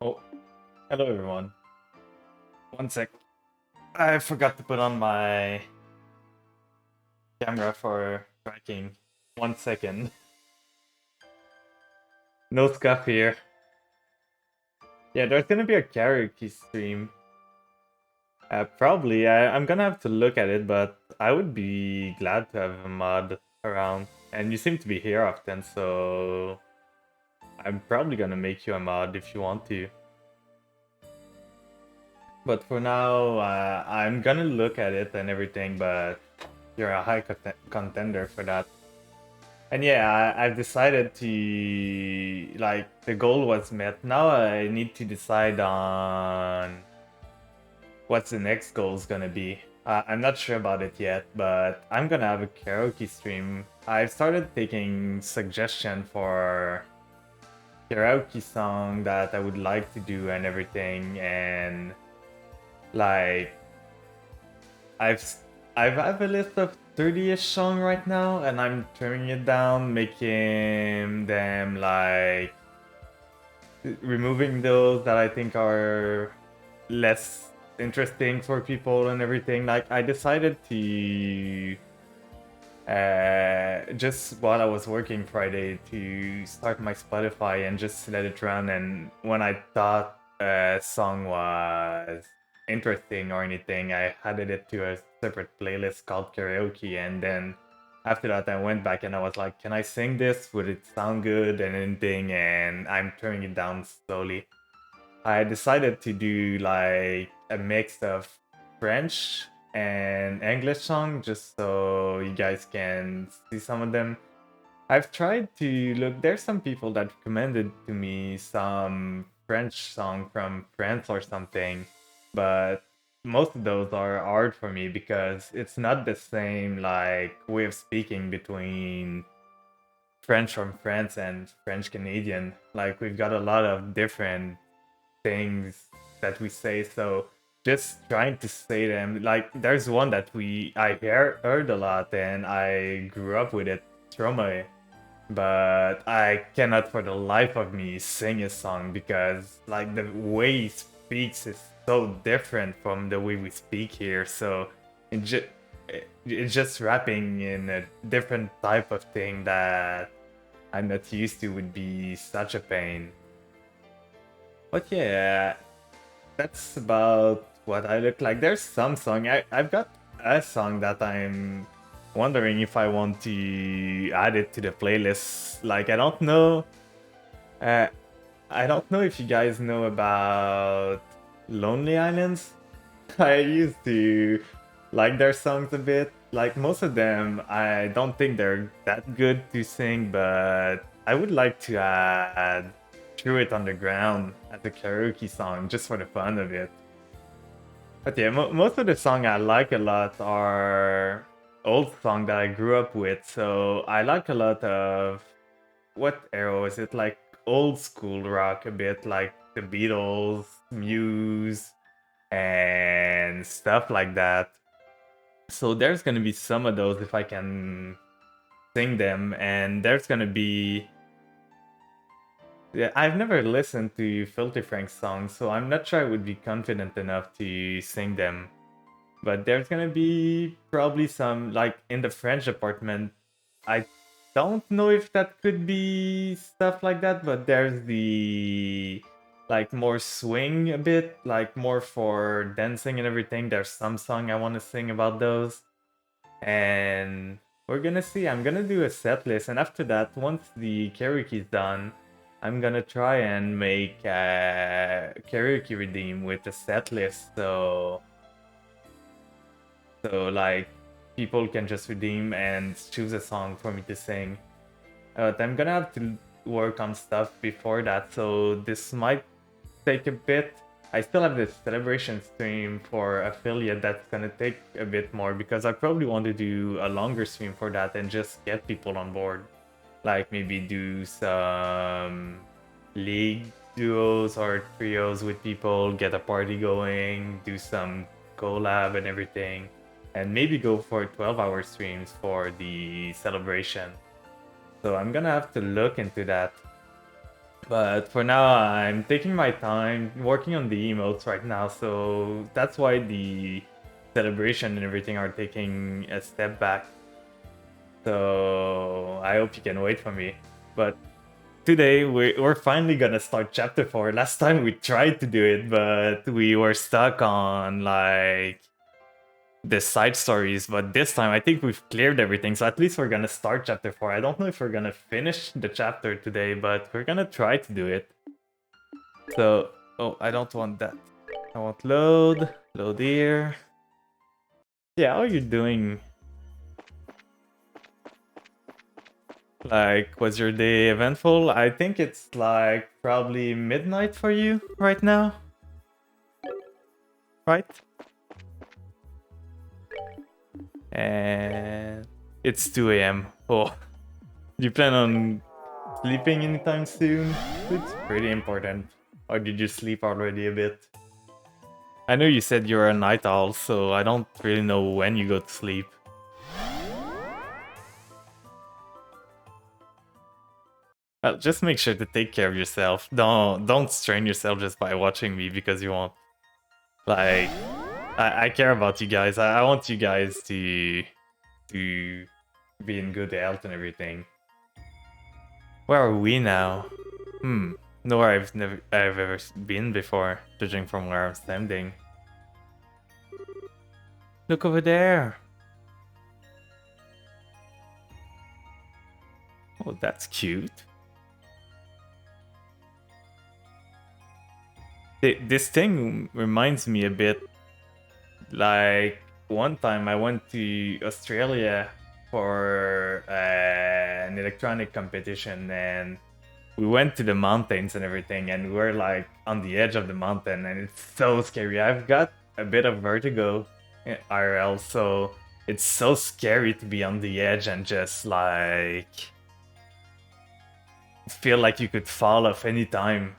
Oh, hello everyone. One sec. I forgot to put on my camera for tracking. 1 second. No scuff here. Yeah, there's gonna be a karaoke stream. Probably. I'm gonna have to look at it, but I would be glad to have a mod around. And you seem to be here often, so I'm probably gonna make you a mod if you want to. But for now, I'm gonna look at it and everything, but you're a high contender for that. And yeah, I've decided to, like, the goal was met. Now I need to decide on what's the next goal is gonna be. I'm not sure about it yet, but I'm gonna have a karaoke stream. I've started taking suggestion for karaoke song that I would like to do and everything, and like I've s- I've have a list of 30-ish song right now, and I'm trimming it down, making them like removing those that I think are less interesting for people and everything. Like I decided to just while I was working Friday to start my Spotify and just let it run, and when I thought a song was interesting or anything, I added it to a separate playlist called karaoke, and then after that I went back and I was like, can I sing this? Would it sound good and anything? And I'm turning it down slowly. I decided to do like a mix of French and English song just so you guys can see some of them. I've tried to look, there's some people that recommended to me some French song from France or something, but most of those are hard for me because it's not the same like way of speaking between French from France and French Canadian. Like we've got a lot of different things that we say. So just trying to say them. Like there's one that heard a lot and I grew up with it, Stromae. But I cannot for the life of me sing a song because like the way he speaks is so different from the way we speak here. So it just it's just rapping in a different type of thing that I'm not used to would be such a pain. But yeah, that's about what I look like. There's some song. I've got a song that I'm wondering if I want to add it to the playlist. Like uh, I don't know if you guys know about Lonely Islands. I used to like their songs a bit. Like most of them, I don't think they're that good to sing, but I would like to add Threw It on the Ground as a karaoke song just for the fun of it. But yeah, most of the song I like a lot are old song that I grew up with. So I like a lot of what era is it? Like old school rock a bit, like the Beatles, Muse, and stuff like that. So there's gonna be some of those if I can sing them, and there's gonna be yeah, I've never listened to Filthy Frank's songs, so I'm not sure I would be confident enough to sing them. But there's gonna be probably some like in the French department. I don't know if that could be stuff like that, but there's the like more swing a bit, like more for dancing and everything. There's some song I want to sing about those, and we're gonna see. I'm gonna do a set list, and after that, once the karaoke is done, I'm gonna try and make a karaoke redeem with a set list. So like people can just redeem and choose a song for me to sing. But I'm gonna have to work on stuff before that, so this might take a bit. I still have this celebration stream for affiliate that's gonna take a bit more because I probably want to do a longer stream for that and just get people on board. Like maybe do some league duos or trios with people, get a party going, do some collab and everything, and maybe go for 12-hour streams for the celebration. So I'm gonna have to look into that. But for now, I'm taking my time working on the emotes right now, so that's why the celebration and everything are taking a step back. So I hope you can wait for me. But today we're finally gonna start chapter 4. Last time we tried to do it, but we were stuck on like the side stories. But this time I think we've cleared everything, so at least we're gonna start chapter 4. I don't know if we're gonna finish the chapter today, but we're gonna try to do it. So, oh, I don't want that. I want load here. Yeah, how are you doing? Like, was your day eventful? I think it's like probably midnight for you right now, right? And it's 2 a.m. Oh, do you plan on sleeping anytime soon? It's pretty important. Or did you sleep already a bit? I know you said you're a night owl, so I don't really know when you go to sleep. Well, just make sure to take care of yourself. Don't strain yourself just by watching me because you won't. Like, I care about you guys. I want you guys to be in good health and everything. Where are we now? Nowhere I've ever been before, judging from where I'm standing. Look over there. Oh, that's cute. This thing reminds me a bit like one time I went to Australia for an electronic competition, and we went to the mountains and everything, and we were like on the edge of the mountain, and it's so scary. I've got a bit of vertigo in IRL, so it's so scary to be on the edge and just like feel like you could fall off any time.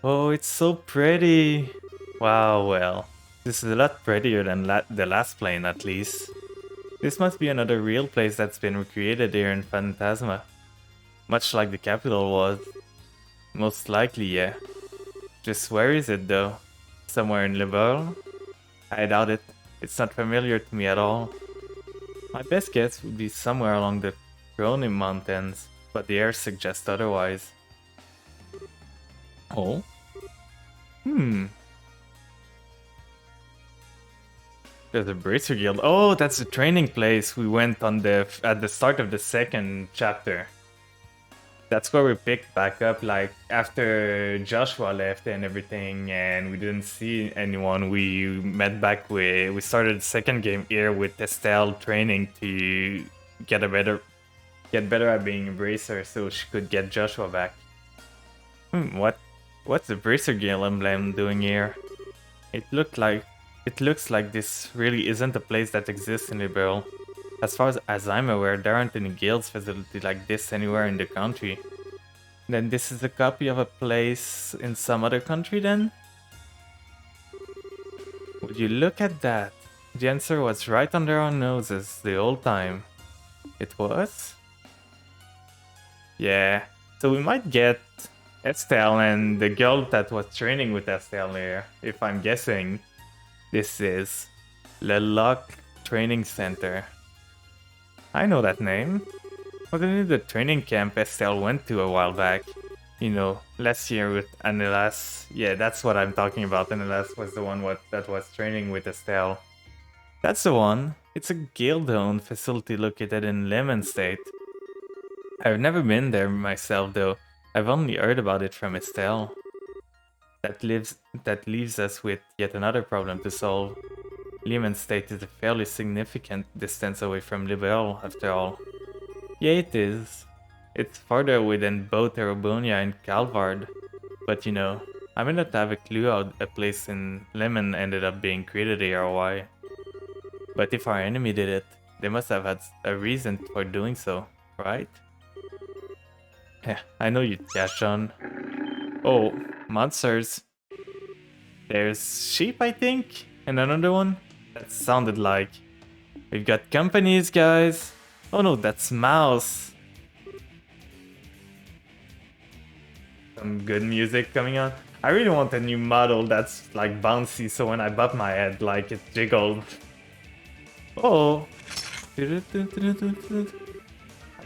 Oh, it's so pretty. Wow, well, this is a lot prettier than the last plane at least. This must be another real place that's been recreated here in Phantasma. Much like the capital was. Most likely, yeah. Just where is it though? Somewhere in Liberl? I doubt it. It's not familiar to me at all. My best guess would be somewhere along the Ronin Mountains, but the air suggests otherwise. Oh? There's a Bracer Guild. Oh, that's the training place we went on at the start of the second chapter. That's where we picked back up, like, after Joshua left and everything, and we didn't see anyone. We we started the second game here with Estelle training to get better at being a Bracer so she could get Joshua back. What's the Bracer Guild emblem doing here? It looks like this really isn't a place that exists in Liberl. As far as I'm aware, there aren't any guilds facility like this anywhere in the country. Then this is a copy of a place in some other country then? Would you look at that? The answer was right under our noses the whole time. It was? Yeah, so we might get Estelle and the girl that was training with Estelle here, if I'm guessing. This is Le Loc Training Center. I know that name. Wasn't it the training camp Estelle went to a while back? You know, last year with Anelas. Yeah, that's what I'm talking about. Anelas was the one that was training with Estelle. That's the one. It's a guild-owned facility located in Lemon State. I've never been there myself though. I've only heard about it from Estelle. That leaves us with yet another problem to solve. Lemon State is a fairly significant distance away from Liberl, after all. Yeah, it is. It's farther away than both Erobonia and Calvard. But you know, I may not have a clue how a place in Lemon ended up being created here or why. But if our enemy did it, they must have had a reason for doing so, right? Yeah, I know you, Yashon. Oh, monsters. There's sheep, I think, and another one. That sounded like. We've got companies, guys. Oh no, that's mouse. some good music coming on. I really want a new model that's like bouncy, so when I bump my head, like it jiggled. Oh. I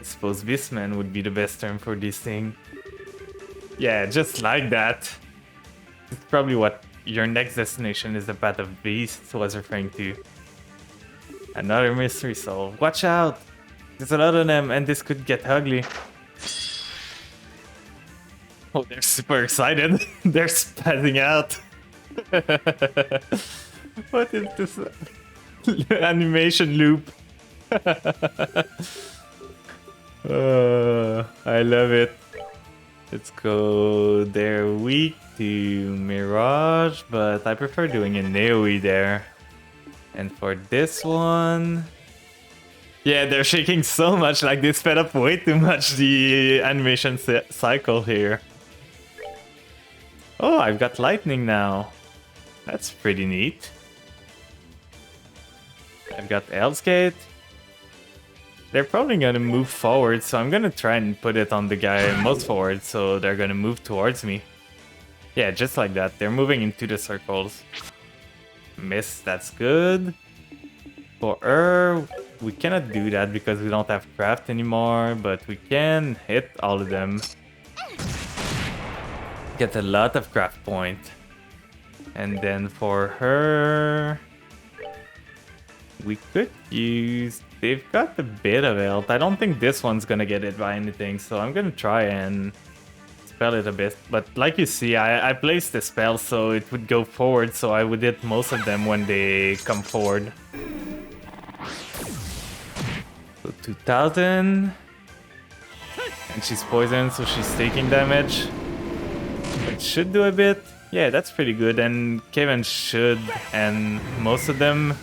suppose this man would be the best term for this thing. Yeah, just like that. It's probably what your next destination is the Path of Beasts was referring to. Another mystery solved. Watch out! There's a lot of them and this could get ugly. Oh, they're super excited. They're spazzing out. What is this animation loop? I love it. Let's go. They're weak to Mirage, but I prefer doing a AoE there. And for this one... Yeah, they're shaking so much, like they sped up way too much the animation cycle here. Oh, I've got lightning now. That's pretty neat. I've got Hell's Gate. They're probably gonna move forward, so I'm gonna try and put it on the guy most forward, so they're gonna move towards me. Yeah, just like that. They're moving into the circles. Miss, that's good. For her, we cannot do that because we don't have craft anymore, but we can hit all of them. Get a lot of craft point. And then for her, we could use... They've got a bit of health. I don't think this one's gonna get it by anything, so I'm gonna try and spell it a bit. But like you see, I placed the spell so it would go forward, so I would hit most of them when they come forward. So 2000. And she's poisoned, so she's taking damage. It should do a bit. Yeah, that's pretty good. And Kevin should, and most of them...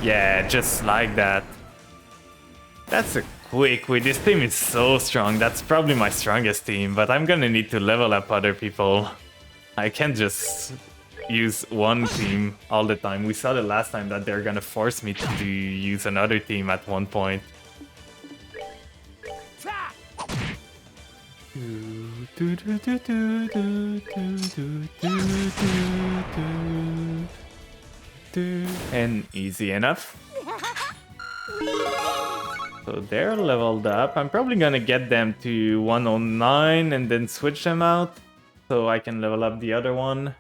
Yeah, just like that. That's a quick win. This team is so strong. That's probably my strongest team, but I'm gonna need to level up other people. I can't just use one team all the time. We saw the last time that they're gonna force me to use another team at one point. And easy enough. So they're leveled up. I'm probably gonna get them to 109 and then switch them out so I can level up the other one.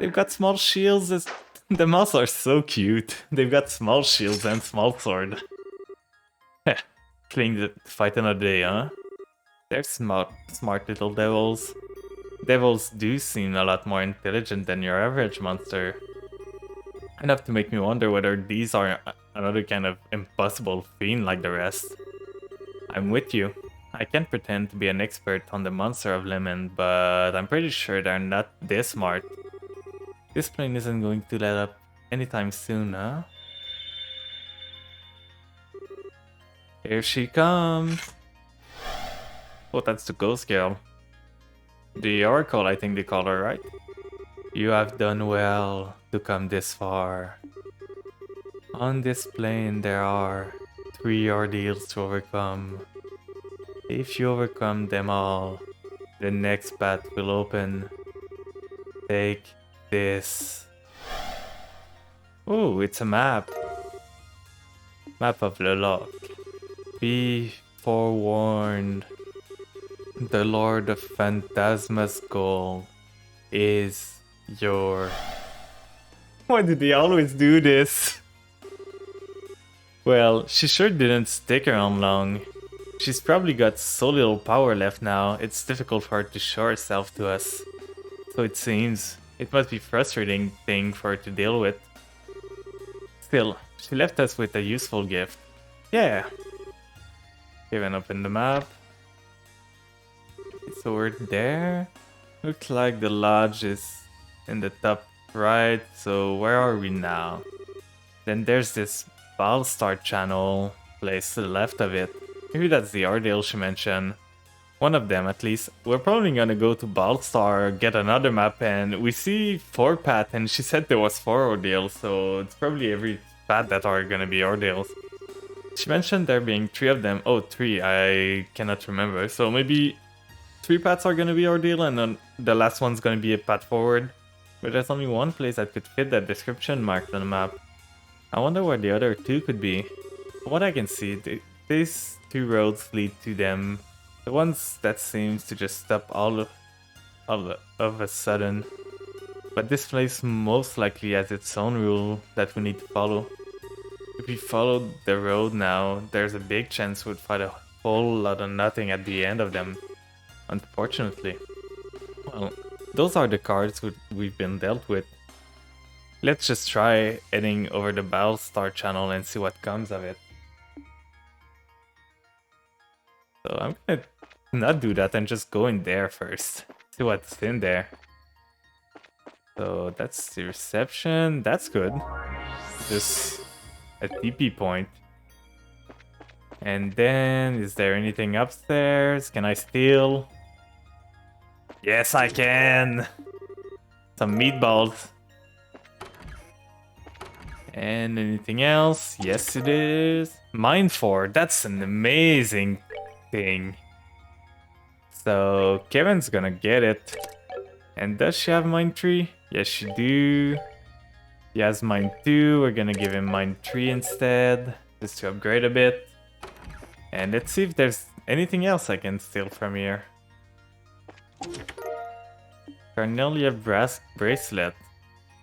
They've got small shields. The mouse are so cute. They've got small shields and small sword. Playing the fight another day, huh? They're smart little devils. Devils do seem a lot more intelligent than your average monster. Enough to make me wonder whether these are another kind of impossible fiend like the rest. I'm with you. I can't pretend to be an expert on the monster of Lemon, but I'm pretty sure they're not this smart. This plane isn't going to let up anytime soon, huh? Here she comes! Oh, that's the ghost girl. The Oracle, I think they call her, right? You have done well to come this far. On this plane there are 3 ordeals to overcome. If you overcome them all, the next path will open. Take this. Oh, it's a map. Map of the lock. Be forewarned. The Lord of Phantasma's goal is your... Why do they always do this? Well, she sure didn't stick around long. She's probably got so little power left now, it's difficult for her to show herself to us. So it seems. It must be a frustrating thing for her to deal with. Still, she left us with a useful gift. Yeah. Even open the map. So we're there. Looks like the lodge is in the top right, so where are we now? Then there's this Ballstar channel place to the left of it. Maybe that's the ordeal she mentioned. One of them at least. We're probably gonna go to Ballstar, get another map, and we see 4 paths, and she said there was 4 ordeals, so it's probably every path that are gonna be ordeals. She mentioned there being 3 of them. Oh, 3. I cannot remember. So maybe 3 paths are gonna be our deal, and then the last one's gonna be a path forward. But there's only one place that could fit that description marked on the map. I wonder where the other 2 could be. From what I can see, these 2 roads lead to them. The ones that seems to just stop all of a sudden. But this place most likely has its own rule that we need to follow. If we follow the road now, there's a big chance we'd find a whole lot of nothing at the end of them. Unfortunately. Well, those are the cards we've been dealt with. Let's just try heading over the Battlestar channel and see what comes of it. So I'm gonna not do that and just go in there first. See what's in there. So that's the reception. That's good. Just a TP point. And then, is there anything upstairs? Can I steal? Yes, I can! Some meatballs. And anything else? Yes, it is. Mine 4. That's an amazing thing. So, Kevin's gonna get it. And does she have mine 3? Yes, she do. He has mine 2. We're gonna give him mine 3 instead, just to upgrade a bit. And let's see if there's anything else I can steal from here. Carnelia brass bracelet.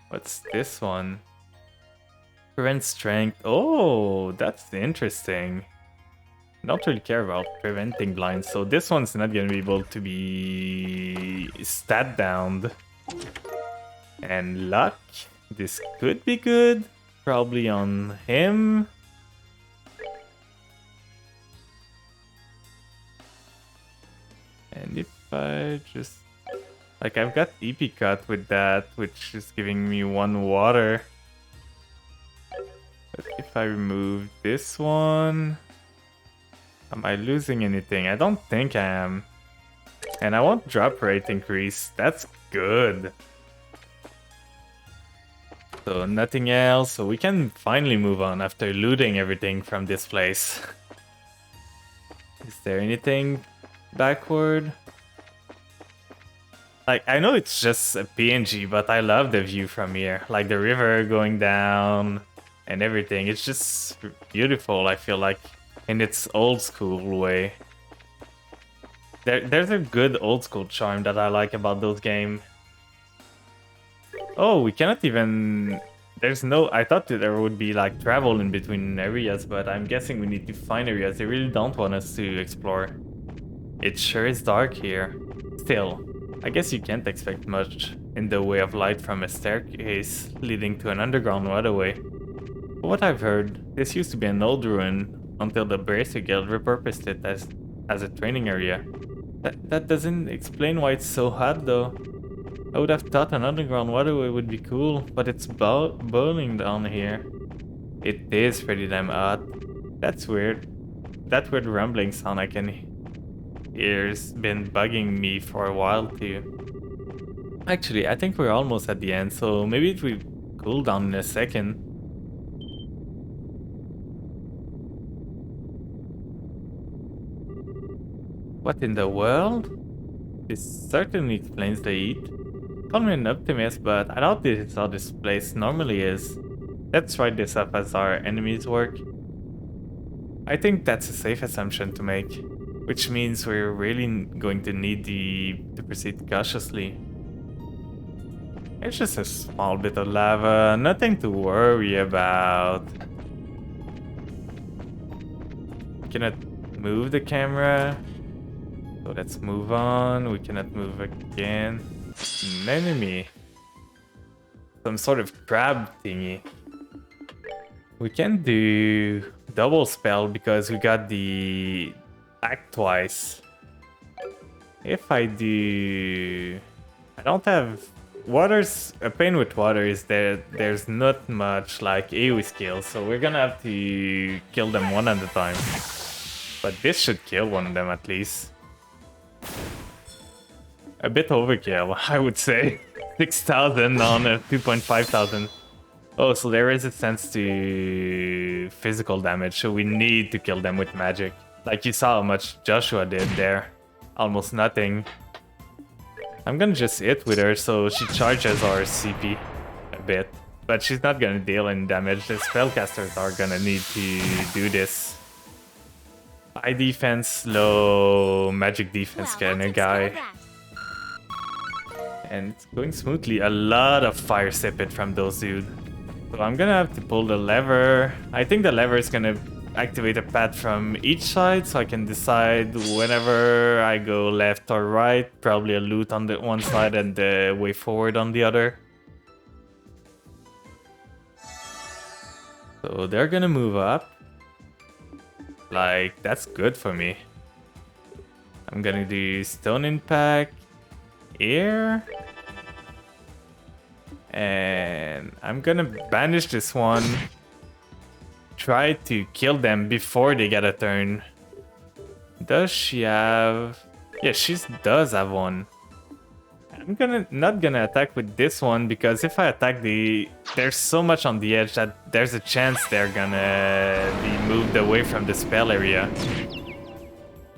What's this one? Prevent strength. Oh, that's interesting. I don't really care about preventing blinds, so this one's not gonna be able to be stat downed. And luck. This could be good. Probably on him. And if I just... Like, I've got EP cut with that, which is giving me 1 water. But if I remove this one... Am I losing anything? I don't think I am. And I want drop rate increase. That's good. So nothing else. So we can finally move on after looting everything from this place. Is there anything backward? Like, I know it's just a PNG, but I love the view from here. Like the river going down and everything. It's just beautiful, I feel like, in its old school way. There's a good old school charm that I like about those games. Oh, we cannot even... There's no... I thought that there would be like travel in between areas, but I'm guessing we need to find areas they really don't want us to explore. It sure is dark here. Still, I guess you can't expect much in the way of light from a staircase leading to an underground waterway. From what I've heard, this used to be an old ruin until the Bracer Guild repurposed it as a training area. That doesn't explain why it's so hot though. I would have thought an underground waterway would be cool, but it's boiling down here. It is pretty damn hot. That's weird. That weird rumbling sound I can hear's been bugging me for a while too. Actually, I think we're almost at the end, so maybe it will cool down in a second. What in the world? This certainly explains the heat. Call me an optimist, but I doubt this is how this place normally is. Let's write this up as our enemies work. I think that's a safe assumption to make, which means we're really going to need to proceed cautiously. It's just a small bit of lava, nothing to worry about. Cannot move the camera. So let's move on. We cannot move again. An enemy. Some sort of crab thingy. We can do double spell because we got the act twice. If I do... I don't have... Water's... A pain with water is that there's not much like AoE skills, so we're gonna have to kill them one at a time. But this should kill one of them at least. A bit overkill, I would say. 6,000 on a 2,500. Oh, so they're resistant to physical damage, so we need to kill them with magic. Like you saw how much Joshua did there. Almost nothing. I'm gonna just hit with her so she charges our CP a bit. But she's not gonna deal any damage. The spellcasters are gonna need to do this. High defense, low magic defense kind of guy. And it's going smoothly. A lot of fire sipit from those dudes. So I'm gonna have to pull the lever. I think the lever is gonna activate a path from each side so I can decide whenever I go left or right. Probably a loot on the one side and the way forward on the other. So they're gonna move up. Like, that's good for me. I'm gonna do Stone Impact, Air. And I'm gonna banish this one. Try to kill them before they get a turn. Does she have... Yeah, she does have one. I'm not gonna attack with this one because if I attack there's so much on the edge that there's a chance they're gonna be moved away from the spell area.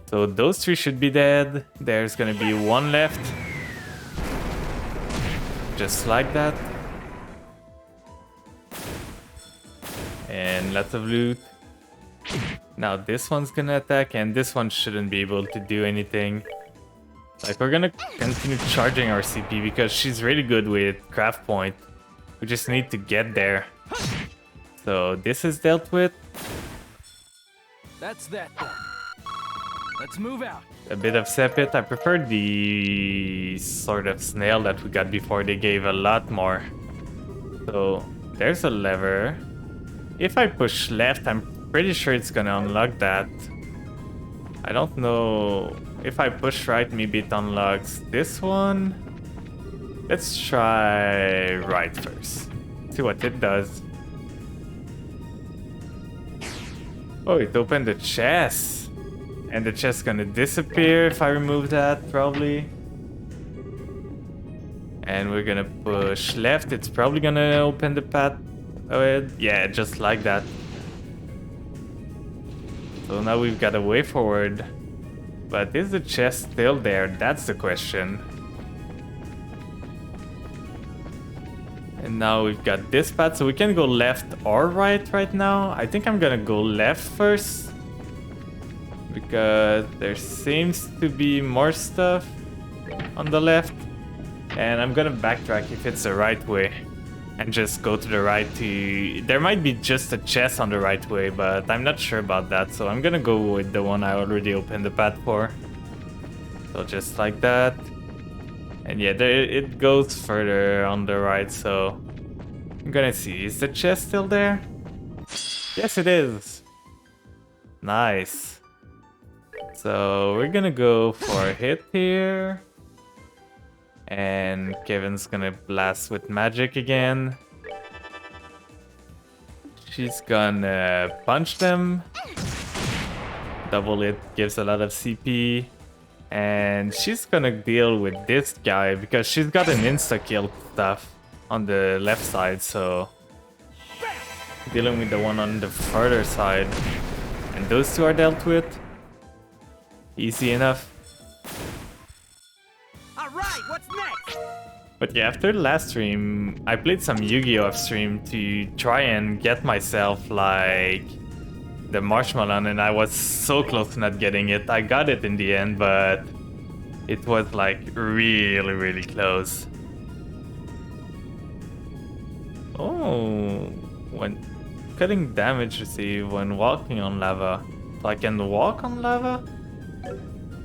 So those three should be dead. There's gonna be one left. Just like that. And lots of loot. Now this one's gonna attack and this one shouldn't be able to do anything. Like, we're gonna continue charging our CP because she's really good with craft point. We just need to get there. So this is dealt with. That's that then. Let's move out. A bit of Sepit. I prefer the sort of snail that we got before. They gave a lot more. So there's a lever. If I push left, I'm pretty sure it's gonna unlock that. I don't know. If I push right, maybe it unlocks this one. Let's try right first. See what it does. Oh, it opened the chest. And the chest's gonna disappear if I remove that, probably. And we're gonna push left. It's probably gonna open the path. Oh, yeah, just like that. So now we've got a way forward. But is the chest still there? That's the question. And now we've got this path, so we can go left or right now. I think I'm gonna go left first. Because there seems to be more stuff on the left. And I'm gonna backtrack if it's the right way. And just go to the right to... There might be just a chest on the right way, but I'm not sure about that. So I'm gonna go with the one I already opened the path for. So just like that. And yeah, it goes further on the right, so... I'm gonna see, is the chest still there? Yes, it is! Nice. So we're gonna go for a hit here. And Kevin's gonna blast with magic again. She's gonna punch them. Double it gives a lot of CP. And she's gonna deal with this guy because she's got an insta-kill stuff on the left side, so... Dealing with the one on the further side. And those two are dealt with. Easy enough. Alright, what's next? But yeah, after the last stream, I played some Yu-Gi-Oh! Off stream to try and get myself, like, the Marshmallow, and I was so close to not getting it. I got it in the end, but it was, like, really, really close. Oh, when cutting damage received when walking on lava. So I can walk on lava?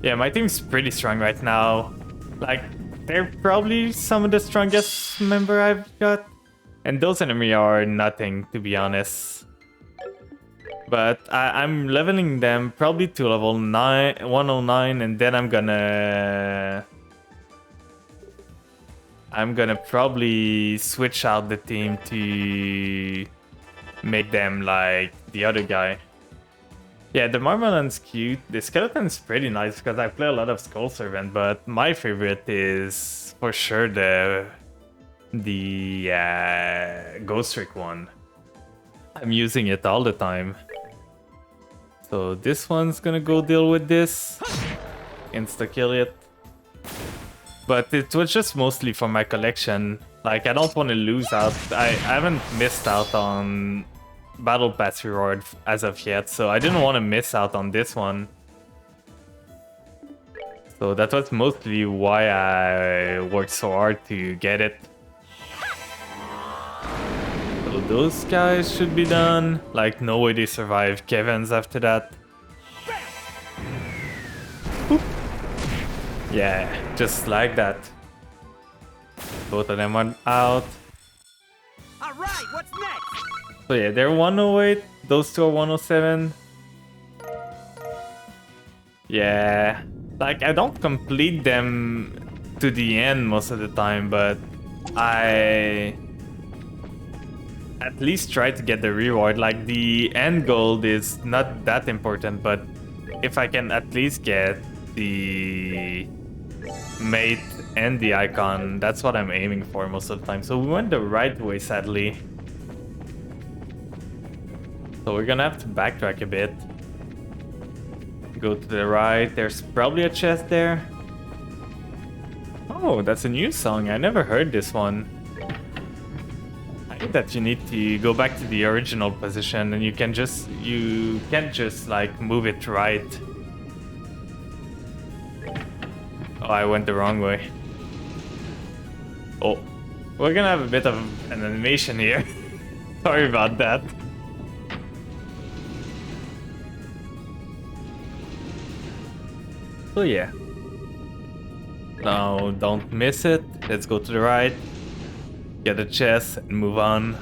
Yeah, my team's pretty strong right now. Like, they're probably some of the strongest member I've got. And those enemies are nothing, to be honest. But I'm leveling them probably to level 109, and then I'm gonna probably switch out the team to make them like the other guy. Yeah, the Marmalan's cute. The skeleton's pretty nice because I play a lot of Skull Servant, but my favorite is for sure the the Ghost Trick one. I'm using it all the time. So this one's gonna go deal with this. Insta-kill it. But it was just mostly for my collection. Like, I don't want to lose out. I haven't missed out on Battle Pass reward as of yet, so I didn't want to miss out on this one. So that was mostly why I worked so hard to get it. So those guys should be done. Like, no way they survive Kevin's after that. Boop. Yeah, just like that. Both of them went out. Alright, what's next? So yeah, they're 108. Those two are 107. Yeah. Like, I don't complete them to the end most of the time, but I at least try to get the reward. Like, the end goal is not that important, but if I can at least get the mate and the icon, that's what I'm aiming for most of the time. So we went the right way, sadly. So we're gonna have to backtrack a bit. Go to the right, there's probably a chest there. Oh, that's a new song, I never heard this one. I think that you need to go back to the original position and you can't just like move it right. Oh, I went the wrong way. Oh, we're gonna have a bit of an animation here. Sorry about that. So yeah. Now don't miss it. Let's go to the right. Get a chest and move on.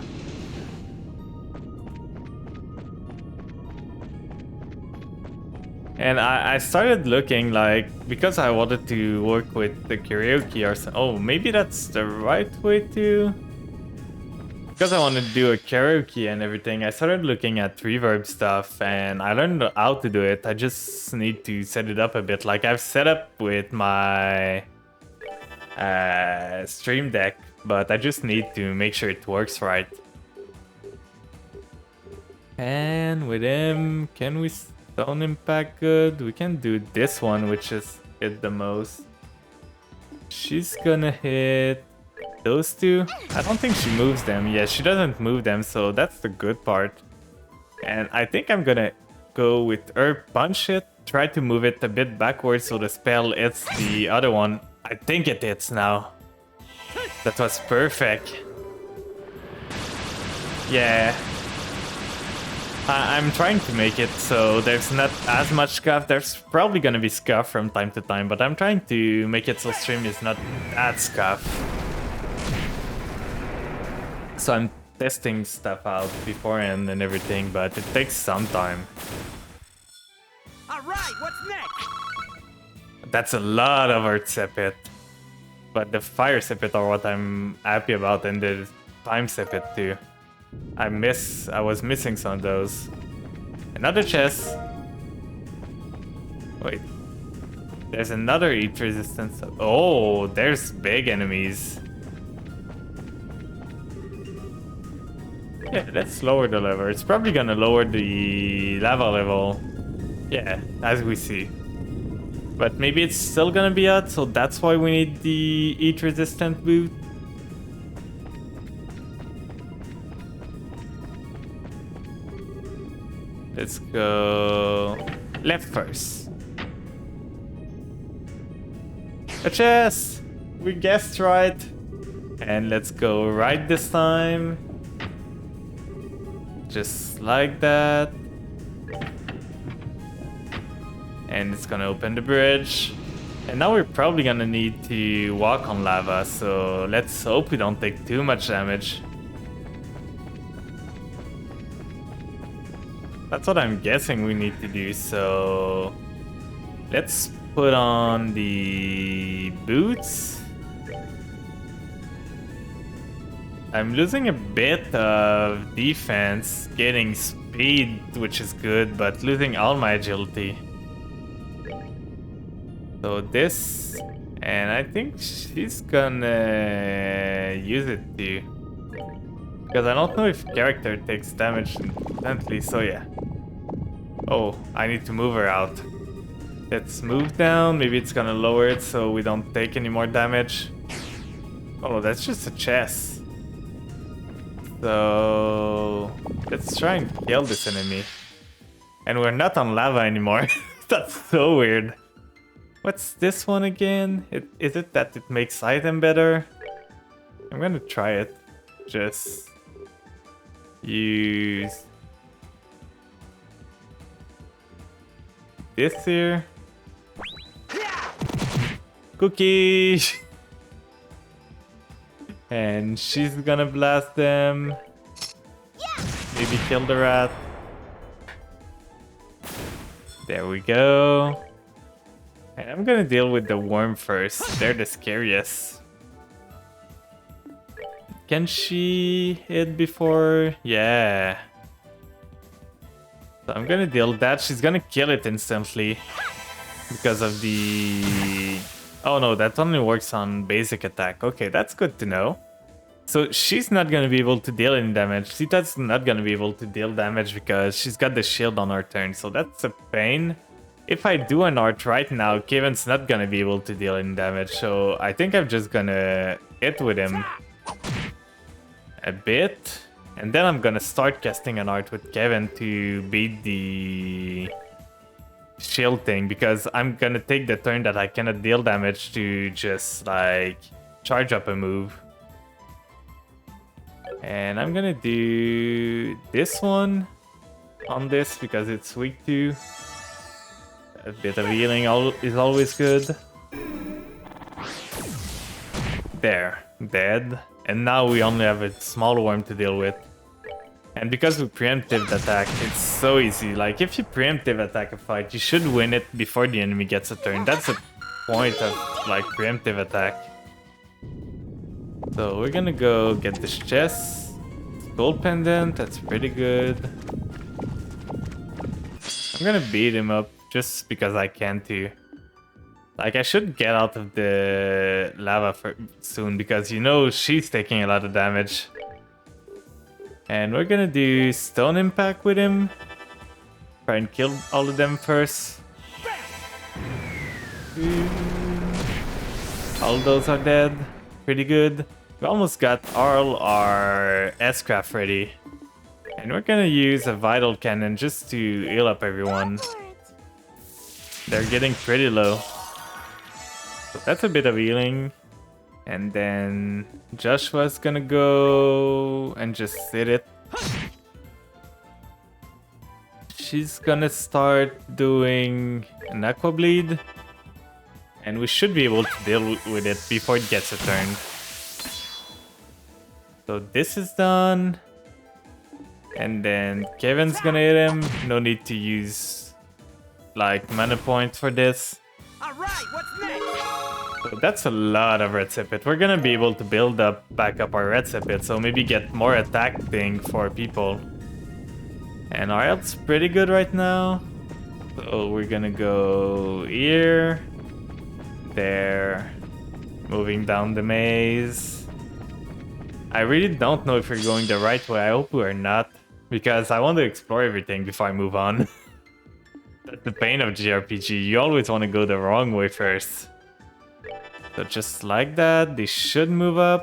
And I started looking, like, because I wanted to work with the karaoke or something. Oh, maybe that's the right way to... Because I wanted to do a karaoke and everything, I started looking at reverb stuff and I learned how to do it. I just need to set it up a bit. Like, I've set up with my Stream Deck, but I just need to make sure it works right. And with him, can we stone impact good? We can do this one, which is hit the most. She's gonna hit those two. I don't think she moves them. Yeah, she doesn't move them, so that's the good part. And I think I'm gonna go with her punch it, try to move it a bit backwards so the spell hits the other one. I think it hits now. That was perfect. Yeah. I'm trying to make it so there's not as much scuff. There's probably gonna be scuff from time to time, but I'm trying to make it so stream is not that scuff. So I'm testing stuff out beforehand and everything, but it takes some time. Alright, what's next? That's a lot of Earth Sepit. But the Fire Sepit are what I'm happy about, and the Time Sepit too. I was missing some of those. Another chest. Wait. There's another heat resistance. Oh, there's big enemies. Yeah, let's lower the lever. It's probably gonna lower the lava level. Yeah, as we see. But maybe it's still gonna be out, so that's why we need the heat resistant boot. Let's go left first. A chest! We guessed right. And let's go right this time. Just like that. And it's gonna open the bridge. And now we're probably gonna need to walk on lava, so let's hope we don't take too much damage. That's what I'm guessing we need to do, so let's put on the boots. I'm losing a bit of defense, getting speed, which is good, but losing all my agility. So this And I think she's gonna use it too. Because I don't know if character takes damage instantly, so yeah. Oh, I need to move her out. Let's move down, maybe it's gonna lower it so we don't take any more damage. Oh, that's just a chest. So let's try and kill this enemy. And we're not on lava anymore. That's so weird. What's this one again? Is it that it makes item better? I'm gonna try it. Just use this here. Cookie! And she's gonna blast them. Maybe kill the rat. There we go. And I'm gonna deal with the worm first. They're the scariest. Can she hit before? Yeah. So I'm gonna deal that. She's gonna kill it instantly. Because of the... Oh no, that only works on basic attack. Okay, that's good to know. So she's not gonna be able to deal any damage. Sita's not gonna be able to deal damage because she's got the shield on her turn. So that's a pain. If I do an art right now, Kevin's not gonna be able to deal any damage. So I think I'm just gonna hit with him a bit. And then I'm gonna start casting an art with Kevin to beat the shield thing, because I'm gonna take the turn that I cannot deal damage to just like charge up a move. And I'm gonna do this one on this because it's weak to. A bit of healing is always good. There, dead. And now we only have a small worm to deal with. And because we preemptive attack, it's so easy. Like, if you preemptive attack a fight, you should win it before the enemy gets a turn. That's the point of, like, preemptive attack. So we're gonna go get this chest. Gold pendant, that's pretty good. I'm gonna beat him up just because I can too. Like, I should get out of the lava soon because, you know, she's taking a lot of damage. And we're gonna do stone impact with him. Try and kill all of them first. All those are dead. Pretty good. We almost got all our S-craft ready. And we're gonna use a vital cannon just to heal up everyone. They're getting pretty low. So that's a bit of healing. And then Joshua's gonna go and just hit it. She's gonna start doing an aqua bleed. And we should be able to deal with it before it gets a turn. So this is done. And then Kevin's gonna hit him. No need to use like mana points for this. Alright, what's next? So that's a lot of red sepit. We're gonna be able to build back up our red sepit, so maybe get more attack thing for people. And our health's pretty good right now. So we're gonna go here, there, moving down the maze. I really don't know if we're going the right way. I hope we're not, because I want to explore everything before I move on. That's the pain of JRPG. You always want to go the wrong way first. So just like that, they should move up.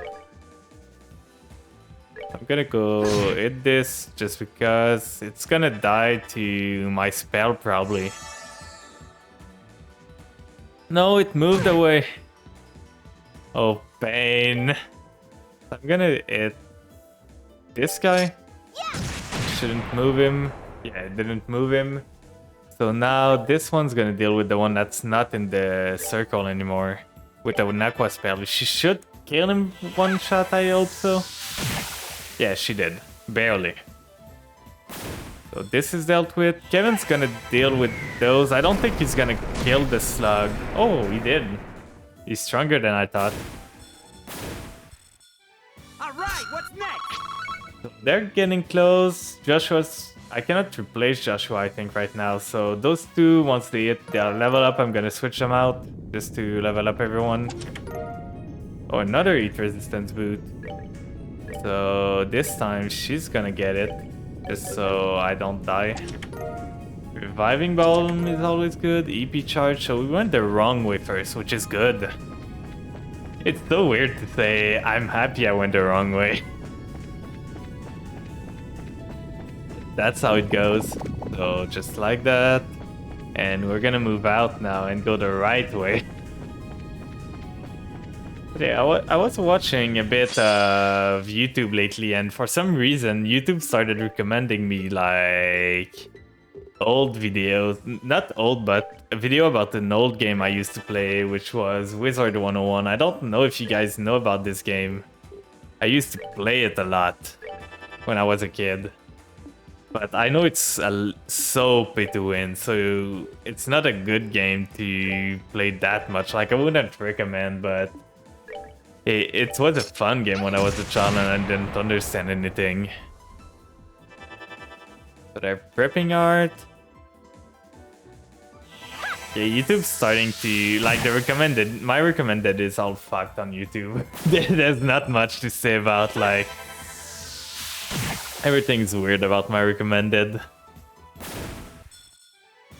I'm gonna go hit this just because it's gonna die to my spell probably. No, it moved away. Oh, pain. I'm gonna hit this guy. Shouldn't move him. Yeah, it didn't move him. So now this one's gonna deal with the one that's not in the circle anymore. With the Aqua spell. She should kill him one shot, I hope so. Yeah, she did. Barely. So this is dealt with. Kevin's gonna deal with those. I don't think he's gonna kill the slug. Oh, he did. He's stronger than I thought. Alright, what's next? So they're getting close. Joshua's I cannot replace Joshua, I think, right now. So those two, once they hit their level up, I'm gonna switch them out just to level up everyone. Oh, another heat resistance boot. So this time she's gonna get it, just so I don't die. Reviving Balm is always good. EP charge, so we went the wrong way first, which is good. It's so weird to say I'm happy I went the wrong way. That's how it goes. So just like that. And we're gonna move out now and go the right way. But yeah, I was watching a bit of YouTube lately, and for some reason YouTube started recommending me like old videos. Not old, but a video about an old game I used to play, which was Wizard 101. I don't know if you guys know about this game. I used to play it a lot when I was a kid. But I know it's so pay to win, so it's not a good game to play that much. Like, I wouldn't recommend, but it was a fun game when I was a child and I didn't understand anything. So they're prepping art. Yeah, YouTube's starting to, like, my recommended is all fucked on YouTube. There's not much to say about, like, everything's weird about my recommended.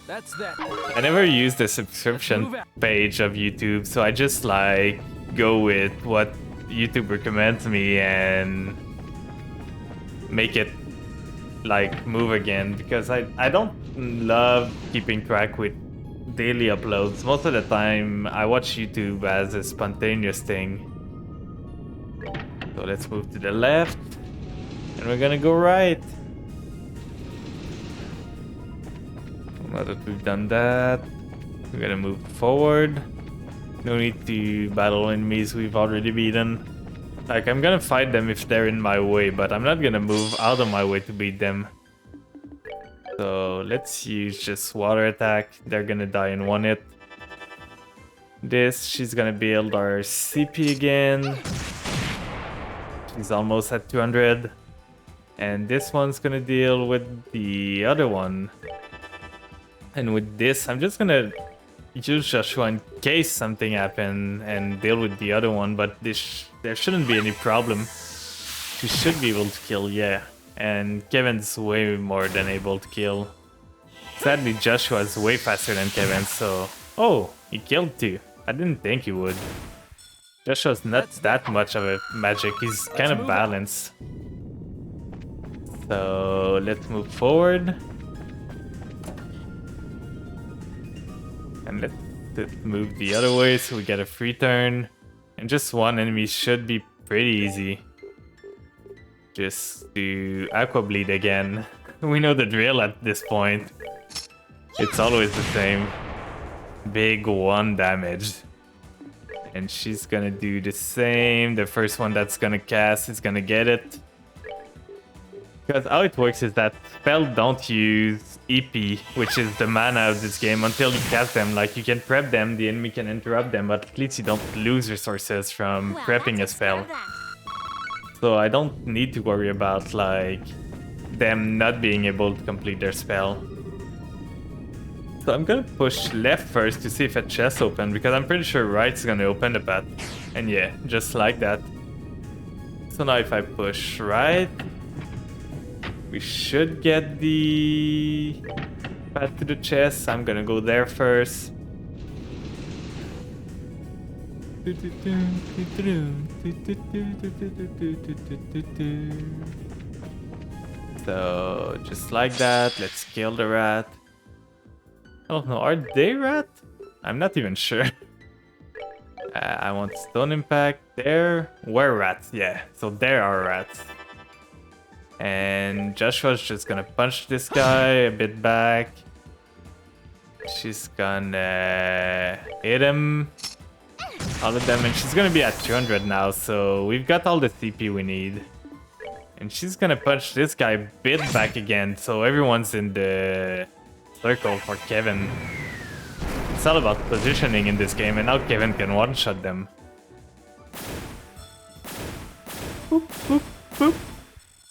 That's that. I never used the subscription page of YouTube, so I just like go with what YouTube recommends me and make it like move again, because I don't love keeping track with daily uploads. Most of the time I watch YouTube as a spontaneous thing. So let's move to the left. And we're gonna go right. Now that we've done that, we're gonna move forward. No need to battle enemies we've already beaten. Like, I'm gonna fight them if they're in my way, but I'm not gonna move out of my way to beat them. So let's use just water attack. They're gonna die in one hit. This, she's gonna build our CP again. She's almost at 200. And this one's gonna deal with the other one. And with this, I'm just gonna use Joshua in case something happens and deal with the other one, but there shouldn't be any problem. She should be able to kill, yeah. And Kevin's way more than able to kill. Sadly, Joshua's way faster than Kevin, so... Oh, he killed too. I didn't think he would. Joshua's not that much of a magic, he's kind of balanced. So let's move forward. And let's move the other way so we get a free turn. And just one enemy should be pretty easy. Just do Aqua Bleed again. We know the drill at this point. It's always the same. Big 1 damage. And she's gonna do the same. The first one that's gonna cast is gonna get it. Because how it works is that spells don't use EP, which is the mana of this game, until you cast them. Like, you can prep them, the enemy can interrupt them, but at least you don't lose resources from prepping a spell. So I don't need to worry about, like, them not being able to complete their spell. So I'm gonna push left first to see if a chest opens, because I'm pretty sure right's gonna open the path. And yeah, just like that. So now if I push right, we should get the path to the chest. I'm gonna go there first. So just like that, let's kill the rat. Oh no, are they rat? I'm not even sure. I want stone impact. There were rats, yeah. So there are rats. And Joshua's just gonna punch this guy a bit back. She's gonna hit him. All of them, and she's gonna be at 200 now, so we've got all the CP we need. And she's gonna punch this guy a bit back again, so everyone's in the circle for Kevin. It's all about positioning in this game, and now Kevin can one-shot them. Boop, boop, boop.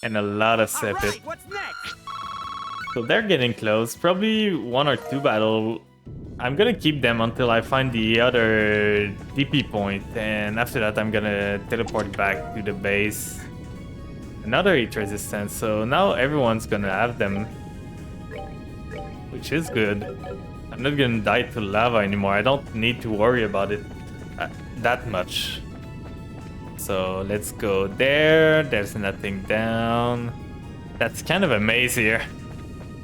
And a lot of sepit. Right, what's next? So they're getting close. Probably 1 or 2 battle. I'm gonna keep them until I find the other DP point, and after that I'm gonna teleport back to the base. Another heat resistance, so now everyone's gonna have them, which is good. I'm not gonna die to lava anymore. I don't need to worry about it that much. So let's go there. There's nothing down. That's kind of a maze here.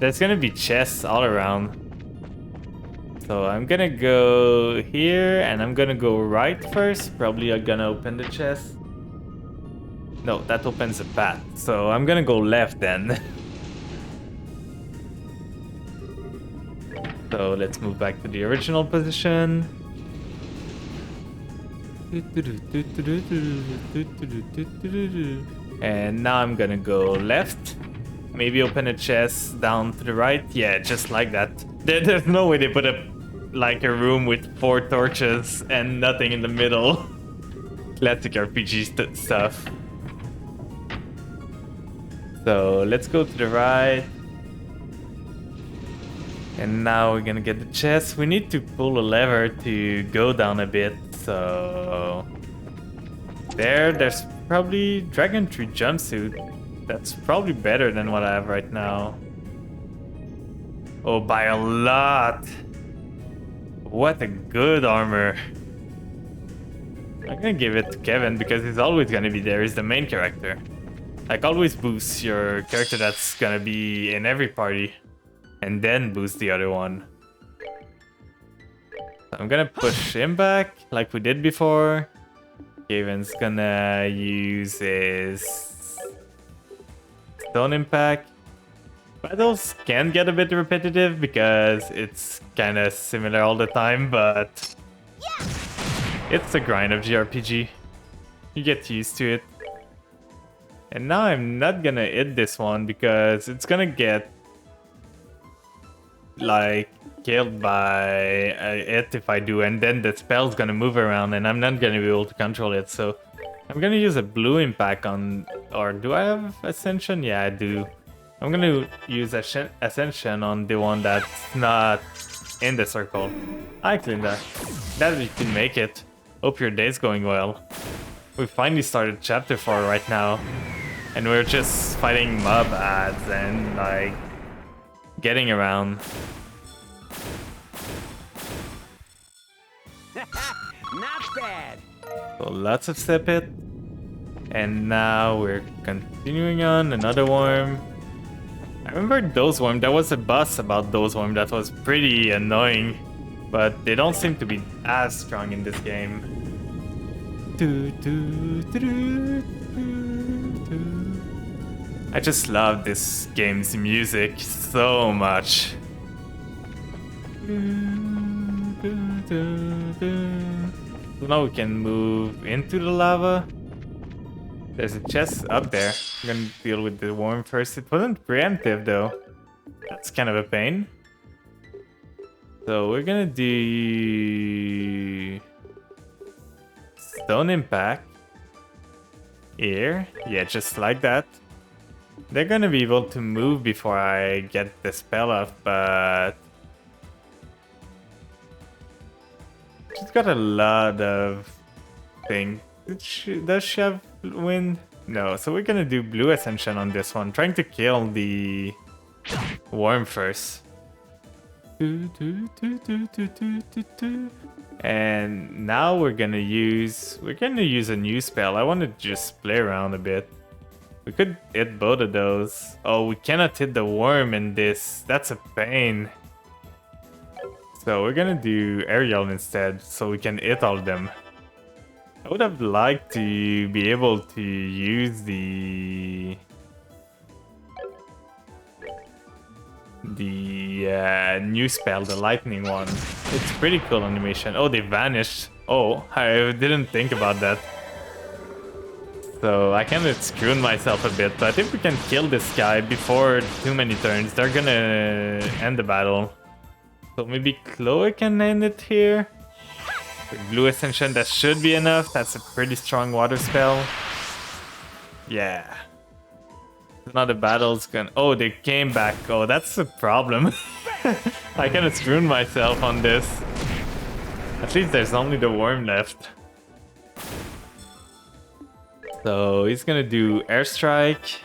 There's gonna be chests all around. So I'm gonna go here and I'm gonna go right first. Probably I'm gonna open the chest. No, that opens a path. So I'm gonna go left then. So let's move back to the original position. And now I'm gonna go left. Maybe open a chest down to the right. Yeah, just like that. There's no way they put a room with 4 torches and nothing in the middle. Classic RPG stuff. So let's go to the right. And now we're gonna get the chest. We need to pull a lever to go down a bit. So there's probably Dragon Tree jumpsuit. That's probably better than what I have right now. Oh, by a lot. What a good armor. I'm gonna give it to Kevin because he's always gonna be there. He's the main character. Like, always boost your character that's gonna be in every party. And then boost the other one. So I'm gonna push him back like we did before. Kevin's gonna use his Stone Impact. Battles can get a bit repetitive because it's kind of similar all the time, but it's the grind of JRPG. You get used to it. And now I'm not gonna hit this one because it's gonna get like killed by it if I do, and then the spell's gonna move around and I'm not gonna be able to control it. So I'm gonna use a blue impact on, or do I have Ascension? Yeah, I do. I'm gonna use Ascension on the one that's not in the circle. Hi, Clinda. Glad you can make it. Hope your day's going well. We finally started chapter 4 right now, and we're just fighting mob ads and like getting around. Not bad. So lots of step hit. And now we're continuing on another worm. I remember those worm. There was a boss about those worm that was pretty annoying, but they don't seem to be as strong in this game. I just love this game's music so much. So now we can move into the lava. There's a chest up there. I'm gonna deal with the worm first. It wasn't preemptive though. That's kind of a pain. So we're gonna do Stone Impact here. Yeah, just like that. They're gonna be able to move before I get the spell off, but she's got a lot of things. Does she have wind? No, so we're gonna do blue ascension on this one, trying to kill the worm first. And now we're gonna use a new spell. I want to just play around a bit. We could hit both of those. Oh, we cannot hit the worm in this. That's a pain. So we're gonna do aerial instead, so we can hit all of them. I would have liked to be able to use the new spell, the lightning one. It's pretty cool animation. Oh, they vanished. Oh, I didn't think about that. So I kind of screwed myself a bit, but I think we can kill this guy before too many turns. They're gonna end the battle. So maybe Chloe can end it here. With blue ascension, that should be enough. That's a pretty strong water spell. Yeah. Now the battle's gonna... Oh, they came back. Oh, that's a problem. I kind of screwed myself on this. At least there's only the worm left. So he's gonna do airstrike.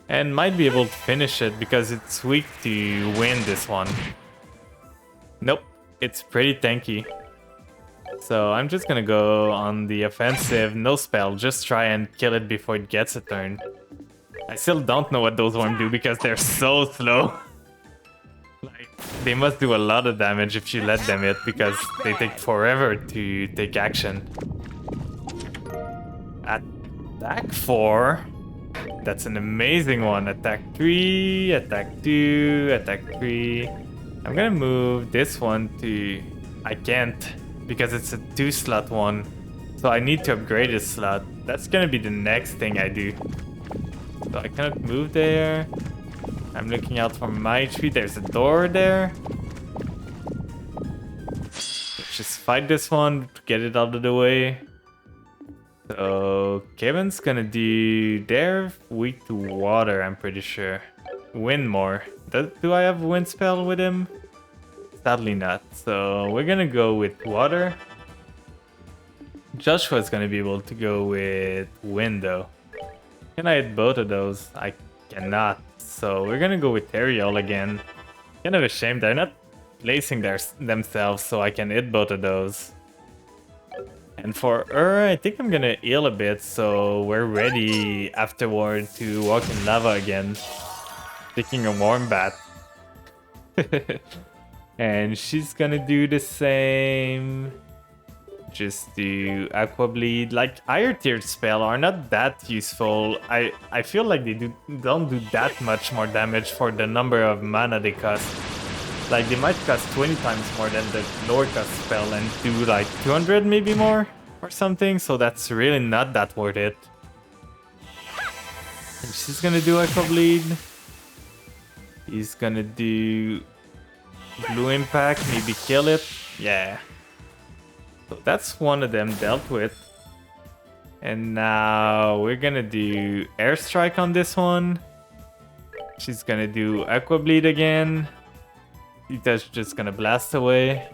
And might be able to finish it because it's weak to win this one. Nope, it's pretty tanky. So I'm just gonna go on the offensive, no spell, just try and kill it before it gets a turn. I still don't know what those worms do because they're so slow. Like, they must do a lot of damage if you let them hit because they take forever to take action. Attack 4. That's an amazing one. Attack 3, attack 2, attack 3. I'm gonna move this one to... I can't because it's a 2-slot one. So I need to upgrade this slot. That's gonna be the next thing I do. So I cannot move there. I'm looking out for my tree. There's a door there. Let's just fight this one to get it out of the way. So Kevin's gonna do... They're weak to water, I'm pretty sure. Wind more. Do I have wind spell with him? Sadly not. So we're gonna go with water. Joshua's gonna be able to go with wind though. Can I hit both of those? I cannot. So we're gonna go with Ariel again. Kind of a shame they're not placing themselves so I can hit both of those. And for her, I think I'm gonna heal a bit so we're ready afterward to walk in lava again. Taking a warm bath. And she's gonna do the same. Just do Aqua Bleed. Like, higher tiered spell are not that useful. I feel like they don't do that much more damage for the number of mana they cost. Like, they might cost 20 times more than the lower cost spell and do like 200 maybe more or something. So that's really not that worth it. And she's gonna do Aqua Bleed. He's gonna do Blue Impact, maybe kill it. Yeah. So that's one of them dealt with. And now we're gonna do Airstrike on this one. She's gonna do Aqua Bleed again. Tita's just gonna blast away.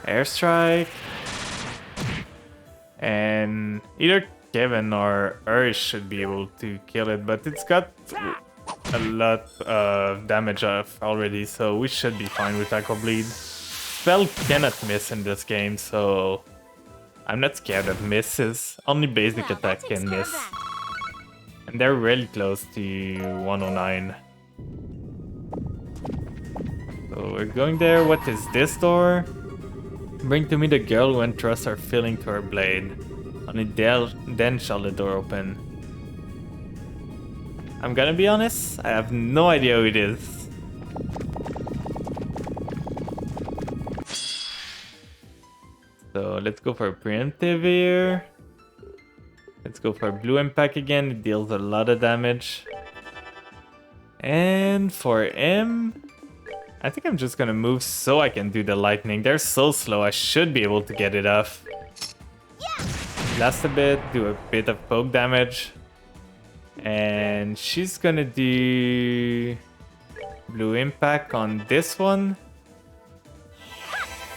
Airstrike. And either Kevin or Urish should be able to kill it, but it's got a lot of damage off already, so we should be fine with Aqua Bleed. Spell cannot miss in this game, so I'm not scared of misses. Only basic attack can miss. And they're really close to 109. So we're going there. What is this door? Bring to me the girl who entrusts her feeling to her blade. Only then shall the door open. I'm gonna be honest, I have no idea who it is. So let's go for a preemptive here. Let's go for Blue Impact again, it deals a lot of damage. And for him, I think I'm just gonna move so I can do the lightning. They're so slow, I should be able to get it off. Blast a bit, do a bit of poke damage. And she's gonna do Blue Impact on this one.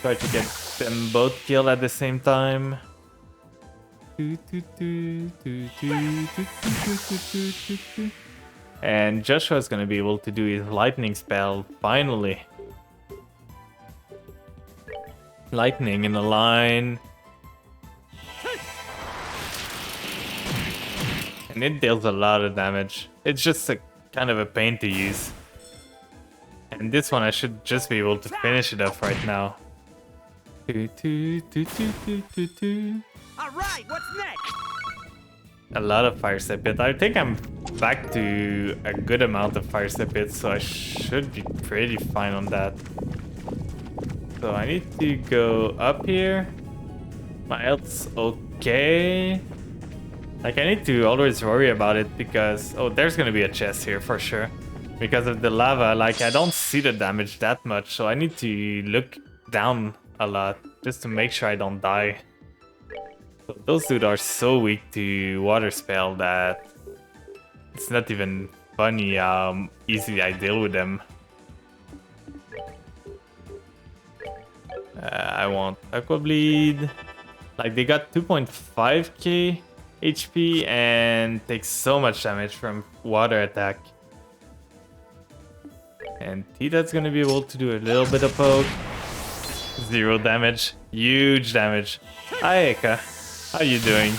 Try to get them both killed at the same time. And Joshua's gonna be able to do his lightning spell, finally. Lightning in a line. And it deals a lot of damage. It's just a kind of a pain to use. And this one I should just be able to finish it off right now. Alright, what's next? A lot of fire step hit. I think I'm back to a good amount of fire step hits, so I should be pretty fine on that. So I need to go up here. My health's okay. Like, I need to always worry about it because... Oh, there's gonna be a chest here for sure. Because of the lava, like, I don't see the damage that much, so I need to look down a lot just to make sure I don't die. So those dudes are so weak to water spell that it's not even funny how easily I deal with them. I want Aqua Bleed. Like, they got 2.5k HP and take so much damage from water attack. And Tita's gonna be able to do a little bit of poke. 0 damage. Huge damage. Hi, Eka. How you doing?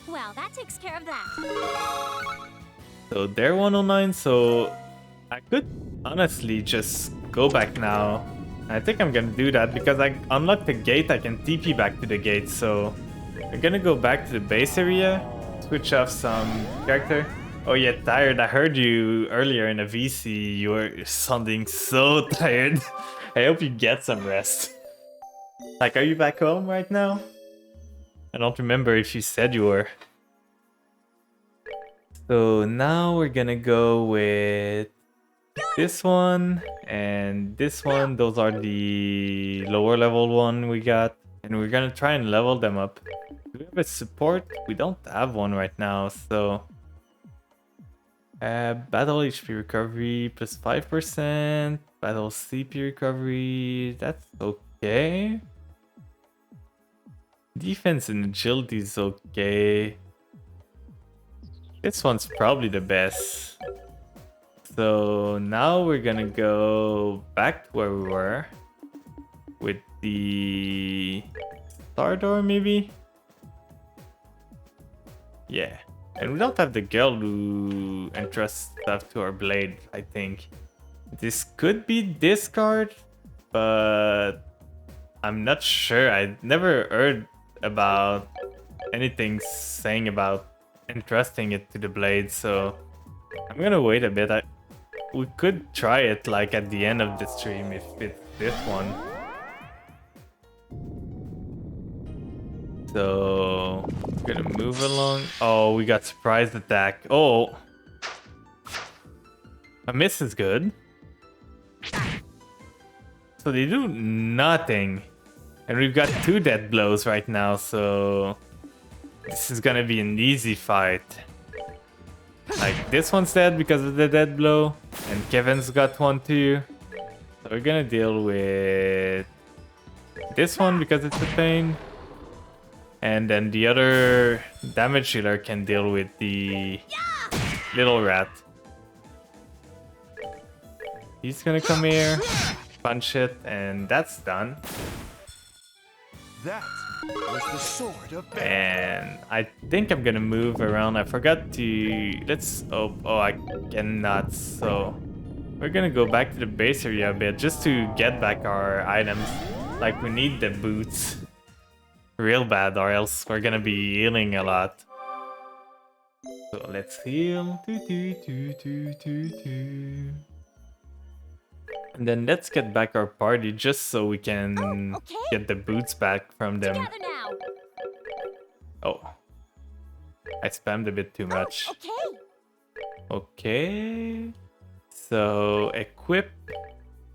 Well, that takes care of that. So they're 109, so I could honestly just go back now. I think I'm gonna do that because I unlocked the gate. I can TP back to the gate, so I'm gonna go back to the base area, switch off some character. Oh yeah, tired. I heard you earlier in a VC. You were sounding so tired. I hope you get some rest. Like, are you back home right now? I don't remember if you said you were. So now we're gonna go with this one and this one. Those are the lower level one we got. And we're gonna try and level them up. Do we have a support? We don't have one right now, so... battle HP recovery plus 5%. Battle CP recovery, that's okay. Defense and agility is okay. This one's probably the best. So now we're gonna go back to where we were with the Star Door, maybe? Yeah. And we don't have the girl who entrusts stuff to our blade, I think. This could be discard, but I'm not sure. I never heard about anything saying about entrusting it to the blade, so I'm gonna wait a bit. We could try it like at the end of the stream if it's this one. So we're gonna move along. Oh, we got surprise attack. Oh, a miss is good. So they do nothing, and we've got 2 dead blows right now. So this is gonna be an easy fight. Like, this one's dead because of the dead blow, and Kevin's got one too. So we're gonna deal with this one because it's a pain. And then the other damage dealer can deal with the little rat. He's gonna come here, punch it, and that's done. That was the sword of Bel. And I think I'm gonna move around. I forgot to... Let's... Oh, I cannot. So we're gonna go back to the base area a bit just to get back our items. Like, we need the boots real bad, or else we're gonna be healing a lot. So let's heal. And then let's get back our party just so we can get the boots back from them. Together now. Oh, I spammed a bit too much. Okay. So equip.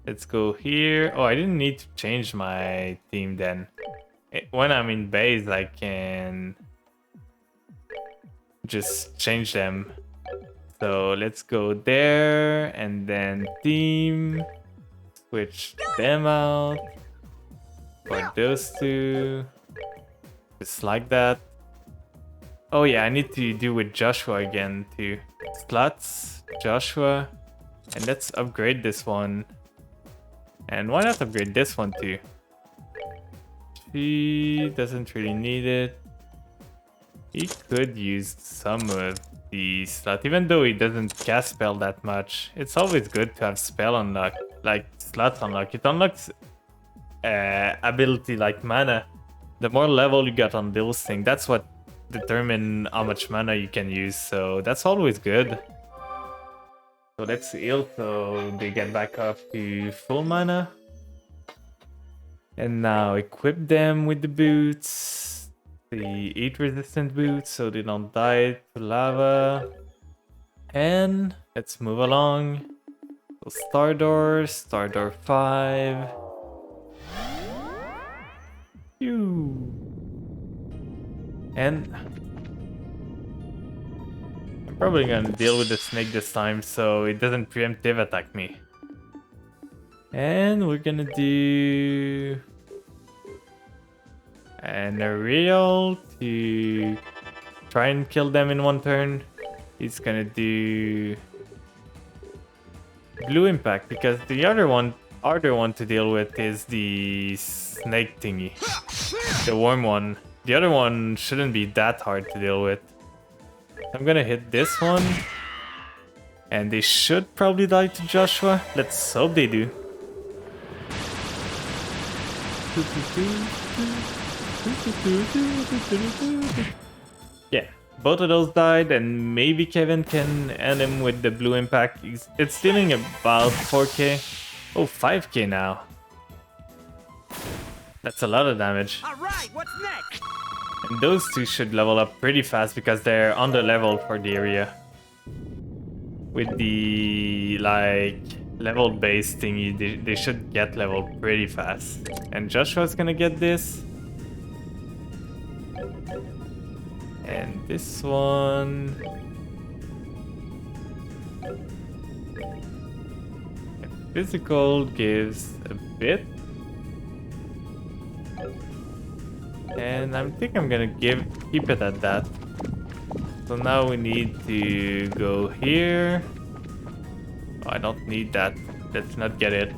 Let's go here. Oh, I didn't need to change my team then. When I'm in base, I can just change them. So let's go there and then team. Switch them out for those 2. Just like that. Oh yeah, I need to do with Joshua again too. Slots, Joshua, and let's upgrade this one. And why not upgrade this one too? He doesn't really need it. He could use some of the slot, even though he doesn't cast spell that much. It's always good to have spell unlock, like slots unlock. It unlocks ability like mana. The more level you got on those things, that's what determine how much mana you can use. So that's always good. So let's heal so they get back up to full mana. And now equip them with the boots. the heat resistant boots so they don't die to lava. And let's move along. So star door 5. Phew. And I'm probably gonna deal with the snake this time so it doesn't preemptive attack me. And we're gonna do an aerial to try and kill them in one turn. He's gonna do blue impact because the other one to deal with is the snake thingy, the worm one. The other one shouldn't be that hard to deal with. I'm gonna hit this one, and they should probably die to Joshua. Let's hope they do. Yeah, both of those died, and maybe Kevin can end him with the blue impact. It's dealing about 4k. Oh, 5k now. That's a lot of damage. Alright, what's next? And those two should level up pretty fast because they're under level for the area. With the like level base thingy, they should get leveled pretty fast. And Joshua's gonna get this. And this one. Physical gives a bit. And I think I'm gonna keep it at that. So now we need to go here. Oh, I don't need that. Let's not get it.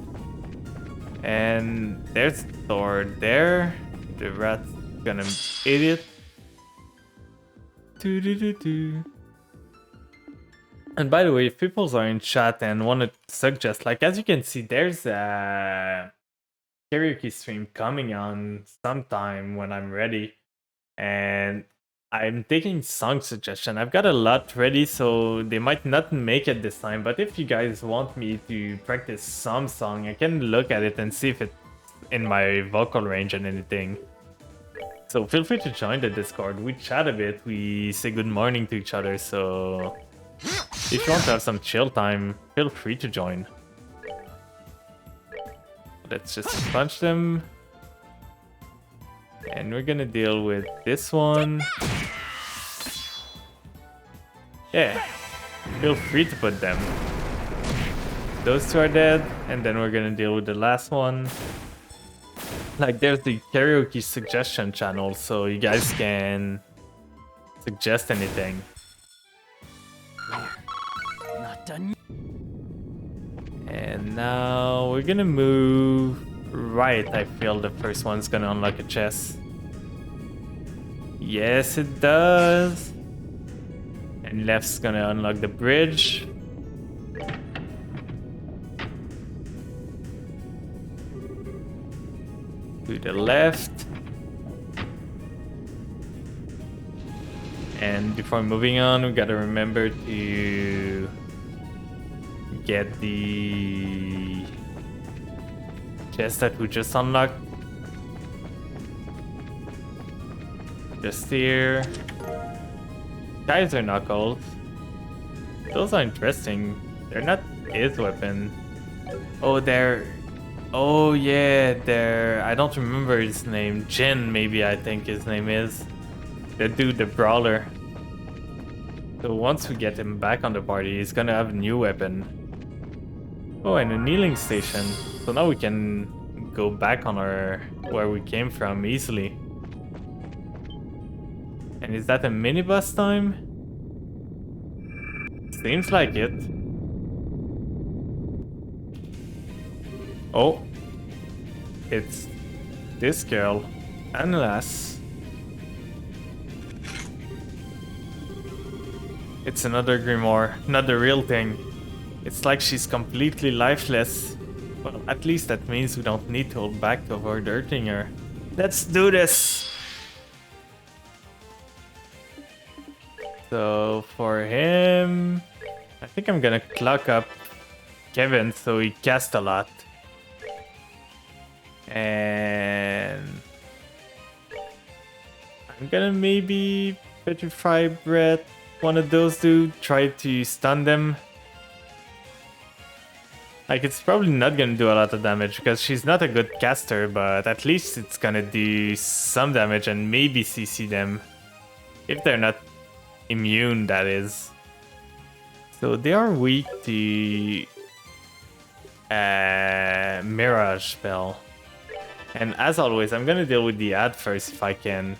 And there's Thor there. The rat's gonna eat it. And by the way, if people are in chat and want to suggest, like as you can see, there's a karaoke stream coming on sometime when I'm ready. And I'm taking song suggestion. I've got a lot ready, so they might not make it this time. But if you guys want me to practice some song, I can look at it and see if it's in my vocal range and anything. So feel free to join the Discord. We chat a bit, we say good morning to each other, so if you want to have some chill time, feel free to join. Let's just punch them. And we're gonna deal with this one. Yeah, feel free to put them. Those two are dead, and then we're gonna deal with the last one. Like, there's the karaoke suggestion channel, so you guys can suggest anything. Not done. And now we're gonna move right. I feel the first one's gonna unlock a chest. Yes, it does. And left's gonna unlock the bridge. To the left. And before moving on, we gotta remember to get the chest that we just unlocked. Just here. Geyser knuckles. Those are interesting. They're not his weapon. Oh, they're... Oh yeah, they're... I don't remember his name. Jin, maybe I think his name is. The dude, the brawler. So once we get him back on the party, he's gonna have a new weapon. Oh, and a kneeling station. So now we can go back on where we came from easily. And is that a minibus time? Seems like it. Oh. It's this girl. Unless... It's another grimoire, not the real thing. It's like she's completely lifeless. Well, at least that means we don't need to hold back to avoid hurting her. Let's do this! So for him... I think I'm gonna clock up Kevin so he casts a lot. And... I'm gonna maybe Petrify Breath one of those two, try to stun them. Like, it's probably not gonna do a lot of damage because she's not a good caster, but at least it's gonna do some damage and maybe CC them. If they're not immune, that is. So they are weak to Mirage spell. And as always, I'm gonna deal with the ad first if I can.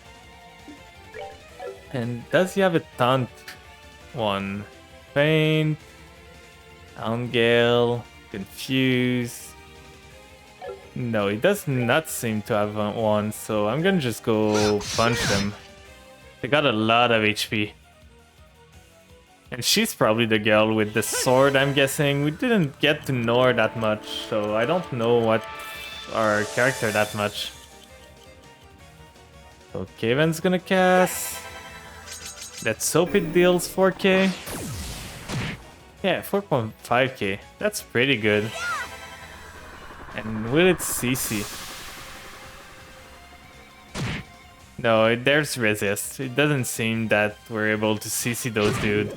And does he have a taunt one? Faint, Angale, Confuse. No, he does not seem to have one, so I'm gonna just go punch them. They got a lot of HP. And she's probably the girl with the sword, I'm guessing. We didn't get to know her that much, so I don't know what our character that much. So Kaven's gonna cast. Let's hope it deals 4k. Yeah, 4.5k. That's pretty good. And will it CC? No, there's resist. It doesn't seem that we're able to CC those dude.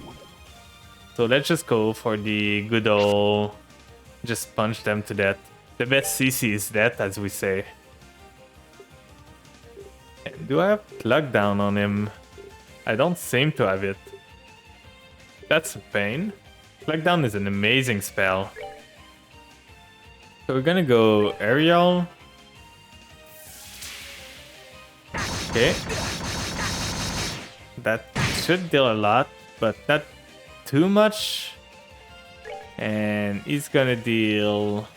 So let's just go for the good old... just punch them to death. The best CC is death, as we say. And do I have lockdown on him? I don't seem to have it. That's a pain. Lockdown is an amazing spell. So we're gonna go Aerial. Okay. That should deal a lot, but not too much. And he's gonna deal...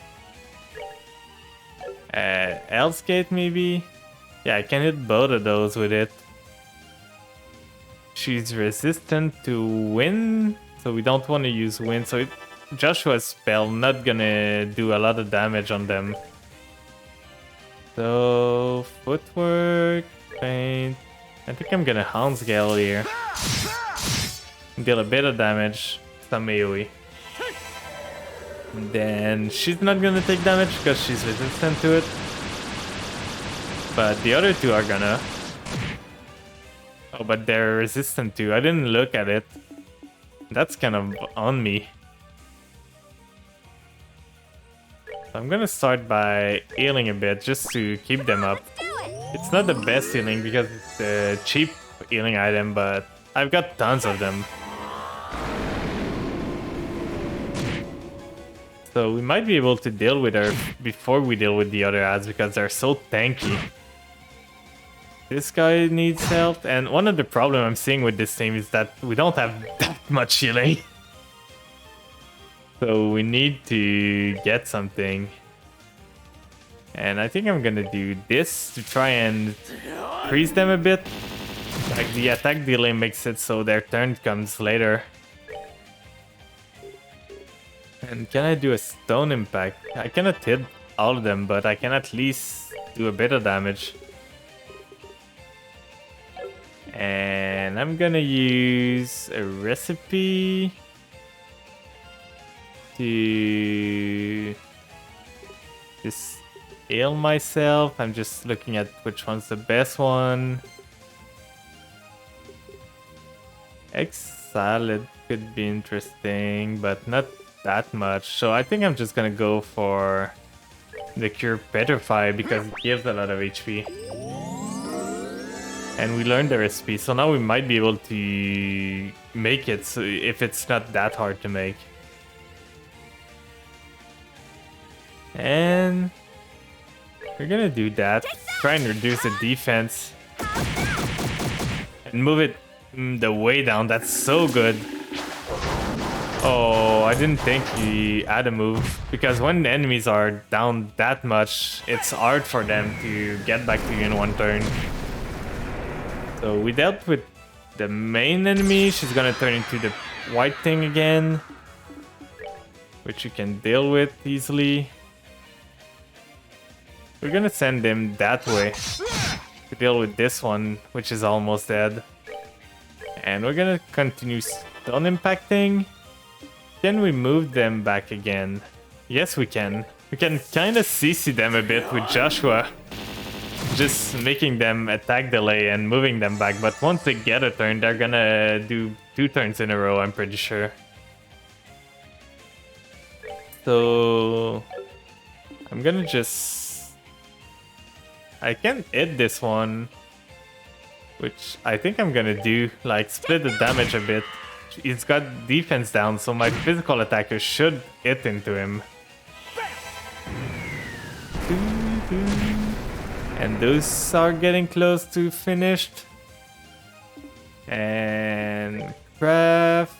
Hell's Gate maybe? Yeah, I can hit both of those with it. She's resistant to wind, so we don't want to use wind. So Joshua's spell not gonna do a lot of damage on them. So footwork, paint. I think I'm gonna Hound's Gale here. Deal a bit of damage, some AoE. Then she's not gonna take damage because she's resistant to it. But the other two are gonna. Oh, but they're resistant to. I didn't look at it. That's kind of on me. I'm gonna start by healing a bit just to keep them up. It's not the best healing because it's a cheap healing item, but I've got tons of them. So we might be able to deal with her before we deal with the other ads because they're so tanky. This guy needs help, and one of the problems I'm seeing with this team is that we don't have that much healing. So we need to get something. And I think I'm gonna do this to try and freeze them a bit. Like the attack delay makes it so their turn comes later. And can I do a stone impact? I cannot hit all of them, but I can at least do a bit of damage. And I'm gonna use a recipe to just heal myself. I'm just looking at which one's the best one. Egg salad could be interesting, but not that much. So I think I'm just gonna go for the Cure Petrify because it gives a lot of HP. And we learned the recipe, so now we might be able to make it so if it's not that hard to make. And we're gonna do that. Try and reduce the defense. And move it the way down. That's so good. Oh, I didn't think he had a move. Because when the enemies are down that much, it's hard for them to get back to you in one turn. So we dealt with the main enemy. She's gonna turn into the white thing again, which you can deal with easily. We're gonna send him that way to deal with this one, which is almost dead. And we're gonna continue stun impacting. Can we move them back again? Yes, we can. We can kind of CC them a bit with Joshua. just making them attack delay and moving them back. But once they get a turn, they're gonna do 2 turns in a row, I'm pretty sure. So I'm gonna just... I can hit this one, which I think I'm gonna do, like split the damage a bit. He's got defense down, so my physical attacker should hit into him. And those are getting close to finished. And craft.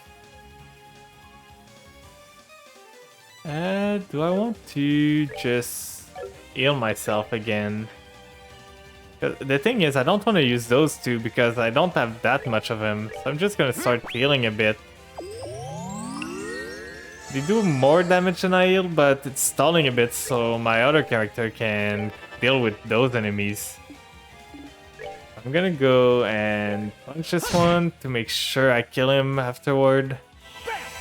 Do I want to just heal myself again? The thing is, I don't want to use those two because I don't have that much of them. So I'm just gonna start healing a bit. They do more damage than I heal, but it's stalling a bit so my other character can deal with those enemies. I'm gonna go and punch this one to make sure I kill him afterward.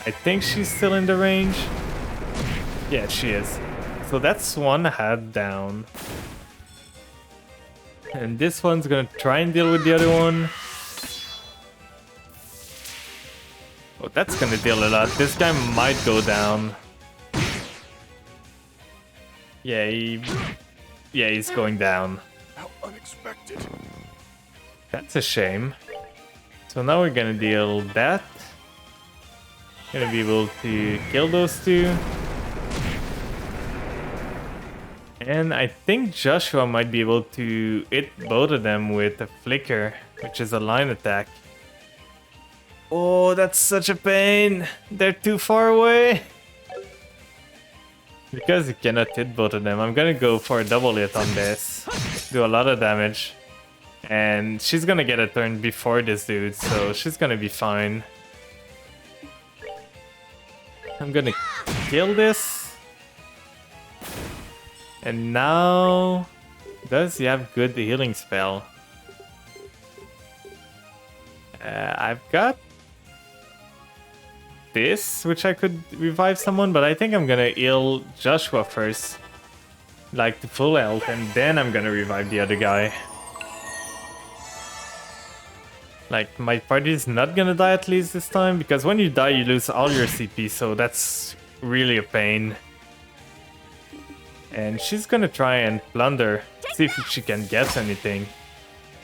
I think she's still in the range. Yeah, she is. So that's one head down. And this one's gonna try and deal with the other one. Oh, that's gonna deal a lot. This guy might go down. Yeah, he's going down. How unexpected. That's a shame. So now we're gonna deal that. Gonna be able to kill those two. And I think Joshua might be able to hit both of them with a flicker, which is a line attack. Oh, that's such a pain. They're too far away. Because you cannot hit both of them, I'm gonna go for a double hit on this. Do a lot of damage. And she's gonna get a turn before this dude, so she's gonna be fine. I'm gonna kill this. And now, does he have good healing spell? I've got this, which I could revive someone, but I think I'm gonna heal Joshua first. Like the full health, and then I'm gonna revive the other guy. Like, my party is not gonna die at least this time, because when you die you lose all your CP, so that's really a pain. And she's gonna try and plunder, see if she can get anything.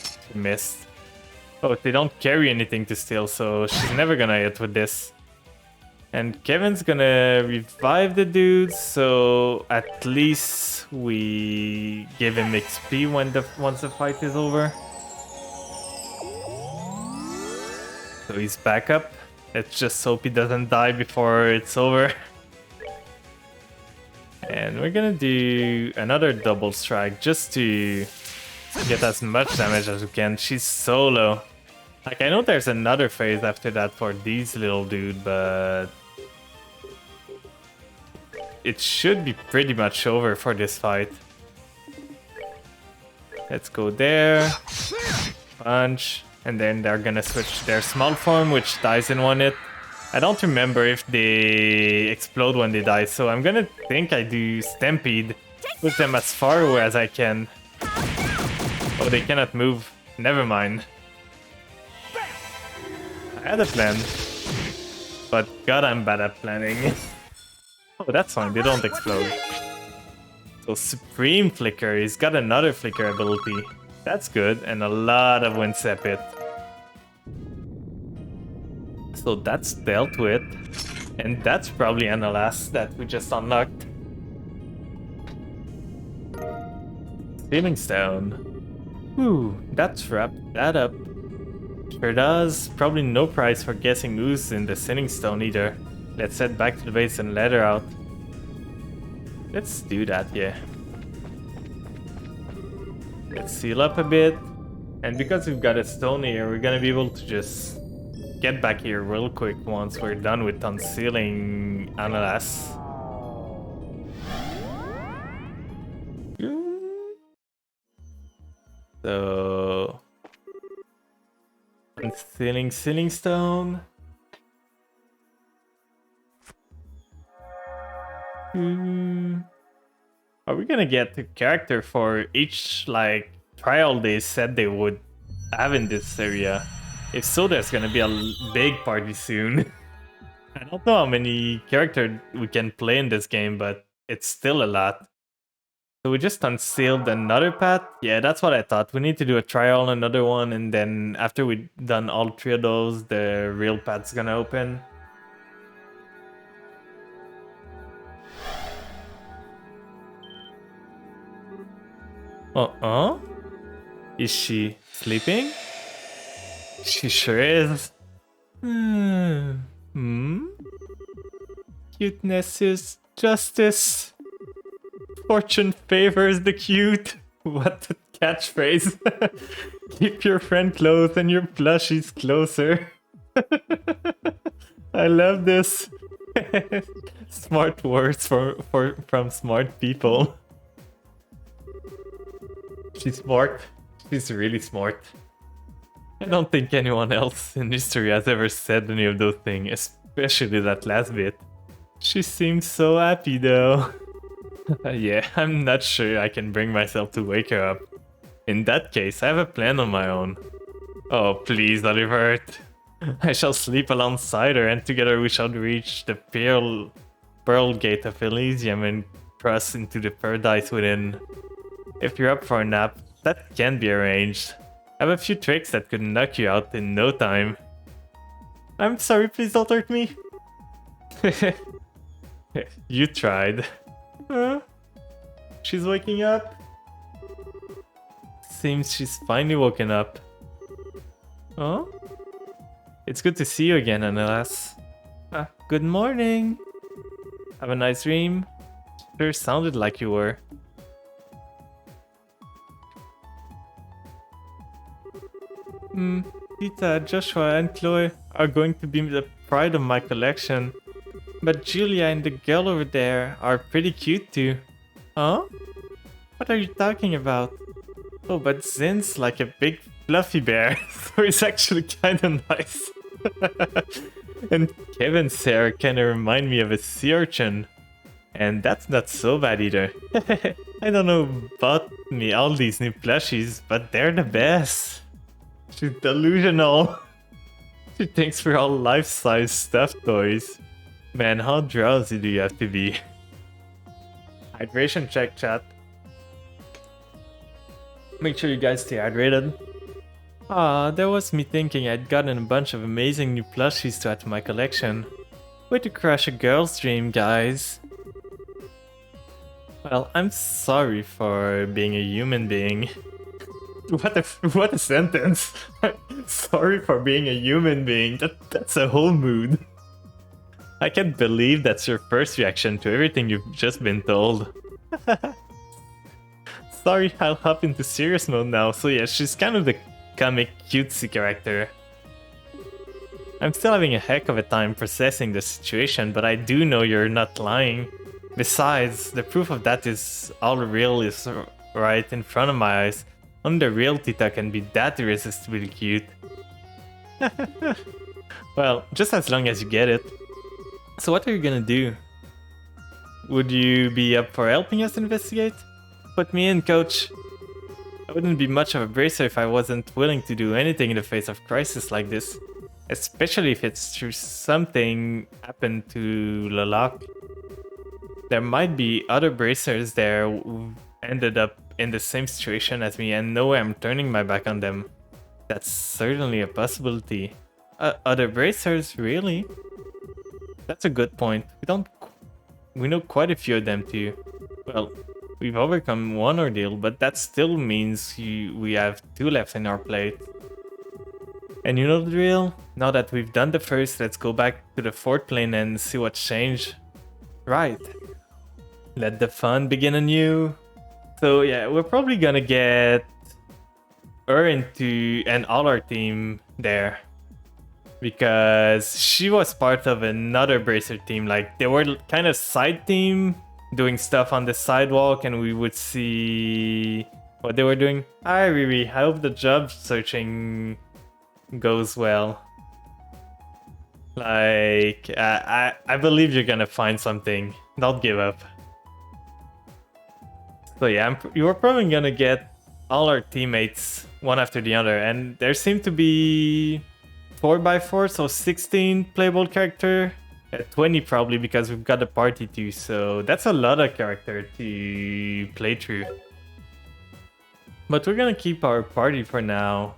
She missed. Oh, they don't carry anything to steal, so she's never gonna hit with this. And Kevin's gonna revive the dude, so at least we give him XP once the fight is over. So he's back up. Let's just hope he doesn't die before it's over. And we're gonna do another double strike just to get as much damage as we can. She's so low. Like, I know there's another phase after that for these little dude, but it should be pretty much over for this fight. Let's go there. Punch. And then they're gonna switch to their small form, which dies in one hit. I don't remember if they explode when they die, so I'm gonna think I do Stampede. Put them as far away as I can. Oh, they cannot move. Never mind. I had a plan. But god, I'm bad at planning. Oh, that's fine, they don't explode. So Supreme Flicker, he's got another Flicker ability. That's good, and a lot of Wind Sepit. So that's dealt with. And that's probably an last that we just unlocked. Stealing Stone. Ooh, that's wrapped that up. Sure does. Probably no prize for guessing who's in the Sinning Stone either. Let's head back to the base and let her out. Let's do that, yeah. Let's seal up a bit. And because we've got a stone here, we're gonna be able to just get back here real quick once we're done with unsealing Analas. So... unsealing Sealing Stone. Are we gonna get the character for each, like, trial they said they would have in this area. If so, there's gonna be a big party soon. I don't know how many characters we can play in this game, but it's still a lot. So we just unsealed another path? Yeah, that's what I thought. We need to do a trial, another one, and then after we've done all 3 of those, the real path's gonna open. Uh-uh? Is she sleeping? She sure is. Hmm? Cuteness is justice. Fortune favors the cute. What a catchphrase. Keep your friend close and your plushies closer. I love this. Smart words from smart people. She's smart. She's really smart. I don't think anyone else in history has ever said any of those things, especially that last bit. She seems so happy though. Yeah, I'm not sure I can bring myself to wake her up. In that case, I have a plan on my own. Oh, please, Oliver. I shall sleep alongside her, and together we shall reach the Pearl Gate of Elysium and cross into the paradise within. If you're up for a nap, that can be arranged. I have a few tricks that could knock you out in no time. I'm sorry, please don't hurt me. You tried. Huh? She's waking up. Seems she's finally woken up. Oh? It's good to see you again, Ananas. Good morning. Have a nice dream. Sure sounded like you were. Peter, Joshua, and Chloe are going to be the pride of my collection. But Julia and the girl over there are pretty cute too. Huh? What are you talking about? Oh, but Zin's like a big fluffy bear, so he's actually kinda nice. And Kevin's hair kinda remind me of a sea urchin. And that's not so bad either. I don't know about me all these new plushies, but they're the best. She's delusional. She thinks we're all life-size stuffed toys. Man, how drowsy do you have to be? Hydration check, chat. Make sure you guys stay hydrated. That was me thinking I'd gotten a bunch of amazing new plushies to add to my collection. Way to crush a girl's dream, guys. Well, I'm sorry for being a human being. What a sentence. Sorry for being a human being. That's a whole mood. I can't believe that's your first reaction to everything you've just been told. Sorry, I'll hop into serious mode now. So yeah, she's kind of the comic cutesy character. I'm still having a heck of a time processing the situation, but I do know you're not lying. Besides, the proof of that is all real is right in front of my eyes. Only the real Tita can be that irresistibly cute. Well, just as long as you get it. So what are you gonna do? Would you be up for helping us investigate? Put me in, coach. I wouldn't be much of a bracer if I wasn't willing to do anything in the face of crisis like this. Especially if it's through something happened to Lalak. There might be other bracers there who ended up in the same situation as me and no way I'm turning my back on them. That's certainly a possibility. Other bracers, really? That's a good point. We know quite a few of them too. Well, we've overcome one ordeal, but that still means we have 2 left in our plate. And you know the drill? Now that we've done the first, let's go back to the 4th plane and see what's changed. Right. Let the fun begin anew. So yeah, we're probably gonna get her into and all our team there. Because she was part of another Bracer team. Like, they were kind of side team, doing stuff on the sidewalk, and we would see what they were doing. Hi Riri, I hope the job searching goes well. Like, I believe you're gonna find something. Don't give up. So yeah, you are probably gonna get all our teammates one after the other, and there seem to be 4x4, so 16 playable character, 20 probably because we've got a party too, so that's a lot of character to play through. But we're gonna keep our party for now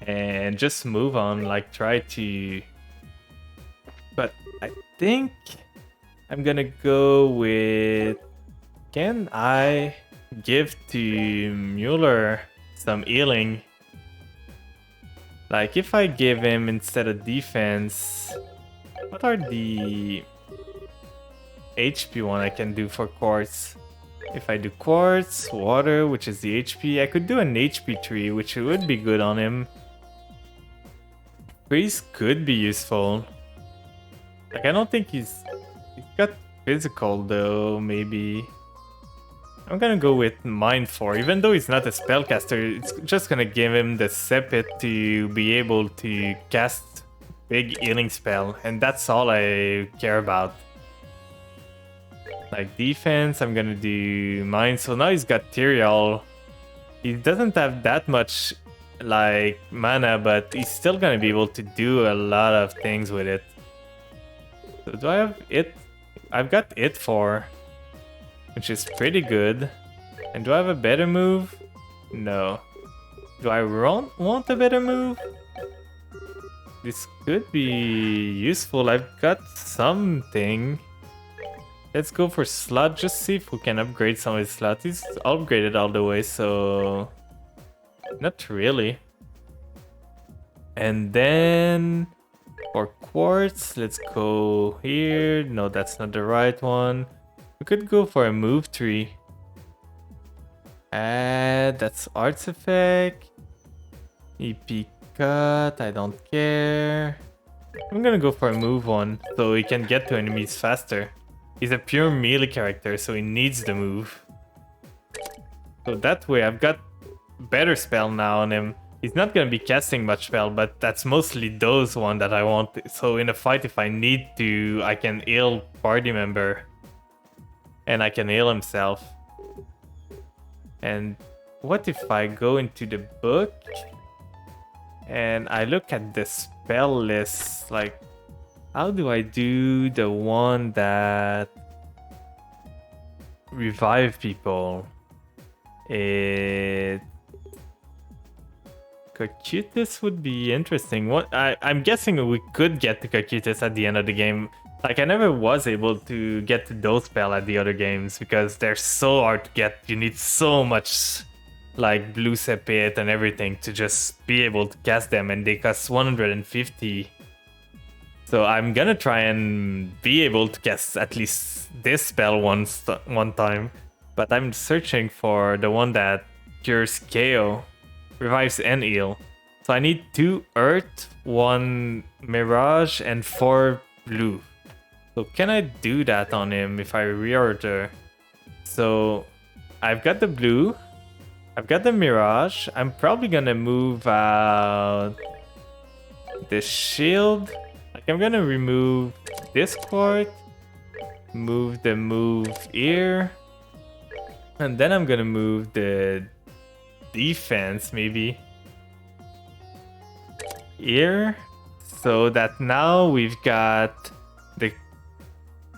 and just move on, like try to... But I think I'm gonna go with... Can I give to Mueller some healing? Like if I give him instead of defense, what are the HP one I can do for quartz? If I do quartz, water, which is the HP, I could do an HP tree, which would be good on him. Freeze could be useful. Like I don't think he's got physical though, maybe. I'm gonna go with Mind 4, even though he's not a spellcaster, it's just gonna give him the Sepit to be able to cast big healing spell, and that's all I care about. Like defense, I'm gonna do Mind, so now he's got Tyrael. He doesn't have that much like mana, but he's still gonna be able to do a lot of things with it. So do I have it? I've got it 4. Which is pretty good. And do I have a better move? No. Do I want a better move? This could be useful. I've got something. Let's go for slot. Just see if we can upgrade some of his slots. He's upgraded all the way, so... Not really. And then... For quartz, let's go here. No, that's not the right one. We could go for a move tree. That's arts effect. EP cut, I don't care. I'm gonna go for a move one, so he can get to enemies faster. He's a pure melee character, so he needs the move. So that way I've got better spell now on him. He's not gonna be casting much spell, but that's mostly those one that I want. So in a fight, if I need to, I can heal party member. And I can heal himself. And what if I go into the book and I look at the spell list? Like, how do I do the one that revive people? Cocytus would be interesting. I'm guessing we could get to Cocytus at the end of the game. Like, I never was able to get to those spells at the other games because they're so hard to get. You need so much, like, blue sepit and everything to just be able to cast them, and they cost 150. So I'm gonna try and be able to cast at least this spell one time. But I'm searching for the one that cures KO, revives and heal. So I need 2 earth, 1 mirage, and 4 blue. So can I do that on him if I reorder? So I've got the blue, I've got the mirage. I'm probably gonna move out the shield. Like, I'm gonna remove this quart, move the move here, and then I'm gonna move the defense maybe here, so that now we've got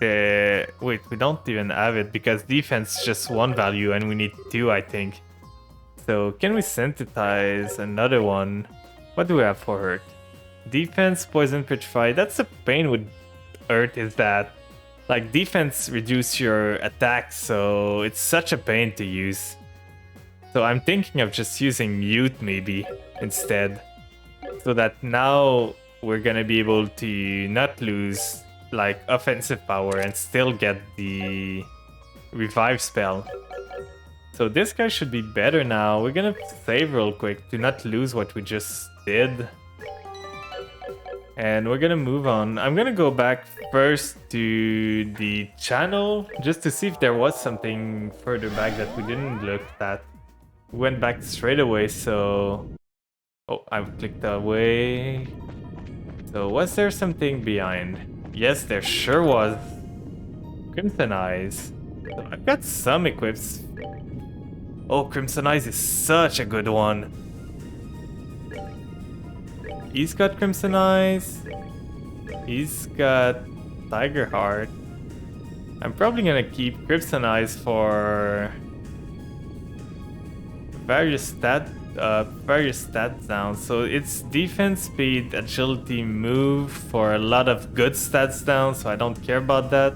wait, we don't even have it because defense is just 1 value and we need 2, I think. So can we synthesize another one? What do we have for hurt? Defense, poison, petrify. That's the pain with hurt, is that like defense reduce your attack, so it's such a pain to use. So I'm thinking of just using mute maybe instead, so that now we're gonna be able to not lose like offensive power and still get the revive spell. So this guy should be better now. We're gonna save real quick to not lose what we just did. And we're gonna move on. I'm gonna go back first to the channel just to see if there was something further back that we didn't look at. We went back straight away, so... Oh, I've clicked away. So was there something behind? Yes, there sure was. Crimson Eyes. So I've got some equips. Oh, Crimson Eyes is such a good one. He's got Crimson Eyes. He's got Tiger Heart. I'm probably gonna keep Crimson Eyes for various stats down. So it's defense, speed, agility, move for a lot of good stats down. So I don't care about that.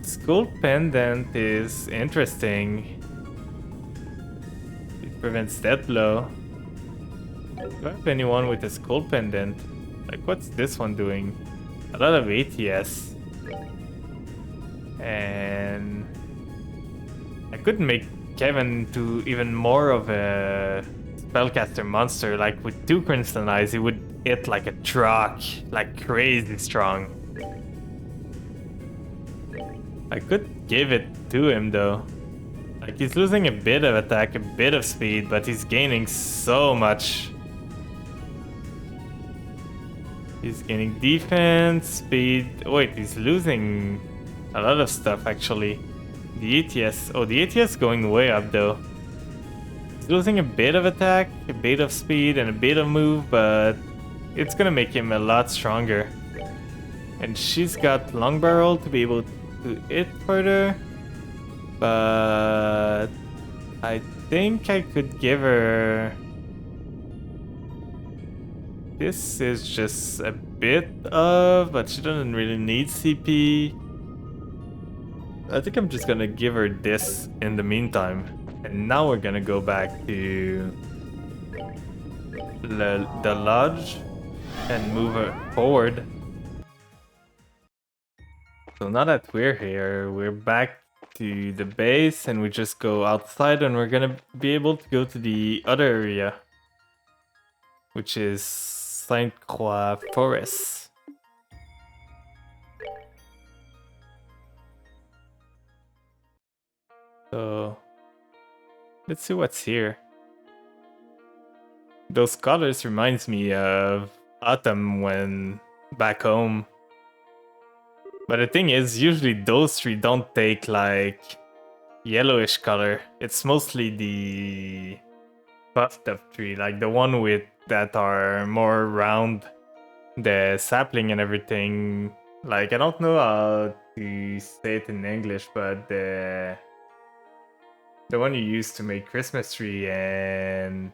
Skull Pendant is interesting. It prevents death blow. Do I have anyone with a Skull Pendant? Like, what's this one doing? A lot of ATS. And I could make Kevin to even more of a spellcaster monster. Like with 2 Crimson Eyes, he would hit like a truck, like crazy strong. I could give it to him though. Like he's losing a bit of attack, a bit of speed, but he's gaining so much. He's gaining defense, speed. Wait, he's losing a lot of stuff actually. The ATS. Oh, the ATS going way up though. He's losing a bit of attack, a bit of speed, and a bit of move, but it's gonna make him a lot stronger. And she's got long barrel to be able to hit further. But I think I could give her. This is just a bit of, but she doesn't really need CP. I think I'm just gonna give her this in the meantime. And now we're gonna go back to the lodge and move her forward. So now that we're here, we're back to the base and we just go outside and we're gonna be able to go to the other area, which is Saint Croix Forest. So let's see what's here. Those colors reminds me of autumn when back home. But the thing is, usually those three don't take like yellowish color. It's mostly the puffed up tree, like the one with that are more round, the sapling and everything. Like I don't know how to say it in English, but the one you use to make Christmas tree and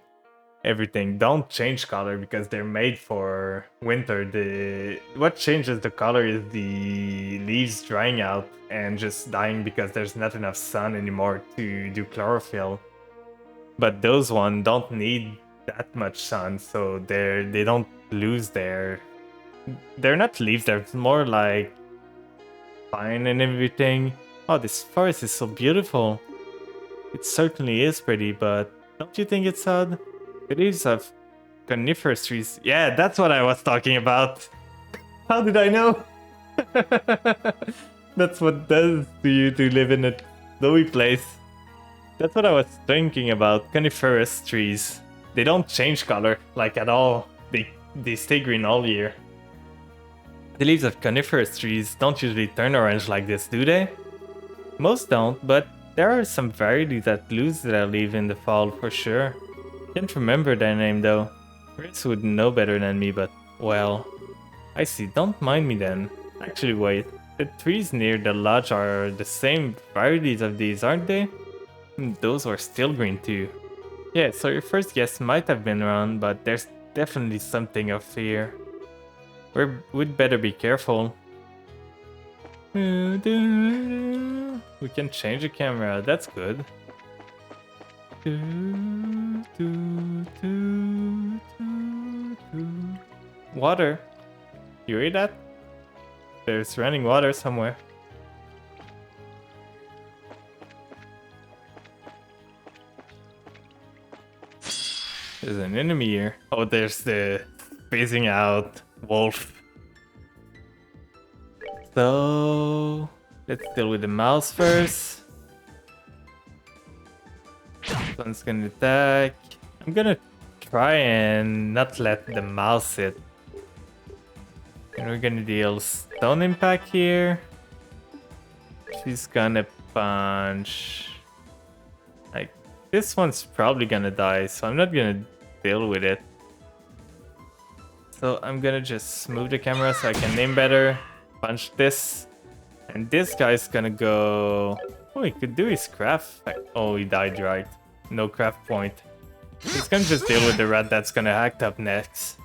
everything don't change color because they're made for winter. What changes the color is the leaves drying out and just dying because there's not enough sun anymore to do chlorophyll. But those ones don't need that much sun, so they don't lose their. They're not leaves. They're more like pine and everything. Oh, this forest is so beautiful. It certainly is pretty, but don't you think it's odd? The leaves of coniferous trees. Yeah, that's what I was talking about. How did I know? That's what does to you to live in a snowy place. That's what I was thinking about. Coniferous trees. They don't change color, like at all. They stay green all year. The leaves of coniferous trees don't usually turn orange like this, do they? Most don't, but there are some varieties that lose their leaf in the fall for sure. Can't remember their name though. Chris would know better than me, but well. I see, don't mind me then. Actually wait, the trees near the lodge are the same varieties of these, aren't they? Those are still green too. Yeah, so your first guess might have been wrong, but there's definitely something of fear. We'd better be careful. We can change the camera, that's good. Water. You hear that? There's running water somewhere. There's an enemy here. Oh, there's the phasing out wolf. So let's deal with the mouse first. This one's gonna attack. I'm gonna try and not let the mouse hit. And we're gonna deal stone impact here. She's gonna punch like this one's probably gonna die, so I'm not gonna deal with it. So I'm gonna just move the camera so I can aim better. Punch this. And this guy's gonna go... Oh, he could do his craft. Oh, he died, right. No craft point. He's gonna just deal with the rat that's gonna act up next.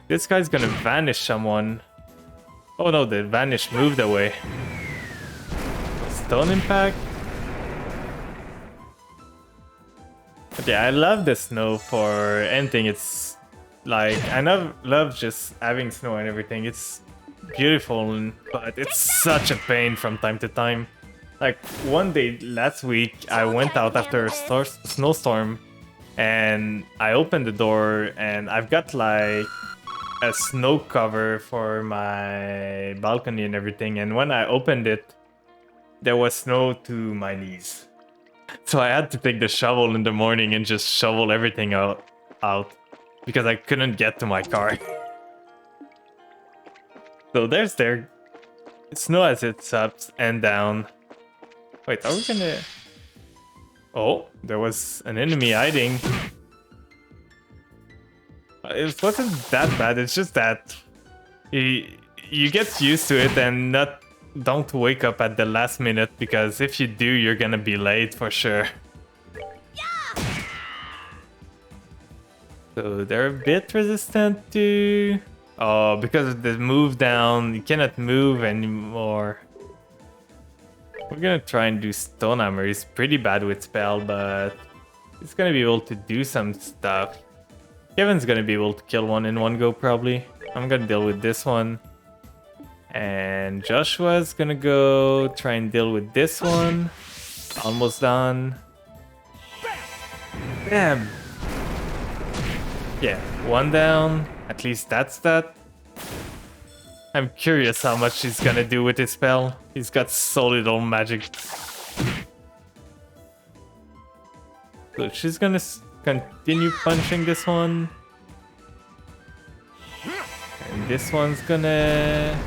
This guy's gonna vanish someone. Oh no, the vanish moved away. Stone impact? But yeah, I love the snow for anything. It's like, I love just having snow and everything. It's beautiful, but it's such a pain from time to time. Like one day last week, I went out after a snowstorm and I opened the door and I've got like a snow cover for my balcony and everything, and when I opened it, there was snow to my knees. So I had to take the shovel in the morning and just shovel everything out because I couldn't get to my car. So there's there. Snow has its ups and down. Wait, are we gonna... Oh, there was an enemy hiding. It wasn't that bad, it's just that you get used to it and don't wake up at the last minute, because if you do, you're gonna be late for sure. So they're a bit resistant to... Oh, because of the move down, you cannot move anymore. We're gonna try and do Stone Hammer. He's pretty bad with spell, but he's gonna be able to do some stuff. Kevin's gonna be able to kill one in one go, probably. I'm gonna deal with this one. And Joshua's gonna go try and deal with this one. Almost done. Damn. Yeah, one down. At least that's that. I'm curious how much he's gonna do with his spell. He's got so little magic. So she's gonna continue punching this one. And this one's gonna...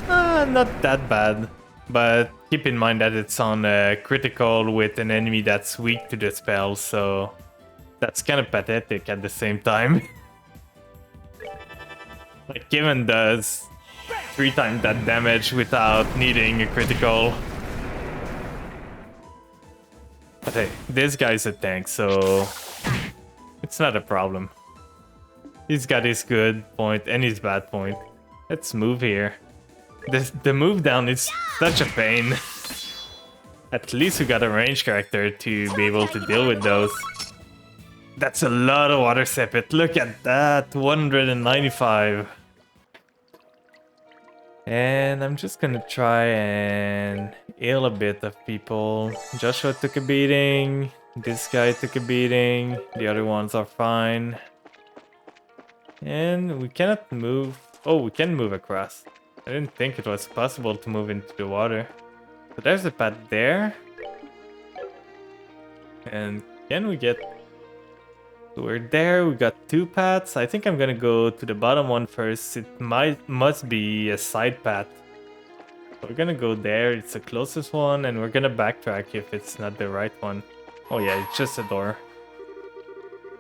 not that bad. But keep in mind that it's on critical with an enemy that's weak to the spell, so... That's kind of pathetic at the same time. Like, Kevin does 3 times that damage without needing a critical. But hey, this guy's a tank, so it's not a problem. He's got his good point and his bad point. Let's move here. The move down is such a pain. At least we got a range character to be able to deal with those. That's a lot of water sepit. Look at that, 195. And I'm just gonna try and heal a bit of people. Joshua took a beating. This guy took a beating. The other ones are fine. And we cannot move. Oh, we can move across. I didn't think it was possible to move into the water. So there's a path there. And can we get... So we're there, we got 2 paths. I think I'm gonna go to the bottom one first. It must be a side path. So we're gonna go there, it's the closest one, and we're gonna backtrack if it's not the right one. Oh yeah, it's just a door.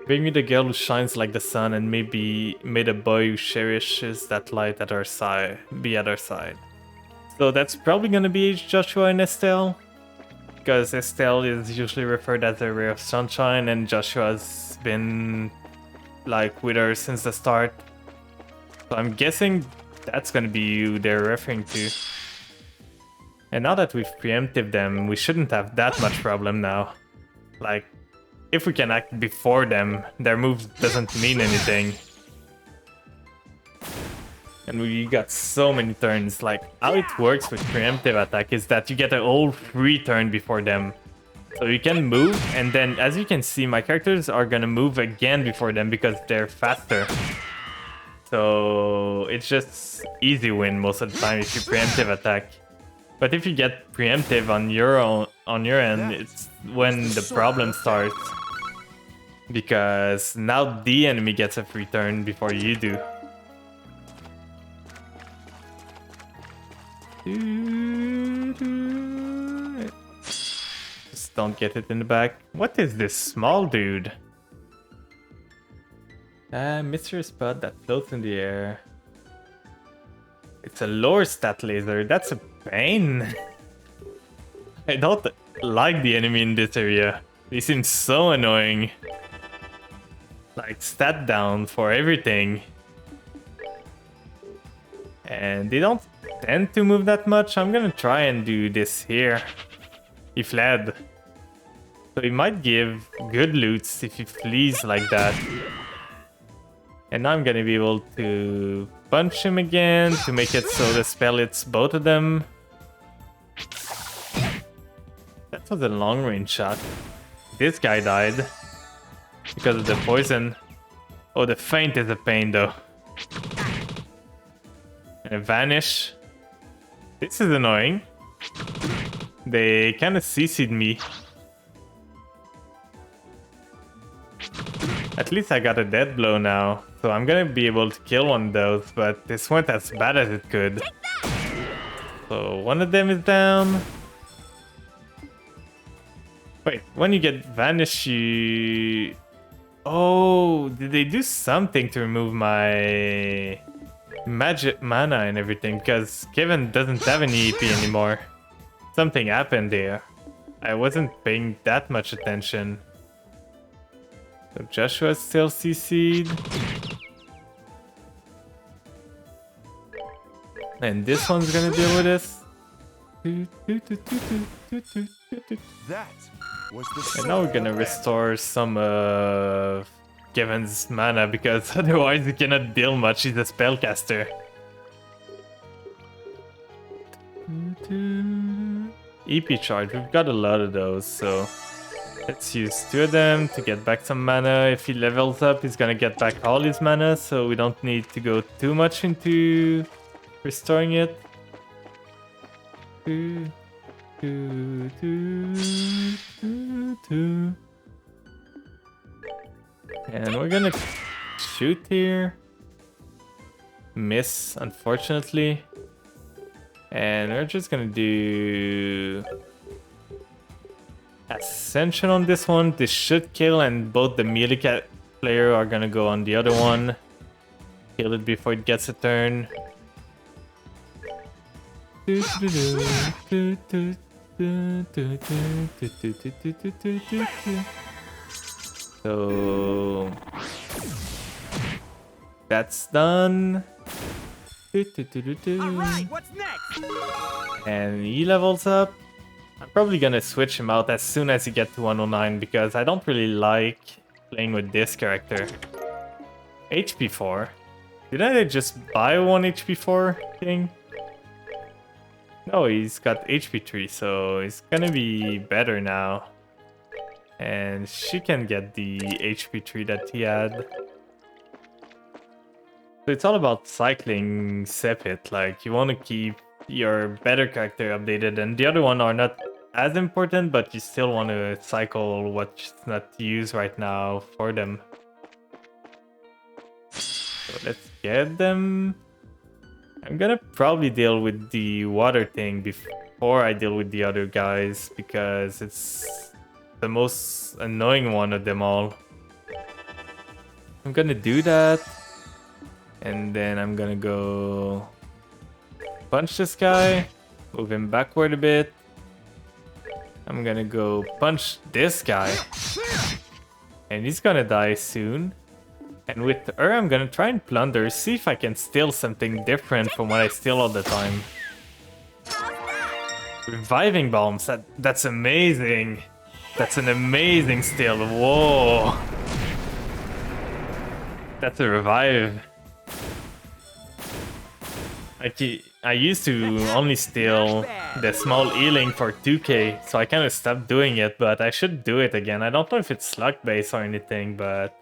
Bring me the girl who shines like the sun, and maybe may the boy who cherishes that light at our side be at our side. So that's probably gonna be Joshua and Estelle, because Estelle is usually referred as a ray of sunshine, and Joshua's been like with her since the start. So I'm guessing that's gonna be who they're referring to. And now that we've preempted them, we shouldn't have that much problem now. Like, if we can act before them, their move doesn't mean anything. And we got so many turns. Like, how it works with preemptive attack is that you get a whole free turn before them. So you can move, and then as you can see, my characters are gonna move again before them because they're faster. So it's just easy win most of the time if you preemptive attack. But if you get preemptive on your end, it's when the problem starts. Because now the enemy gets a free turn before you do. Just Just don't get it in the back. What is this small dude? Mystery spot that floats in the air. It's a lower stat laser. That's a pain. I don't like the enemy in this area. They seem so annoying. Like stat down for everything. And they don't tend to move that much. I'm gonna try and do this here. He fled. So he might give good loots if he flees like that. And now I'm gonna be able to punch him again to make it so the spell hits both of them. That was a long range shot. This guy died because of the poison. Oh, the feint is a pain though. And a vanish. This is annoying. They kind of CC'd me. At least I got a dead blow now. So I'm gonna be able to kill one of those, but this went as bad as it could. So one of them is down. Wait, when you get vanish, you... Oh, did they do something to remove my magic mana and everything? Because Kevin doesn't have any EP anymore. Something happened there. I wasn't paying that much attention. So Joshua's still CC'd. And this one's gonna deal with this. That was the And now we're gonna restore some of Kevin's mana because otherwise he cannot deal much. He's a spellcaster. EP charge, we've got a lot of those, so let's use 2 of them to get back some mana. If he levels up, he's gonna get back all his mana, so we don't need to go too much into restoring it. And we're gonna shoot here. Miss, unfortunately. And we're just gonna do Ascension on this one. This should kill, and both the melee player are gonna go on the other one. Kill it before it gets a turn. So that's done. Alright, what's next? And he levels up. I'm probably gonna switch him out as soon as he gets to 109 because I don't really like playing with this character. HP 4. Didn't I just buy one HP 4 thing? No, he's got HP 3, so he's gonna be better now. And she can get the HP 3 that he had. So it's all about cycling Sepit. Like, you want to keep your better character updated, and the other one are not as important, but you still want to cycle what's not used right now for them. So let's get them. I'm gonna probably deal with the water thing before I deal with the other guys, because it's the most annoying one of them all. I'm gonna do that. And then I'm gonna go punch this guy, move him backward a bit. I'm gonna go punch this guy. And he's gonna die soon. And with her, I'm gonna try and plunder, see if I can steal something different from what I steal all the time. Reviving bombs, that's amazing. That's an amazing steal, whoa. That's a revive. I used to only steal the small healing for 2k, so I kind of stopped doing it, but I should do it again. I don't know if it's luck based or anything, but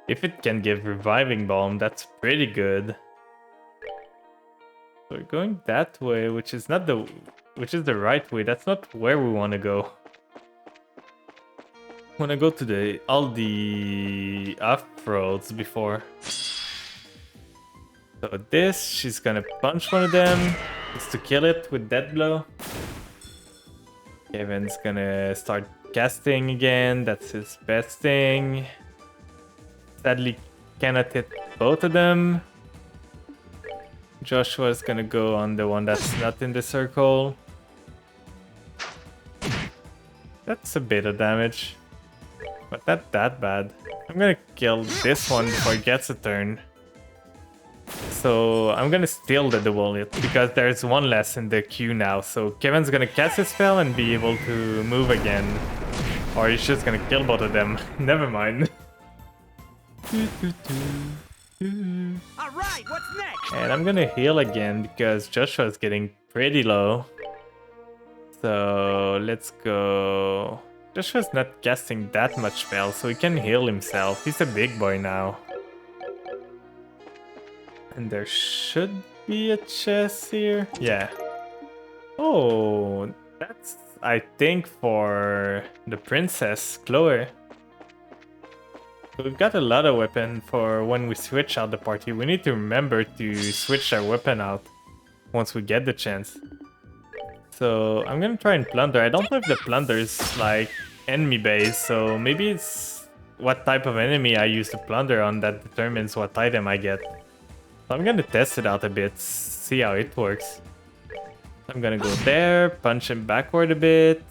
if it can give reviving bomb, that's pretty good. So we're going that way, which is the right way. That's not where we want to go. I want to go to all the off-roads before. So this, she's gonna punch one of them, just to kill it with death blow. Kevin's gonna start casting again. That's his best thing. Sadly, cannot hit both of them. Joshua's gonna go on the one that's not in the circle. That's a bit of damage, but not that bad. I'm gonna kill this one before it gets a turn. So I'm gonna steal the double hit because there's one less in the queue now. So Kevin's gonna cast his spell and be able to move again. Or he's just gonna kill both of them. Never mind. Alright, what's next? And I'm gonna heal again because Joshua's getting pretty low. So let's go. Joshua's not casting that much spell, so he can heal himself. He's a big boy now. And there should be a chest here. Yeah. Oh, that's, I think, for the princess, Chloe. We've got a lot of weapon for when we switch out the party. We need to remember to switch our weapon out once we get the chance. So I'm gonna try and plunder. I don't know if the plunder is like enemy based, so maybe it's what type of enemy I use to plunder on that determines what item I get. So I'm gonna test it out a bit, see how it works. I'm gonna go there, punch him backward a bit.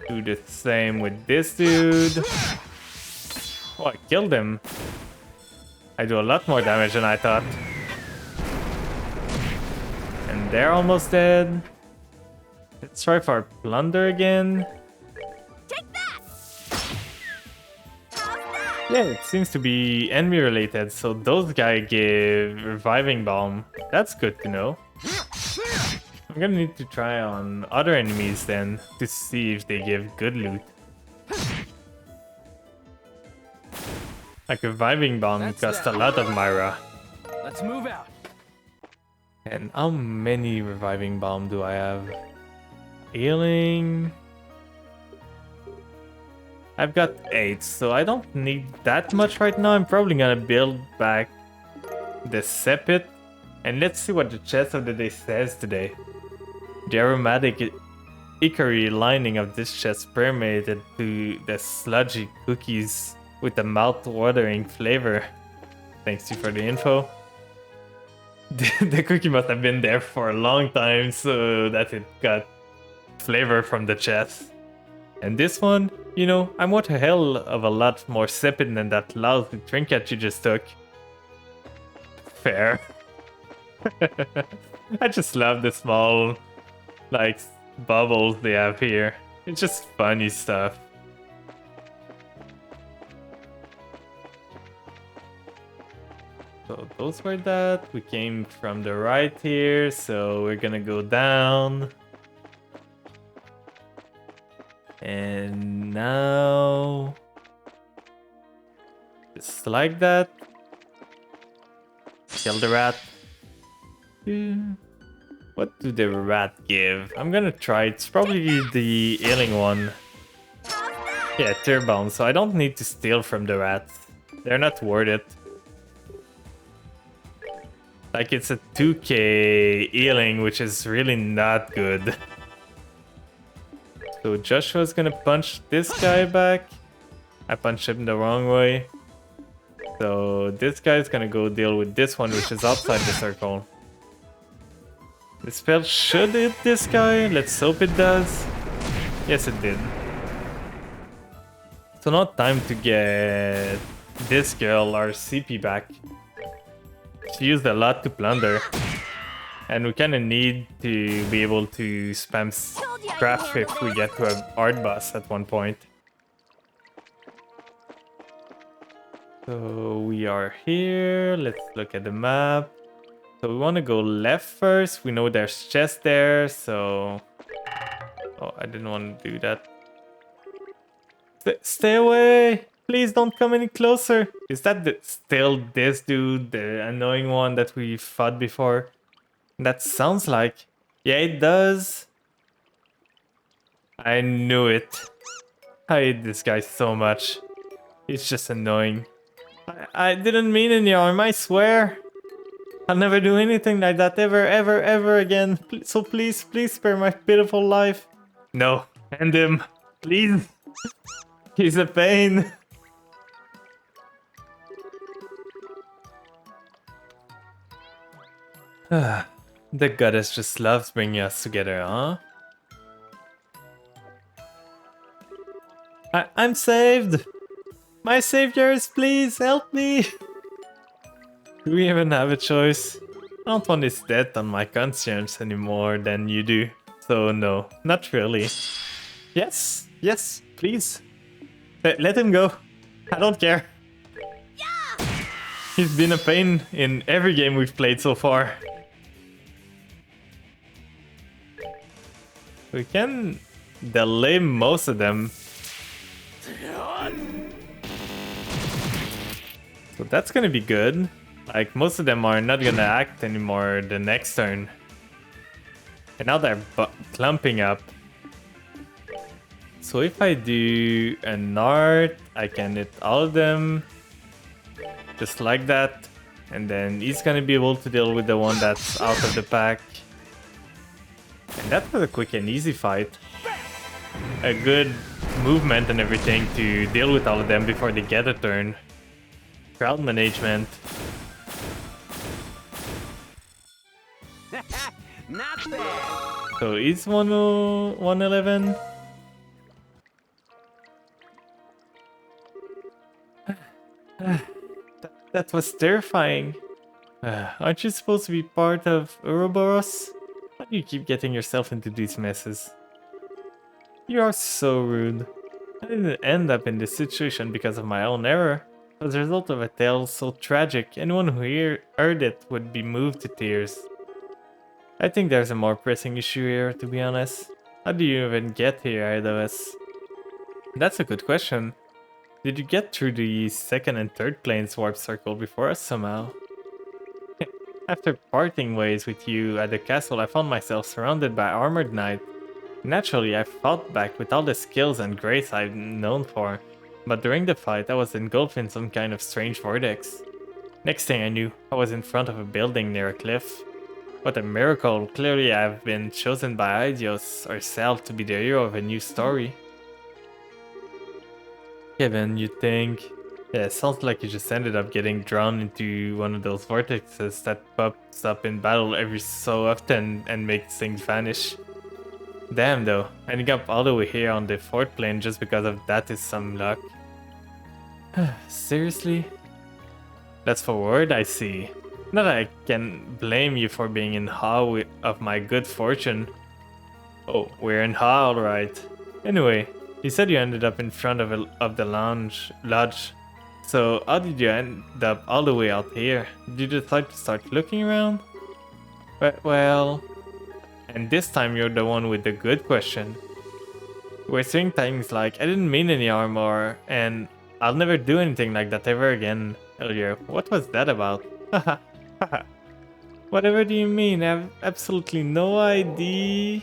Do the same with this dude. Oh, I killed him. I do a lot more damage than I thought. And they're almost dead. Let's try for plunder again. Take that! Yeah, it seems to be enemy related, so those guys give reviving balm. That's good to know. I'm gonna need to try on other enemies then to see if they give good loot. Like reviving balm costs a lot of Myra. Let's move out. And how many reviving balm do I have? Healing. I've got 8, so I don't need that much right now. I'm probably gonna build back the sepit. And let's see what the chest of the day says today. The aromatic hickory lining of this chest permeated to the sludgy cookies with a mouth-watering flavor. Thanks to you for the info. The cookie must have been there for a long time so that it got flavor from the chest. And this one, you know, I'm what a hell of a lot more sepid than that lousy trinket you just took. Fair. I just love the small, like, bubbles they have here. It's just funny stuff. So those were that. We came from the right here, so we're gonna go down. And now... just like that. Kill the rat. What do the rat give? I'm gonna try. It's probably the healing one. Yeah, Tearbound, so I don't need to steal from the rats. They're not worth it. Like, it's a 2k healing, which is really not good. So Joshua's gonna punch this guy back. I punched him the wrong way. So this guy's gonna go deal with this one, which is outside the circle. The spell should hit this guy. Let's hope it does. Yes, it did. So now time to get this girl our CP back. She used a lot to plunder. And we kinda need to be able to spam craft if we get to a hard boss at one point. So we are here. Let's look at the map. So we want to go left first. We know there's chest there, so... oh, I didn't want to do that. Stay away! Please don't come any closer! Is that still this dude, the annoying one that we fought before? That sounds like... yeah, it does. I knew it. I hate this guy so much. He's just annoying. I didn't mean any harm, I swear. I'll never do anything like that ever again. So please spare my pitiful life. No, end him, please. He's a pain. The goddess just loves bringing us together, huh? I'm saved! My saviors, please help me! Do we even have a choice? I don't want his death on my conscience any more than you do. So no, not really. Yes, yes, please. Let him go. I don't care. He's been a pain in every game we've played so far. We can delay most of them. So that's gonna be good. Like, most of them are not gonna act anymore the next turn. And now they're clumping up. So if I do an art, I can hit all of them. Just like that. And then he's gonna be able to deal with the one that's out of the pack. And that was a quick and easy fight. A good movement and everything to deal with all of them before they get a turn. Crowd management. Not bad. So he's 111. That was terrifying. Aren't you supposed to be part of Ouroboros? Why do you keep getting yourself into these messes? You are so rude. I didn't end up in this situation because of my own error. It was the result of a tale so tragic, anyone who heard it would be moved to tears. I think there's a more pressing issue here, to be honest. How do you even get here, Eidos? That's a good question. Did you get through the second and third planes warp circle before us somehow? After parting ways with you at the castle, I found myself surrounded by armored knights. Naturally, I fought back with all the skills and grace I'm known for, but during the fight, I was engulfed in some kind of strange vortex. Next thing I knew, I was in front of a building near a cliff. What a miracle! Clearly, I've been chosen by Aidios herself to be the hero of a new story. Kevin, you think? Yeah, sounds like you just ended up getting drawn into one of those vortexes that pops up in battle every so often and makes things vanish. Damn though, ending up all the way here on the fourth plane just because of that is some luck. Seriously? That's for word, I see. Not that I can blame you for being in awe of my good fortune. Oh, we're in awe, alright. Anyway, you said you ended up in front of the lodge. So how did you end up all the way out here? Did you decide to start looking around? Well... And this time you're the one with the good question. We're saying things like, I didn't mean any harm or, and I'll never do anything like that ever again earlier. What was that about? Haha, haha. Whatever do you mean? I have absolutely no idea.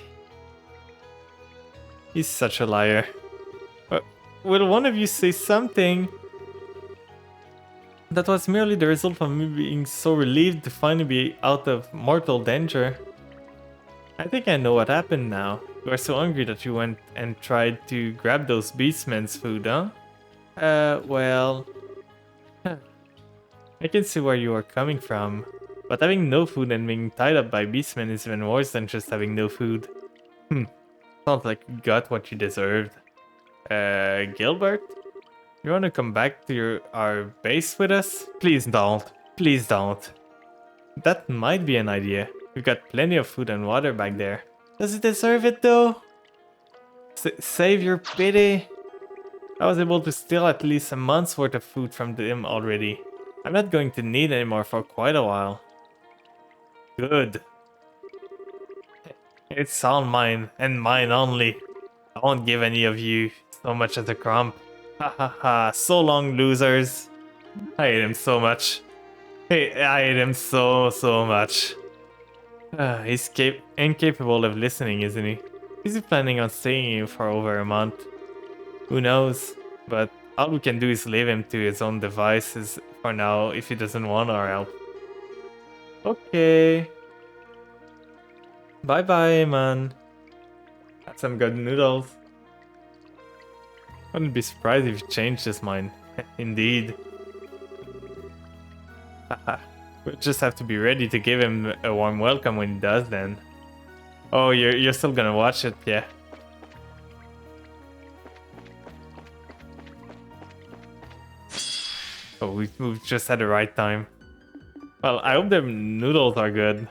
He's such a liar. Will one of you say something? That was merely the result of me being so relieved to finally be out of mortal danger. I think I know what happened now. You are so hungry that you went and tried to grab those beastmen's food, huh? Well... I can see where you are coming from. But having no food and being tied up by beastmen is even worse than just having no food. Sounds like you got what you deserved. Gilbert? You wanna come back to our base with us? Please don't. Please don't. That might be an idea. We've got plenty of food and water back there. Does it deserve it though? Save your pity. I was able to steal at least a month's worth of food from them already. I'm not going to need any more for quite a while. Good. It's all mine, and mine only. I won't give any of you so much as a crumb. Ha ha ha, so long losers. I hate him so much. Hey, I hate him so much. He's incapable of listening, isn't he? Is he planning on staying here for over a month? Who knows? But all we can do is leave him to his own devices for now if he doesn't want our help. Okay. Bye bye, man. Had some good noodles. Wouldn't be surprised if he changed his mind. Indeed. We'll just have to be ready to give him a warm welcome when he does then. Oh, you're still gonna watch it, yeah. Oh, we moved just at the right time. Well, I hope the noodles are good.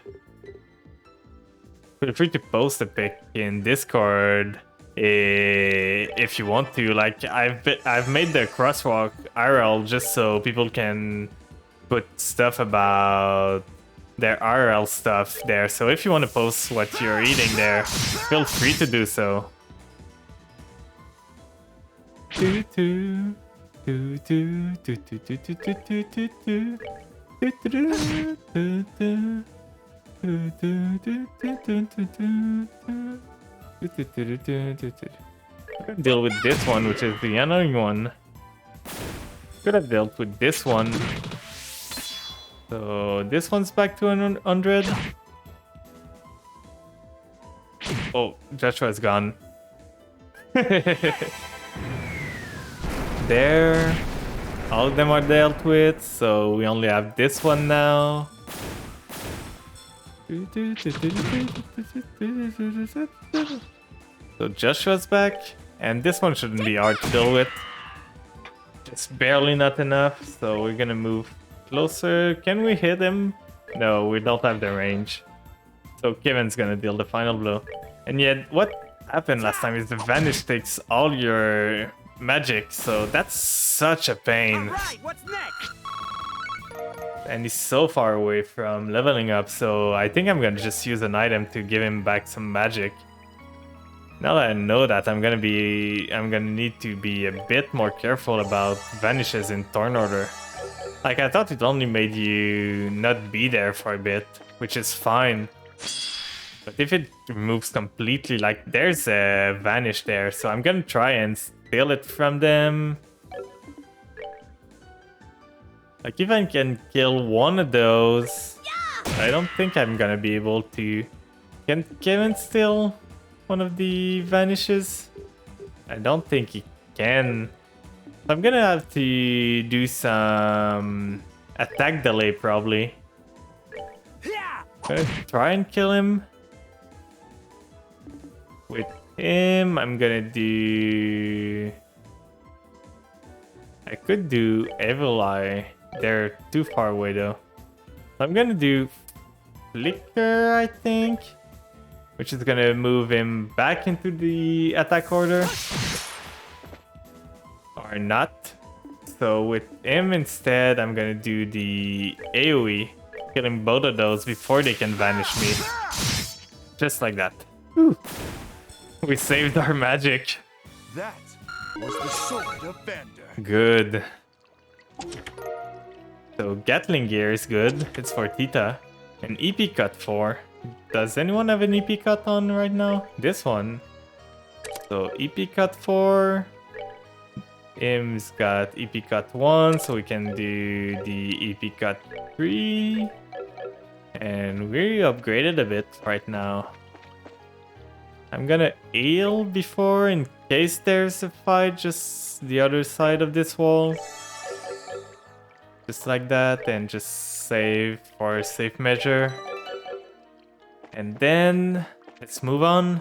Feel free to post a pic in Discord if you want to. Like I've made the crosswalk IRL just so people can put stuff about their IRL stuff there. So if you want to post what you're eating there, feel free to do so. Deal with this one, which is the annoying one. Could have dealt with this one. So this one's back to 100. Oh, Joshua's gone. There. All of them are dealt with, so we only have this one now. So Joshua's back, and this one shouldn't be hard to deal with. Just barely not enough, so we're gonna move closer. Can we hit him? No, we don't have the range. So Kevin's gonna deal the final blow. And yet, what happened last time is the Vanish takes all your magic, so that's such a pain. Alright, what's next? And he's so far away from leveling up, so I think I'm gonna just use an item to give him back some magic. Now that I know that, I'm gonna need to be a bit more careful about vanishes in turn order. Like, I thought it only made you not be there for a bit, which is fine. But if it removes completely, like, there's a vanish there, so I'm gonna try and steal it from them. Like, if I can kill one of those, I don't think I'm gonna be able to. Can Kevin steal one of the vanishes? I don't think he can. I'm gonna have to do some attack delay probably. I'm gonna try and kill him. With him, I'm gonna do... I could do Evil Eye. They're too far away though. I'm gonna do Flicker, I think. Which is gonna move him back into the attack order. Or not. So with him instead, I'm gonna do the AoE. Killing both of those before they can vanish me. Just like that. Whew. We saved our magic. That was the sword of Vander. Good. So Gatling gear is good. It's for Tita. An EP cut 4. Does anyone have an EP cut on right now? This one. So EP cut 4. Im's got EP cut 1, so we can do the EP cut 3. And we upgraded a bit right now. I'm gonna heal before in case there's a fight just the other side of this wall. Just like that, and just save for a safe measure. And then let's move on.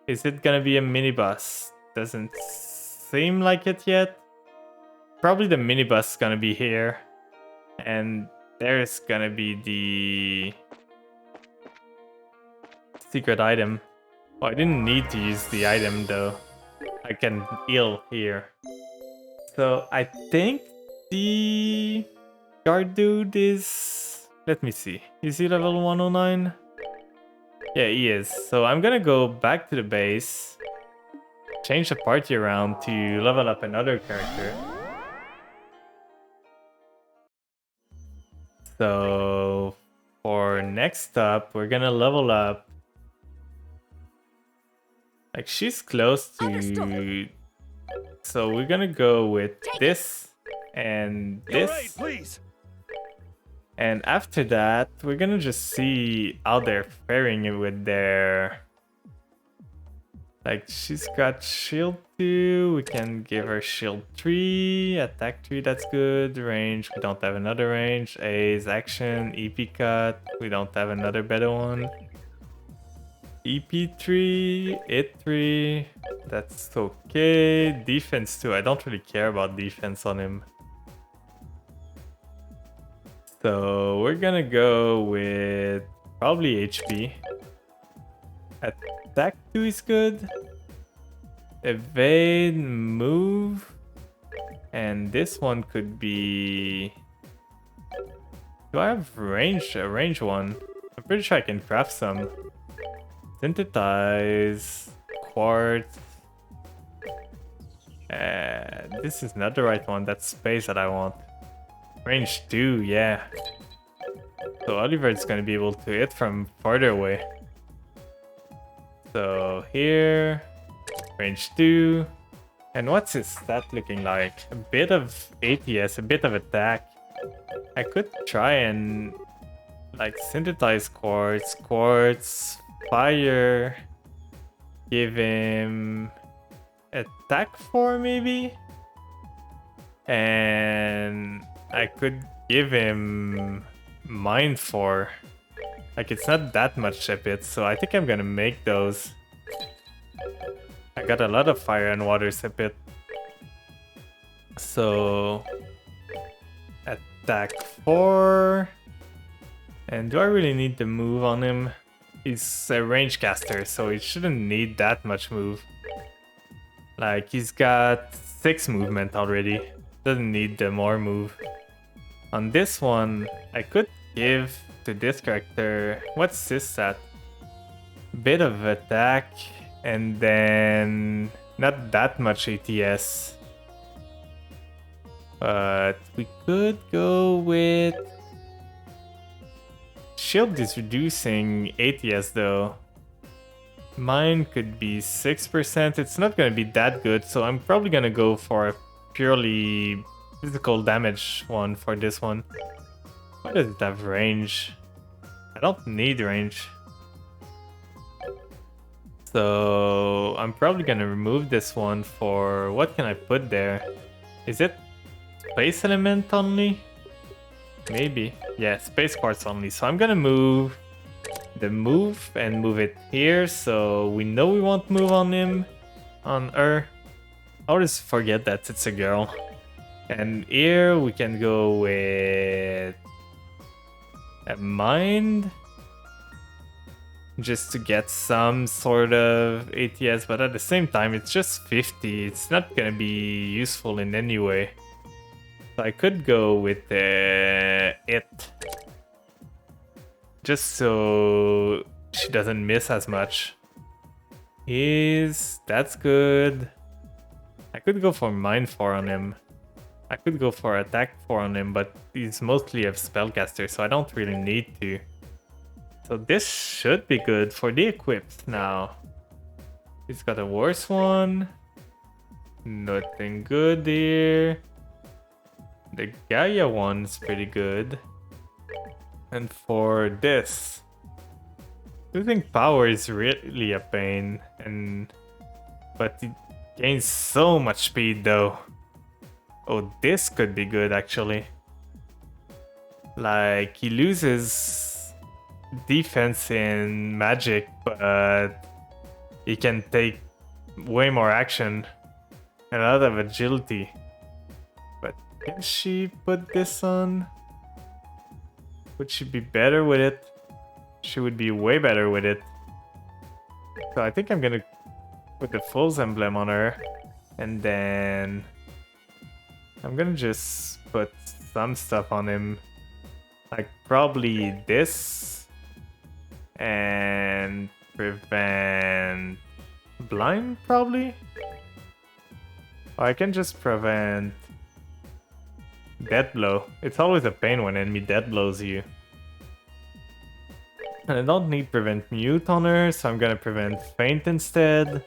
Is it gonna be a mini boss? Doesn't seem like it yet. Probably the mini boss is gonna be here. And there's gonna be the secret item. Oh, I didn't need to use the item though. I can heal here. So I think the guard dude is... Let me see. Is he level 109? Yeah, he is. So I'm gonna go back to the base. Change the party around to level up another character. So for next up, we're gonna level up. Like, she's close to... Understood. So we're gonna go with this and this. Right, please. And after that, we're gonna just see how they're faring with their Like, she's got shield 2, we can give her shield 3, attack 3, that's good. Range, we don't have another range. A's action, EP cut, we don't have another better one. EP3, it 3, that's okay. Defense 2, I don't really care about defense on him. So we're gonna go with probably HP. Attack 2 is good. Evade, move. And this one could be... Do I have range? A range one? I'm pretty sure I can craft some. Synthesize. Quartz. This is not the right one. That's space that I want. Range 2, yeah. So Oliver's gonna be able to hit from farther away. So here, range 2. And what's his stat looking like? A bit of ATS, a bit of attack. I could try and like synthesize quartz, fire, give him attack 4 maybe? And I could give him mind 4. Like, it's not that much a bit, so I think I'm gonna make those. I got a lot of fire and water a bit. So attack 4. And do I really need to move on him? He's a range caster, so he shouldn't need that much move. Like, he's got 6 movement already. Doesn't need the more move. On this one, I could give to this character... What's this stat? Bit of attack, and then not that much ATS. But we could go with... Shield is reducing ATS though. Mine could be 6%. It's not gonna be that good, so I'm probably gonna go for a purely physical damage one for this one. Why does it have range? I don't need range. So I'm probably gonna remove this one for... What can I put there? Is it space element only? Maybe. Yeah, space quartz only. So I'm gonna move the move and move it here. So we know we won't move on him. On her. I always forget that it's a girl. And here we can go with a mind. Just to get some sort of ATS, but at the same time it's just 50. It's not gonna be useful in any way. So I could go with it. Just so she doesn't miss as much. That's good. I could go for Mind 4 on him. I could go for Attack 4 on him, but he's mostly a spellcaster, so I don't really need to. So this should be good for the equipped now. He's got a worse one. Nothing good here. The Gaia one's pretty good. And for this, losing power is really a pain, but it gains so much speed though. Oh, this could be good actually. Like, he loses defense in magic, but he can take way more action and a lot of agility. But can she put this on? Would she be better with it? She would be way better with it. So I think I'm gonna put the Fool's Emblem on her. And then I'm gonna just put some stuff on him. Like probably this. And prevent blind probably? Or I can just prevent death blow. It's always a pain when enemy death blows you. And I don't need prevent mute on her, so I'm gonna prevent faint instead.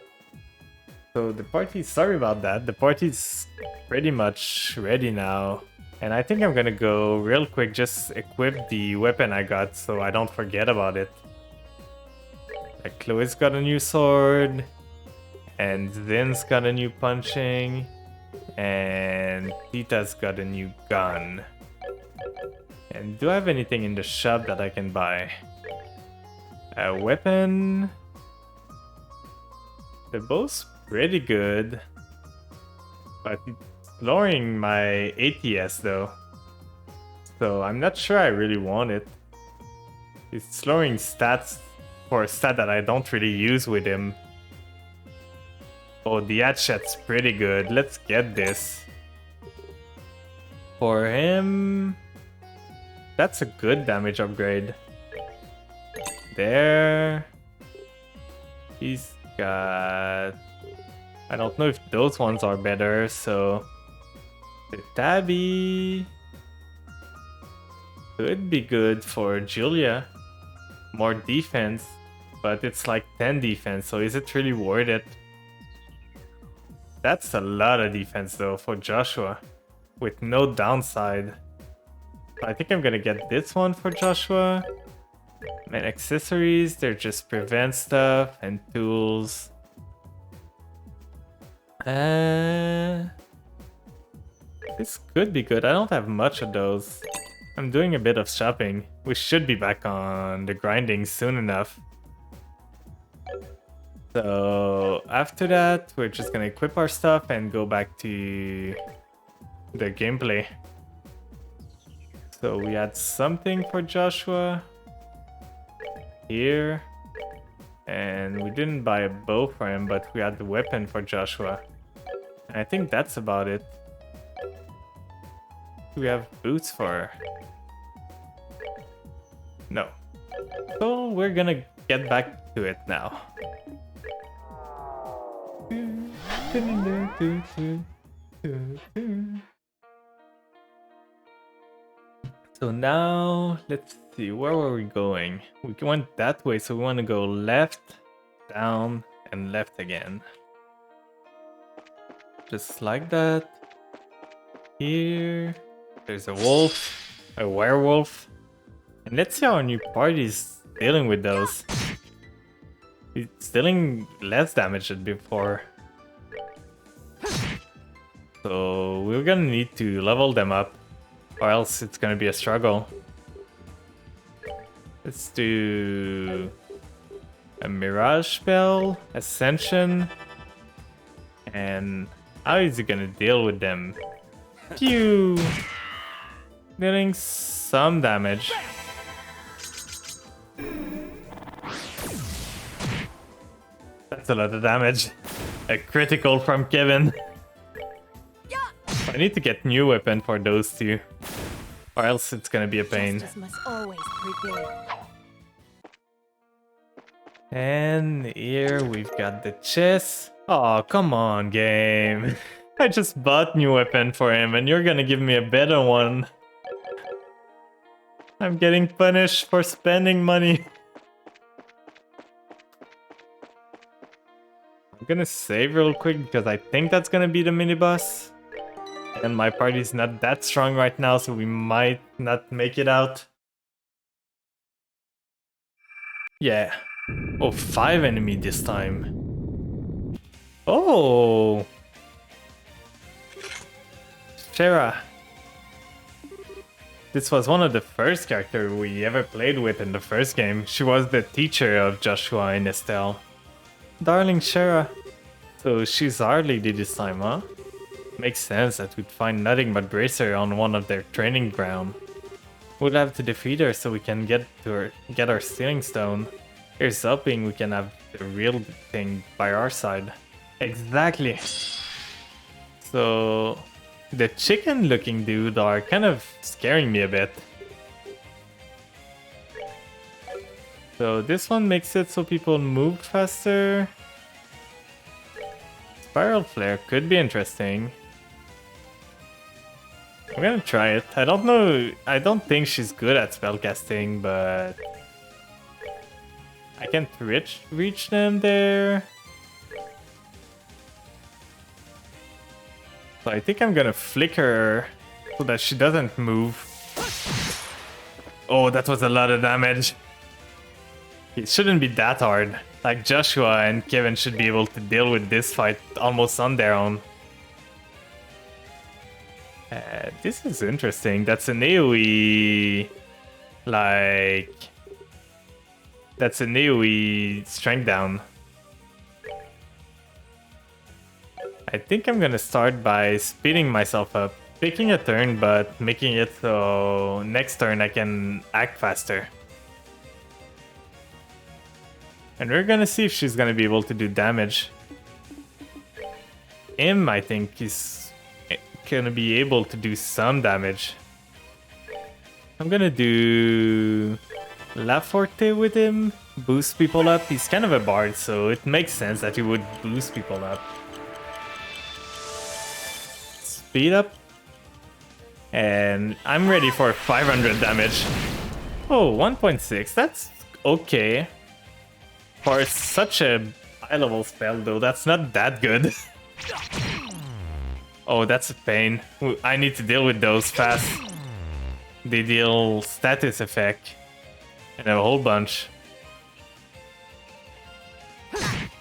So the party's... Sorry about that. The party's pretty much ready now. And I think I'm gonna go real quick, just equip the weapon I got so I don't forget about it. Like Chloe's got a new sword. And Zin's got a new punching. And Tita's got a new gun. And do I have anything in the shop that I can buy? A weapon? They're both pretty good. But it's lowering my ATS though. So I'm not sure I really want it. It's lowering stats for a stat that I don't really use with him. Oh, the hatchet's pretty good. Let's get this. For him... That's a good damage upgrade. There... He's got... I don't know if those ones are better, so... The Tabby... Could be good for Julia. More defense, but it's like 10 defense, so is it really worth it? That's a lot of defense though for Joshua, with no downside. I think I'm gonna get this one for Joshua. And accessories, they're just prevent stuff and tools. This could be good. I don't have much of those. I'm doing a bit of shopping. We should be back on the grinding soon enough. So after that, we're just gonna equip our stuff and go back to the gameplay. So we had something for Joshua here. And we didn't buy a bow for him, but we had the weapon for Joshua. And I think that's about it. We have boots for... No. So we're gonna get back to it now. So now, let's see, where were we going? We went that way, so we want to go left, down, and left again. Just like that. Here, there's a wolf, a werewolf. And let's see how our new party's dealing with those. It's dealing less damage than before. So we're gonna need to level them up, or else it's gonna be a struggle. Let's do a Mirage Spell, Ascension, and how is it gonna deal with them? Pew! Dealing some damage. That's a lot of damage. A critical from Kevin. I need to get new weapon for those two, or else it's gonna be a pain. Justice must always prevail. And here we've got the chest. Oh, come on, game. I just bought new weapon for him and you're gonna give me a better one. I'm getting punished for spending money. I'm gonna save real quick because I think that's gonna be the mini boss. And my party's not that strong right now, so we might not make it out. Yeah. Oh, 5 enemy this time. Oh! Shera. This was one of the first characters we ever played with in the first game. She was the teacher of Joshua and Estelle. Darling Shera. So she's our lady this time, huh? Makes sense that we'd find nothing but Bracer on one of their training ground. We'll have to defeat her so we can get our stealing stone. Here's hoping we can have the real thing by our side. Exactly. So the chicken looking dude are kind of scaring me a bit. So this one makes it so people move faster. Spiral Flare could be interesting. I'm gonna try it. I don't know, I don't think she's good at spellcasting, but I can't reach them there. So I think I'm gonna flicker her so that she doesn't move. Oh, that was a lot of damage. It shouldn't be that hard. Like Joshua and Kevin should be able to deal with this fight almost on their own. This is interesting. That's an AoE... Like... That's an AoE strength down. I think I'm gonna start by speeding myself up. Picking a turn, but making it so next turn I can act faster. And we're gonna see if she's gonna be able to do damage. Im, I think, is gonna be able to do some damage. I'm gonna do La Forte with him, boost people up. He's kind of a bard, so it makes sense that he would boost people up. Speed up. And I'm ready for 500 damage. Oh, 1.6, that's okay. For such a high level spell though, that's not that good. Oh, that's a pain. I need to deal with those fast. They deal status effect. And a whole bunch.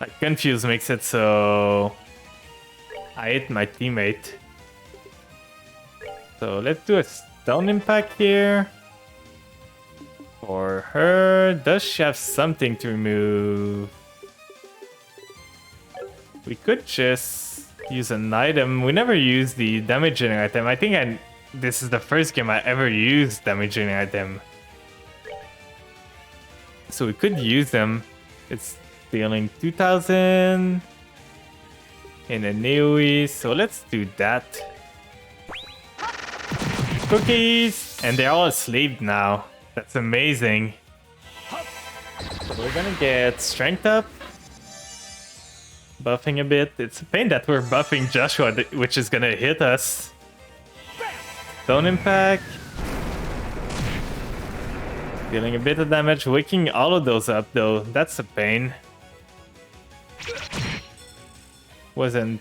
Like, Confuse makes it so... I hit my teammate. So let's do a stone impact here. For her, does she have something to remove? We could just use an item. We never use the damage generating item. I think this is the first game I ever used damage generating item. So we could use them. It's dealing 2000 in a AoE, so let's do that. Cookies! And they're all enslaved now. That's amazing. So we're gonna get strength up. Buffing a bit. It's a pain that we're buffing Joshua, which is gonna hit us. Stone impact. Dealing a bit of damage. Waking all of those up though. That's a pain. Wasn't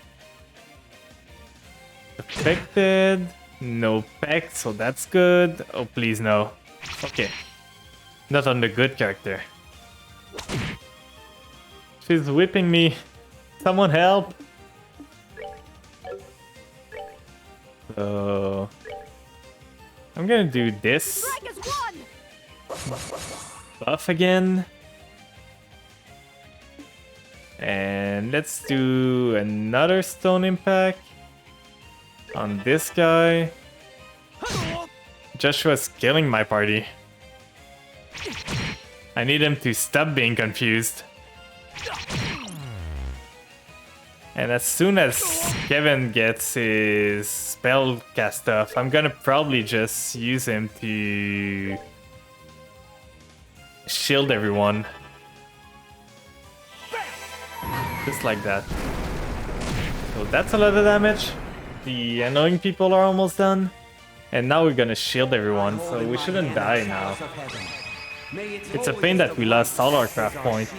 affected. No peck, so that's good. Oh, please no. Okay. Not on the good character. She's whipping me. Someone help. So... I'm gonna do this. Buff again. And let's do another stone impact on this guy. Joshua's killing my party. I need him to stop being confused. And as soon as Kevin gets his spell cast off, I'm gonna probably just use him to shield everyone. Just like that. So that's a lot of damage. The annoying people are almost done. And now we're gonna shield everyone, so we shouldn't die now. It's a pain that we lost all our craft points.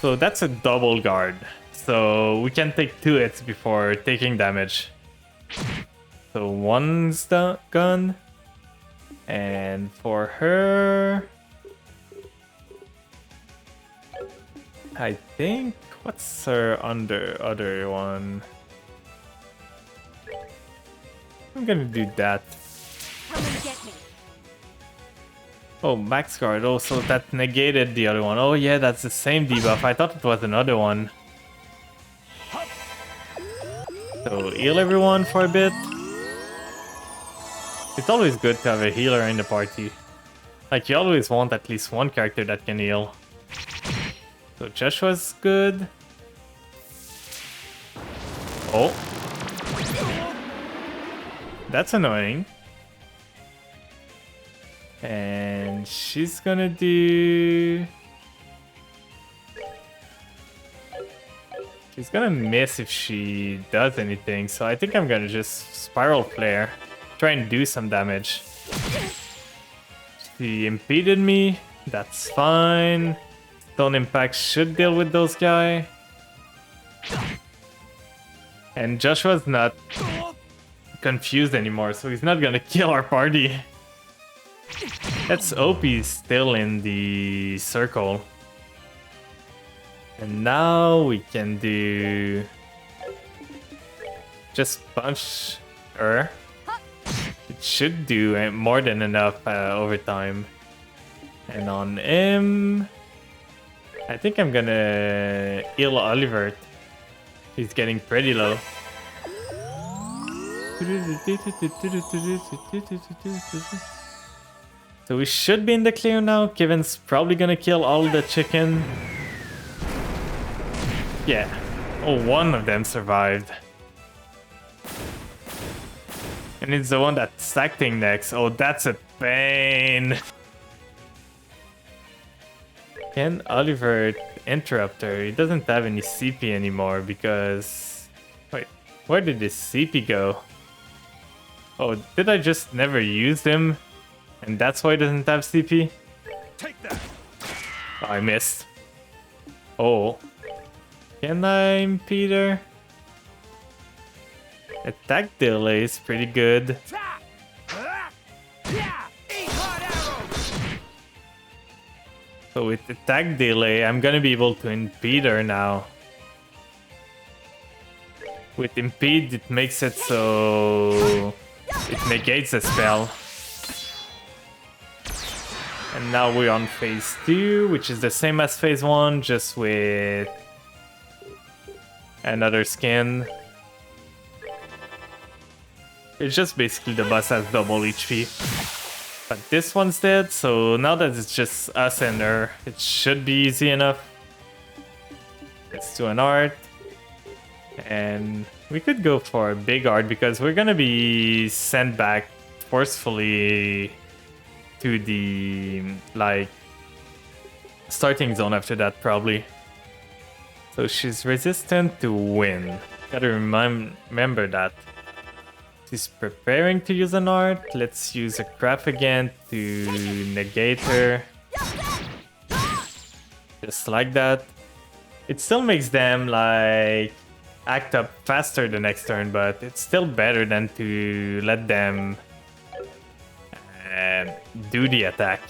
So that's a double guard. So we can take 2 hits before taking damage. So one's gone. And for her... I think... What's her other one? I'm gonna do that. Come and get me. Oh, max guard. Oh, so that negated the other one. Oh yeah, that's the same debuff. I thought it was another one. So heal everyone for a bit. It's always good to have a healer in the party. Like, you always want at least one character that can heal. So Joshua's good. Oh. That's annoying. And she's gonna do... She's gonna miss if she does anything, so I think I'm gonna just Spiral Flare. Try and do some damage. She impeded me. That's fine. Stone Impact should deal with those guys. And Joshua's not confused anymore, so he's not gonna kill our party. That's OP still in the circle. And now we can do... just punch her. It should do more than enough over time. And on him... I think I'm gonna heal Oliver. He's getting pretty low. So we should be in the clear now. Kevin's probably gonna kill all the chicken. Yeah. Oh, one of them survived. And it's the one that's acting next. Oh, that's a pain. Can Oliver interrupt her? He doesn't have any CP anymore because... Wait, where did this CP go? Oh, did I just never use him? And that's why he doesn't have CP? Take that. Oh, I missed. Oh. Can I impede her? Attack delay is pretty good. So with attack delay, I'm gonna be able to impede her now. With impede, it makes it so it negates a spell. And now we're on phase 2, which is the same as phase 1, just with another skin. It's just basically the boss has double HP. But this one's dead, so now that it's just us and her, it should be easy enough. Let's do an art. And we could go for a big art because we're gonna be sent back forcefully to the, like, starting zone after that, probably. So she's resistant to wind. Gotta remember that. She's preparing to use an art. Let's use a craft again to negate her. Just like that. It still makes them, like, act up faster the next turn, but it's still better than to let them do the attack.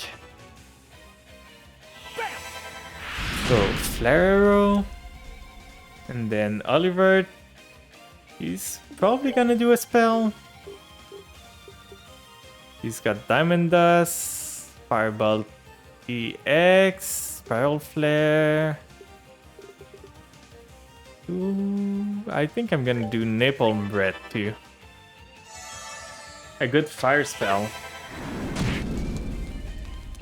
So, Flare Arrow. And then Oliver. He's probably gonna do a spell. He's got Diamond Dust, Fireball EX, Spiral Flare. Ooh, I think I'm gonna do Napalm Breath too. A good fire spell.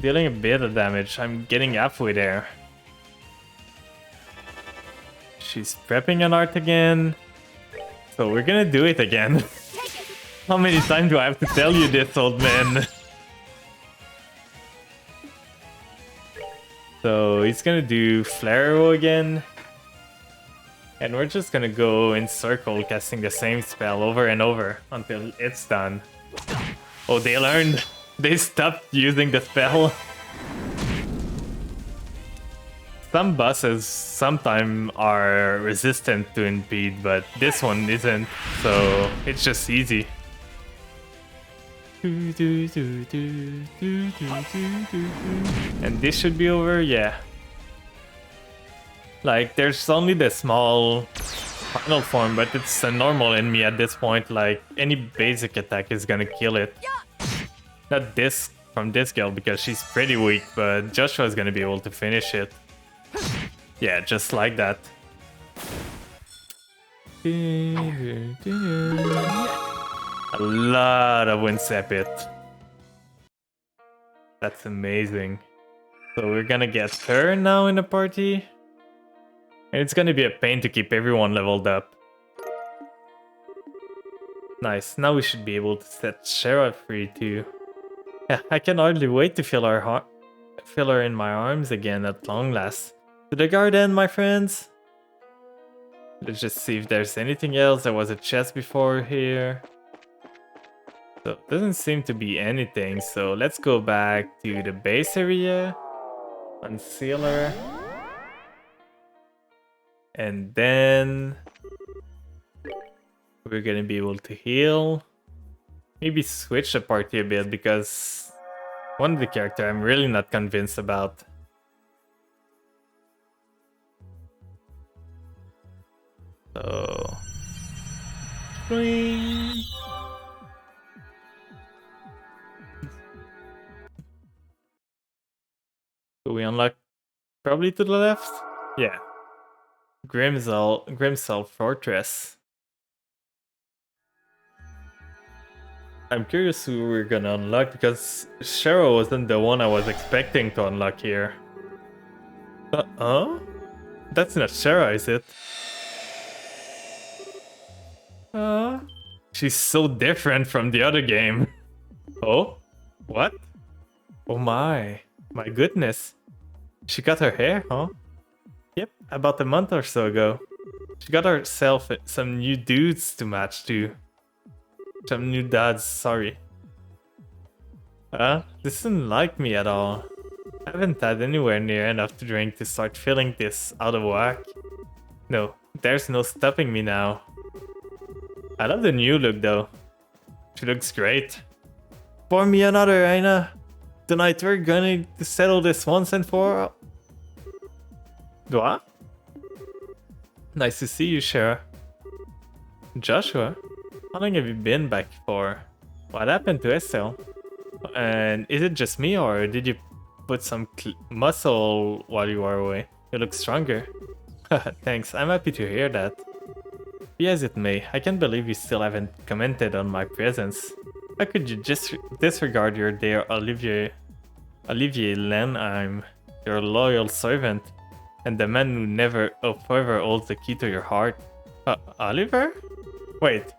Dealing a bit of damage. I'm getting halfway there. She's prepping an art again. So we're gonna do it again. How many times do I have to tell you this, old man? So he's gonna do Flare Arrow again. And we're just gonna go in circle, casting the same spell over and over until it's done. Oh, they learned. They stopped using the spell. Some bosses sometimes are resistant to impede, but this one isn't, so it's just easy. And this should be over, yeah. Like, there's only the small final form, but it's a normal enemy at this point. Like, any basic attack is gonna kill it. Not this from this girl because she's pretty weak, but Joshua's gonna be able to finish it. Yeah, just like that. A lot of Winsepit. That's amazing. So we're gonna get her now in the party. And it's gonna be a pain to keep everyone leveled up. Nice, now we should be able to set Shara free too. Yeah, I can hardly wait to feel her in my arms again at long last. To the garden, my friends! Let's just see if there's anything else. There was a chest before here. So, doesn't seem to be anything, so let's go back to the base area. Unseal her. And then... we're gonna be able to heal. Maybe switch the party a bit because One of the character I'm really not convinced about. So... Boing. Do we unlock probably to the left? Yeah. Grimsel Fortress. I'm curious who we're gonna unlock because Cheryl wasn't the one I was expecting to unlock here. Uh-oh? That's not Cheryl, is it? She's so different from the other game. Oh? What? Oh my. My goodness. She got her hair, huh? Yep, about a month or so ago. She got herself some new dudes to match to. Some new dads, sorry. This isn't like me at all. I haven't had anywhere near enough to drink to start feeling this out of whack. No, there's no stopping me now. I love the new look though. She looks great. Pour me another, Aina. Tonight we're going to settle this once and for all. What? Nice to see you, Shara. Joshua? How long have you been back for? What happened to Estelle? And is it just me or did you put some muscle while you were away? You look stronger. Thanks, I'm happy to hear that. Be as it may, I can't believe you still haven't commented on my presence. How could you just disregard your dear Olivier Len? I'm your loyal servant and the man who never forever holds the key to your heart. Oliver? Wait,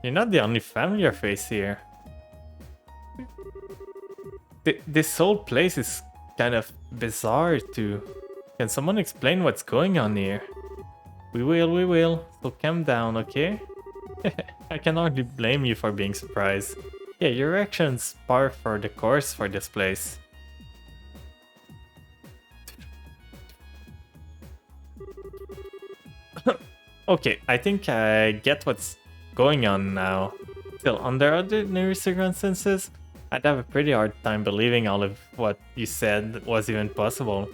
you're not the only familiar face here. This whole place is kind of bizarre too. Can someone explain what's going on here? We will. So calm down, okay? I can hardly blame you for being surprised. Yeah, your reactions par for the course for this place. Okay, I think I get what's going on now. Still, under ordinary circumstances, I'd have a pretty hard time believing all of what you said was even possible.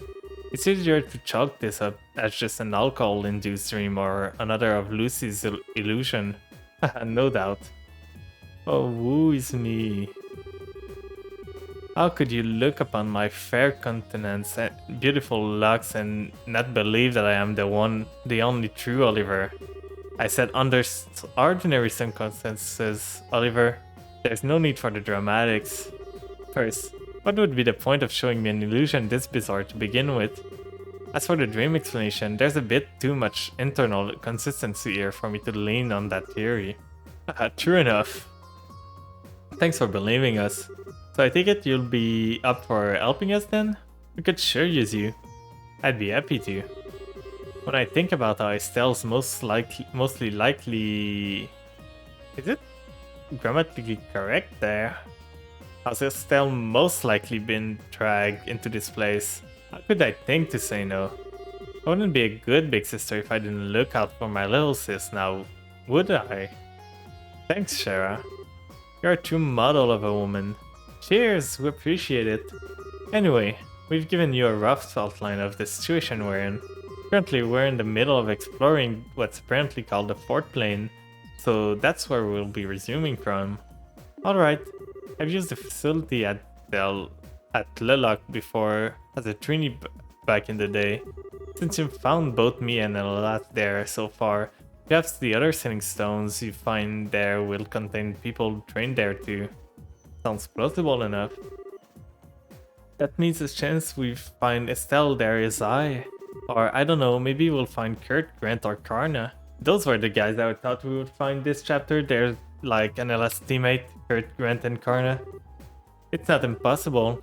It's easier to chalk this up as just an alcohol-induced dream or another of Lucy's illusion. No doubt. Oh, woo is me. How could you look upon my fair countenance and beautiful locks and not believe that I am the only true Oliver? I said under ordinary circumstances, Oliver. There's no need for the dramatics. First, what would be the point of showing me an illusion this bizarre to begin with? As for the dream explanation, there's a bit too much internal consistency here for me to lean on that theory. True enough. Thanks for believing us. So I take it you'll be up for helping us then? We could sure use you. I'd be happy to. When I think about how Estelle's mostly likely... Is it grammatically correct there? How's Estelle most likely been dragged into this place? How could I think to say no? I wouldn't be a good big sister if I didn't look out for my little sis now, would I? Thanks, Shara. You're a true model of a woman. Cheers, we appreciate it. Anyway, we've given you a rough outline of the situation we're in. Currently, we're in the middle of exploring what's apparently called the fourth plane, so that's where we'll be resuming from. Alright, I've used the facility at Leloc before as a trainee back in the day. Since you've found both me and Elat there so far, perhaps the other sitting stones you find there will contain people trained there too. Sounds plausible enough. That means the chance we find Estelle there is high. Or I don't know, maybe we'll find Kurt, Grant, or Karna. Those were the guys I thought we would find this chapter. They're like an LS teammate, Kurt, Grant, and Karna. It's not impossible.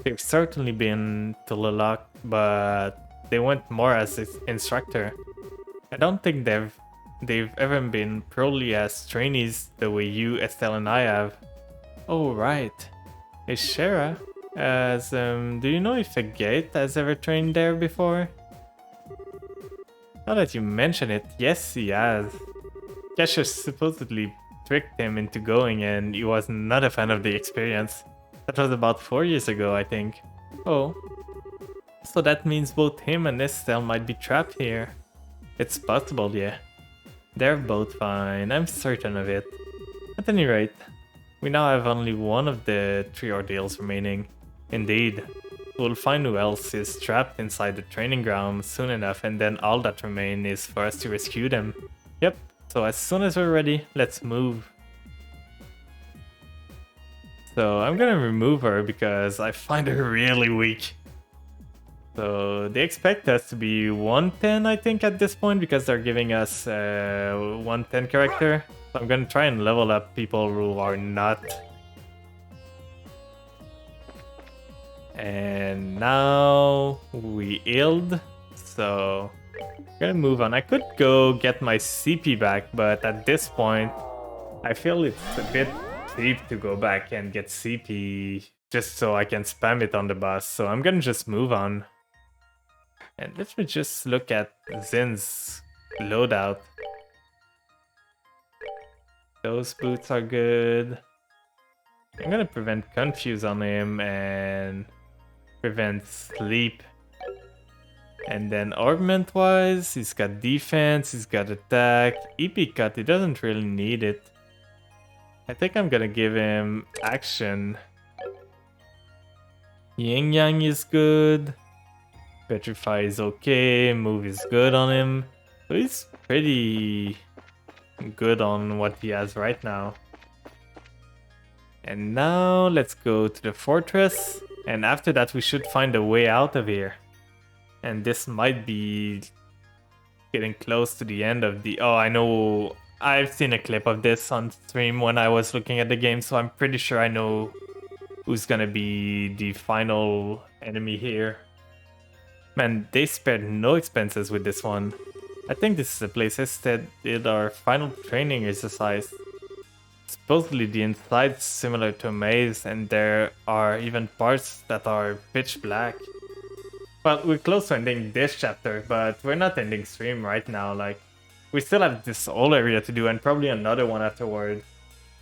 They've certainly been to Leloc, but they went more as instructor. I don't think they've ever been purely as trainees the way you, Estelle, and I have. Oh right. Hey Shara, do you know if Agate has ever trained there before? Now that you mention it, yes he has. Cassius supposedly tricked him into going and he was not a fan of the experience. That was about 4 years ago, I think. Oh. So that means both him and Estelle might be trapped here. It's possible, yeah. They're both fine, I'm certain of it. At any rate, we now have only one of the 3 ordeals remaining. Indeed. We'll find who else is trapped inside the training ground soon enough, and then all that remains is for us to rescue them. Yep, so as soon as we're ready, let's move. So I'm gonna remove her because I find her really weak. So they expect us to be 110, I think, at this point, because they're giving us a 110 character. So I'm gonna try and level up people who are not. And now we healed, so I'm gonna move on. I could go get my CP back, but at this point, I feel it's a bit cheap to go back and get CP just so I can spam it on the boss. So I'm gonna just move on. And let me just look at Zin's loadout. Those boots are good. I'm gonna prevent Confuse on him and prevent Sleep. And then augment wise, he's got defense, he's got attack. EP cut, he doesn't really need it. I think I'm gonna give him action. Yin Yang is good. Petrify is okay, move is good on him. So he's pretty good on what he has right now. And now let's go to the fortress. And after that we should find a way out of here. And this might be getting close to the end of the... Oh, I know. I've seen a clip of this on stream when I was looking at the game, so I'm pretty sure I know who's gonna be the final enemy here. Man, they spared no expenses with this one. I think this is the place that did our final training exercise. Supposedly the inside's similar to a maze, and there are even parts that are pitch black. Well, we're close to ending this chapter, but we're not ending stream right now. Like, we still have this whole area to do and probably another one afterward.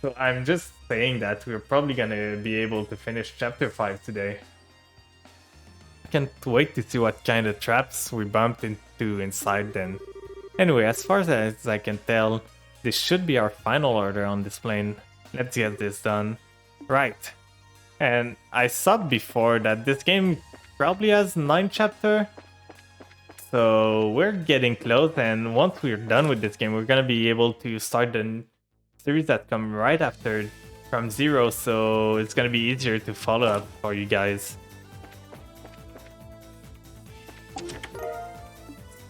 So I'm just saying that we're probably gonna be able to finish chapter 5 today. I can't wait to see what kind of traps we bumped into inside then. Anyway, as far as I can tell, this should be our final order on this plane. Let's get this done. Right. And I saw before that this game probably has 9 chapters. So we're getting close, and once we're done with this game, we're gonna be able to start the series that come right after from 0, so it's gonna be easier to follow up for you guys.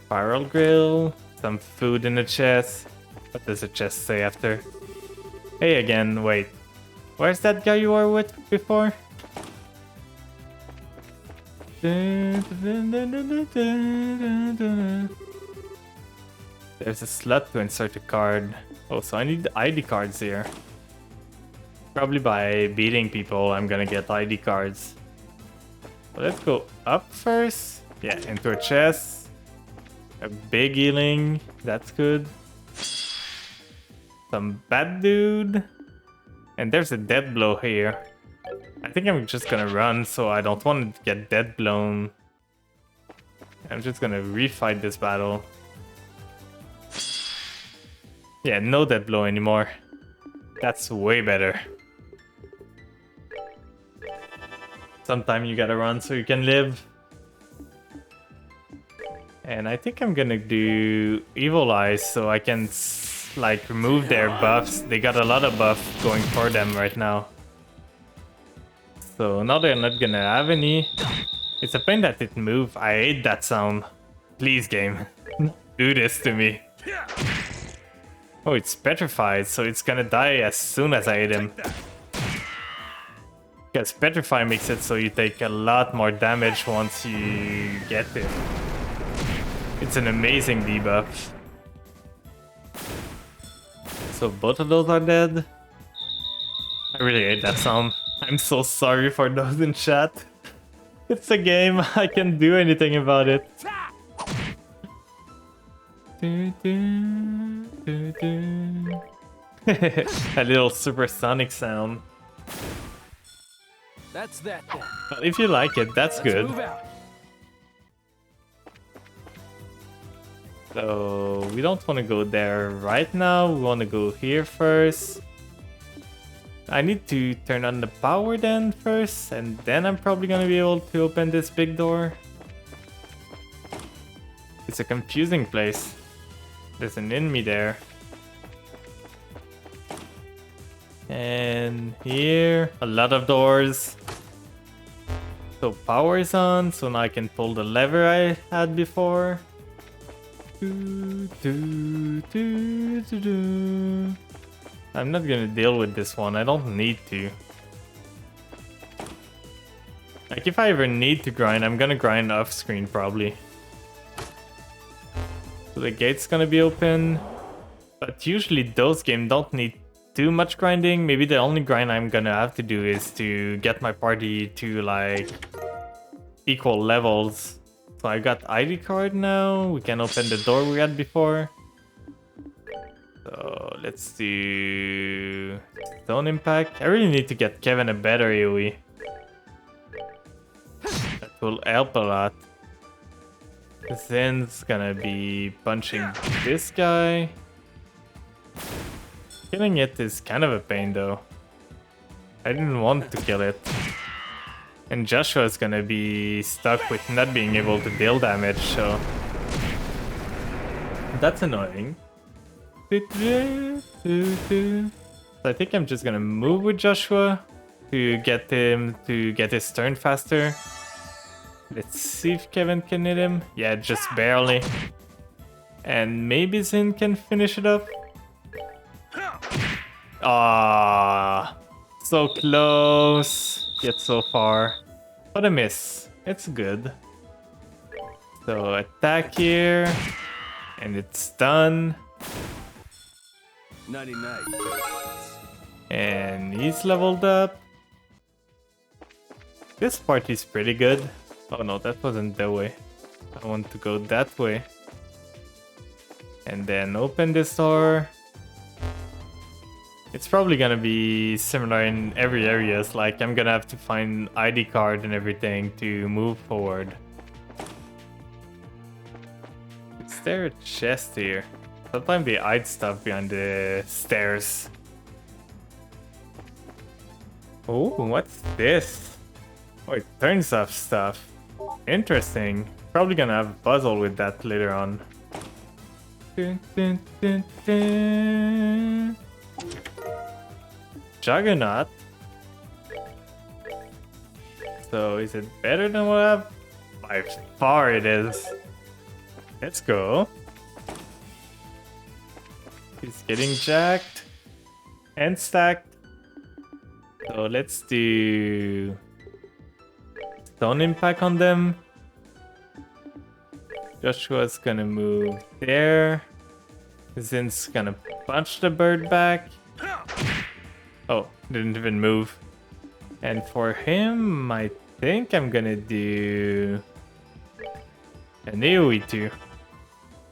Spiral grill, some food in the chest. What does the chest say after? Hey again, wait. Where's that guy you were with before? There's a slot to insert a card. Oh, so I need ID cards here. Probably by beating people, I'm gonna get ID cards. So let's go up first. Yeah, into a chest. A big healing. That's good. Some bad dude. And there's a dead blow here. I think I'm just gonna run, so I don't want to get dead blown. I'm just gonna refight this battle. Yeah, no dead blow anymore. That's way better. Sometime you gotta run so you can live. And I think I'm gonna do Evil Eyes so I can like remove their buffs. They got a lot of buff going for them right now. So now they're not gonna have any. It's a pain that it moved. I hate that sound. Please, game. Do this to me. Oh, it's petrified, so it's gonna die as soon as I hit him. Because petrify makes it so you take a lot more damage once you get it. It's an amazing debuff. So both of those are dead. I really hate that sound. I'm so sorry for those in chat. It's a game, I can't do anything about it. A little supersonic sound. That's that then. But if you like it, that's Let's good. move out. So we don't want to go there right now. We want to go here first. I need to turn on the power then first, and then I'm probably gonna be able to open this big door. It's a confusing place. There's an enemy there. And here, a lot of doors. So power is on, so now I can pull the lever I had before. I'm not gonna deal with this one, I don't need to. Like if I ever need to grind, I'm gonna grind off screen probably. So the gate's gonna be open. But usually those games don't need too much grinding. Maybe the only grind I'm gonna have to do is to get my party to like equal levels. So I got ID card now. We can open the door we had before. So let's do Stone Impact. I really need to get Kevin a better AoE. That will help a lot. Zen's gonna be punching this guy. Killing it is kind of a pain though. I didn't want to kill it. And Joshua's gonna be stuck with not being able to deal damage, so that's annoying. So I think I'm just gonna move with Joshua to get him to get his turn faster. Let's see if Kevin can hit him. Yeah, just barely. And maybe Zin can finish it up. Ah, so close. Yet so far. But a miss. It's good. So attack here. And it's done. 99. And he's leveled up. This part is pretty good. Oh no, that wasn't the way. I want to go that way. And then open this door. It's probably gonna be similar in every areas, like I'm gonna have to find ID card and everything to move forward. Is there a chest here? Sometimes they hide stuff behind the stairs. Oh, what's this? Oh, it turns off stuff. Interesting. Probably gonna have a puzzle with that later on. Dun, dun, dun, dun. Juggernaut. So is it better than what I have? By far it is. Let's go. He's getting jacked and stacked. So let's do Stone Impact on them. Joshua's gonna move there. Zin's gonna punch the bird back. Oh, didn't even move. And for him, I think I'm gonna do an AoE too.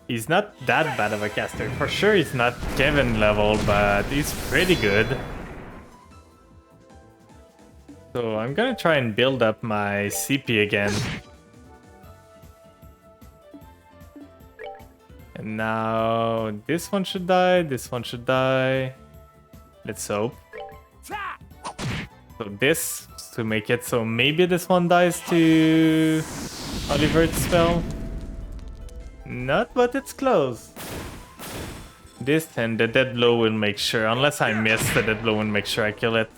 He's not that bad of a caster. For sure he's not Kevin level, but he's pretty good. So I'm gonna try and build up my CP again. And now this one should die, this one should die. Let's hope. So this to make it so maybe this one dies to Oliver's spell. Not, but it's close. This and the dead blow will make sure, unless I miss the dead blow, will make sure I kill it.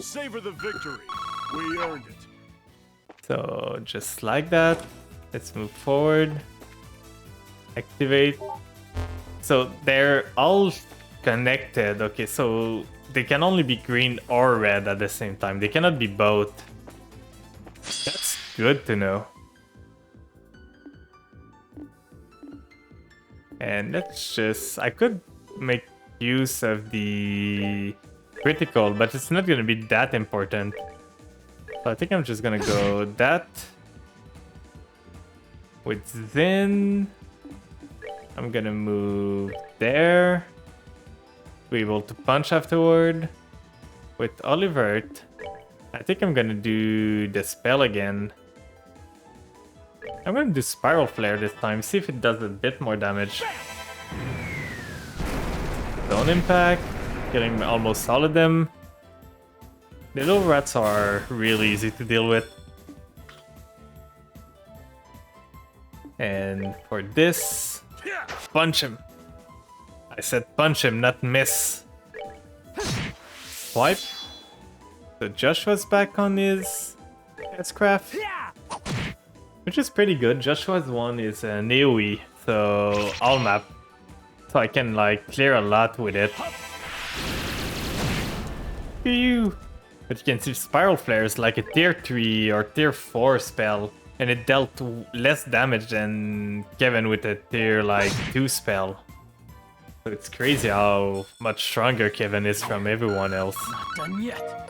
Savor the victory. We earned it. So just like that, let's move forward. Activate. So they're all connected. Okay, so they can only be green or red at the same time. They cannot be both. That's good to know. And let's just... I could make use of the critical, but it's not going to be that important. So I think I'm just going to go that. With Zen. I'm going to move there. Be able to punch afterward. with Olivert, I think I'm gonna do the spell again. I'm gonna do Spiral Flare this time, see if it does a bit more damage. Stone Impact, killing almost all of them. The little rats are really easy to deal with. And for this, punch him. I said punch him, not miss. Swipe. So Joshua's back on his S-Craft, which is pretty good. Joshua's one is an AoE, so all map. So I can like clear a lot with it. Phew. But you can see Spiral Flare is like a tier 3 or tier 4 spell. And it dealt less damage than Kevin with a tier like 2 spell. So it's crazy how much stronger Kevin is from everyone else. Not done yet.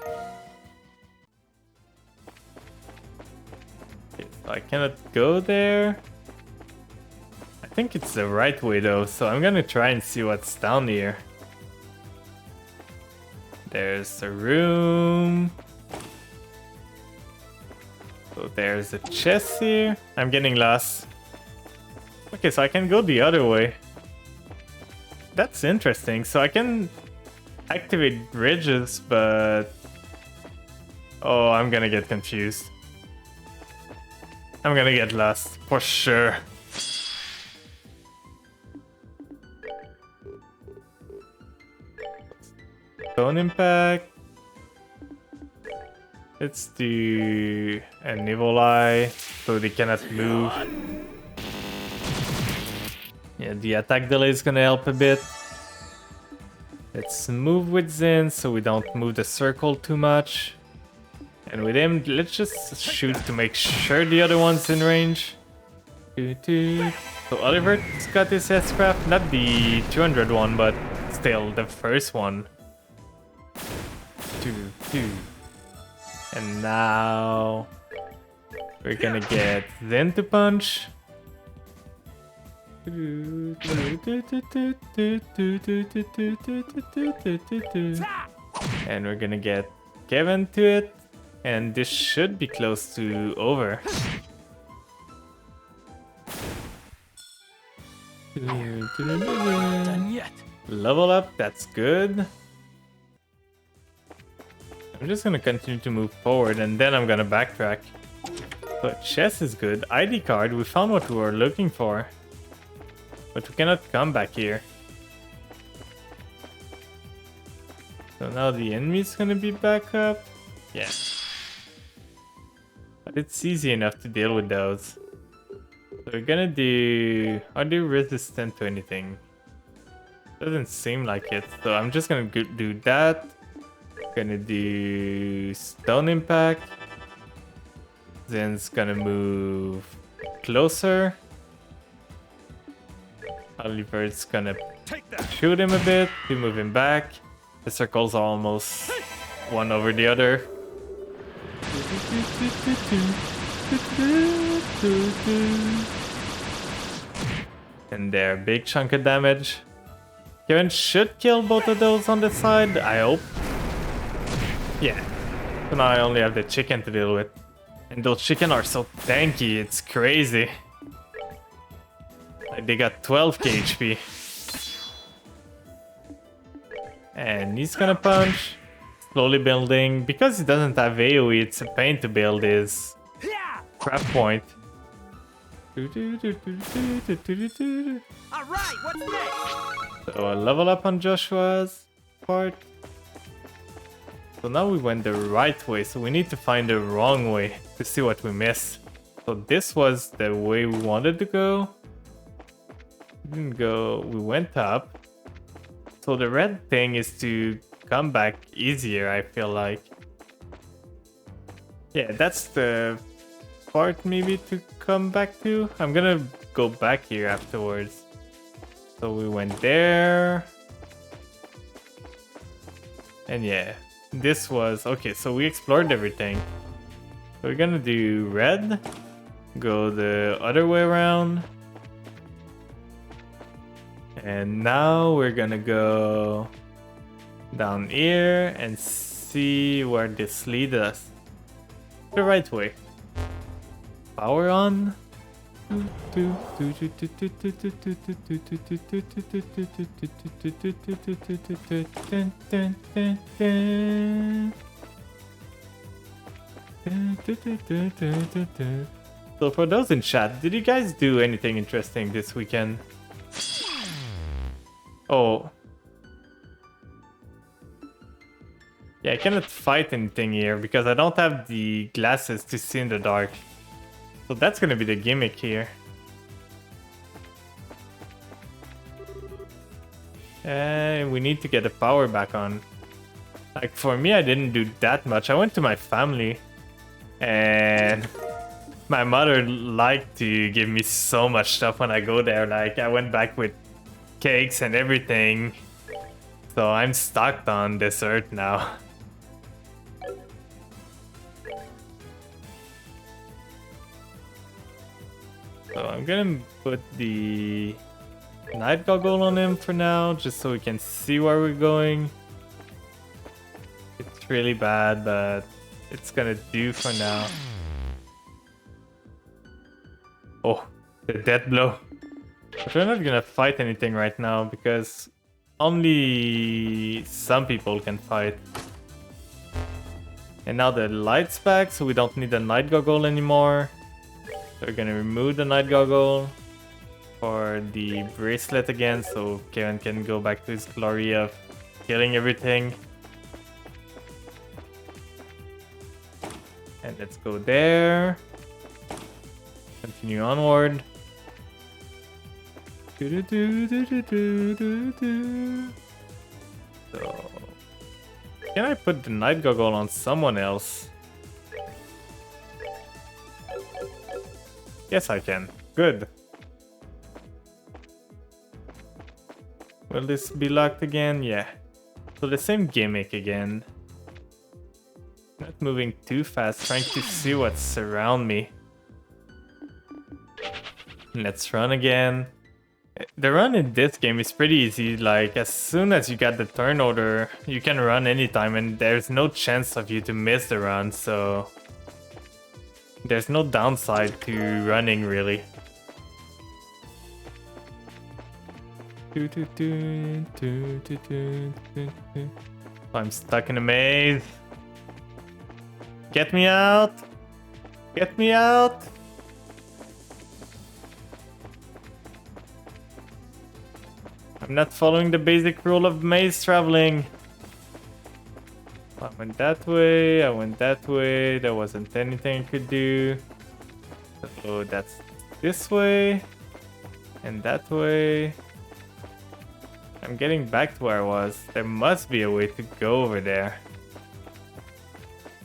Okay, so I cannot go there. I think it's the right way though, so I'm gonna try and see what's down here. There's a room. So there's a chest here. I'm getting lost. Okay, so I can go the other way. That's interesting. So I can activate bridges, but... Oh, I'm gonna get confused. I'm gonna get lost, for sure. Stone Impact. Let's do an Evil Eye, so they cannot move. Yeah, the attack delay is gonna help a bit. Let's move with Zen, so we don't move the circle too much. And with him, let's just shoot to make sure the other one's in range. So Oliver's got his S-Craft, not the 200 one, but still the first one. And now we're gonna get Zen to punch. And we're gonna get Kevin to it. And this should be close to over. Done yet. Level up, that's good. I'm just gonna continue to move forward and then I'm gonna backtrack. So chess is good. ID card, we found what we were looking for. But we cannot come back here. So now the enemy's gonna be back up. Yeah. But it's easy enough to deal with those. So we're gonna do... Are they resistant to anything? Doesn't seem like it. So I'm just gonna do that. Gonna do Stone Impact. Zen's gonna move closer. Oliver's gonna shoot him a bit to move him back. The circles are almost one over the other. And there, big chunk of damage. Kevin should kill both of those on the side, I hope. Yeah. So now I only have the chicken to deal with. And those chicken are so tanky, it's crazy. Like they got 12k HP. And he's gonna punch. Slowly building. Because he doesn't have AoE, it's a pain to build his craft point. Alright, what's next? So a level up on Joshua's part. So now we went the right way, so we need to find the wrong way to see what we missed. So this was the way we wanted to go. We didn't go, we went up. So the red thing is to come back easier, I feel like. Yeah, that's the part maybe to come back to. I'm gonna go back here afterwards. So we went there. And yeah, this was... Okay, so we explored everything. So we're gonna do red. Go the other way around. And now we're gonna go down here and see see where this leads us. The right way. Power on. So for those in chat, did you guys do anything interesting this weekend? Oh. Yeah, I cannot fight anything here because I don't have the glasses to see in the dark. So that's gonna be the gimmick here. And we need to get the power back on. Like for me, I didn't do that much. I went to my family and my mother liked to give me so much stuff when I go there. Like I went back with cakes and everything. So I'm stocked on dessert now. So I'm gonna put the night goggle on him for now, just so we can see where we're going. It's really bad, but it's gonna do for now. Oh, the death blow. But we're not gonna fight anything right now because only some people can fight. And now the light's back, so we don't need the night goggle anymore. So we're gonna remove the night goggle for the bracelet again, so Kevin can go back to his glory of killing everything. And let's go there. Continue onward. So, can I put the night goggle on someone else? Yes, I can. Good. Will this be locked again? Yeah. So the same gimmick again. Not moving too fast, trying to see what's around me. Let's run again. The run in this game is pretty easy. Like, as soon as you got the turn order, you can run anytime and there's no chance of you to miss the run, so there's no downside to running, really. I'm stuck in a maze. Get me out! Get me out! I'm not following the basic rule of maze traveling. I went that way, I went that way, there wasn't anything I could do. So that's this way, and that way. I'm getting back to where I was. There must be a way to go over there.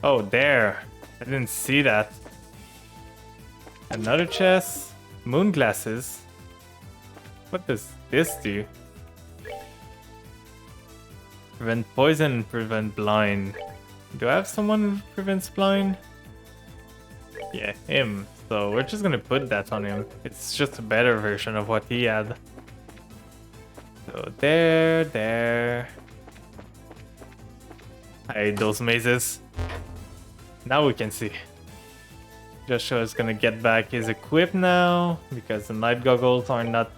Oh, there. I didn't see that. Another chest. Moon glasses. What does this do? Prevent poison and prevent blind. Do I have someone who prevents blind? Yeah, him. So we're just gonna put that on him. It's just a better version of what he had. So there. I hate those mazes. Now we can see. Joshua is gonna get back his equip now because the night goggles are not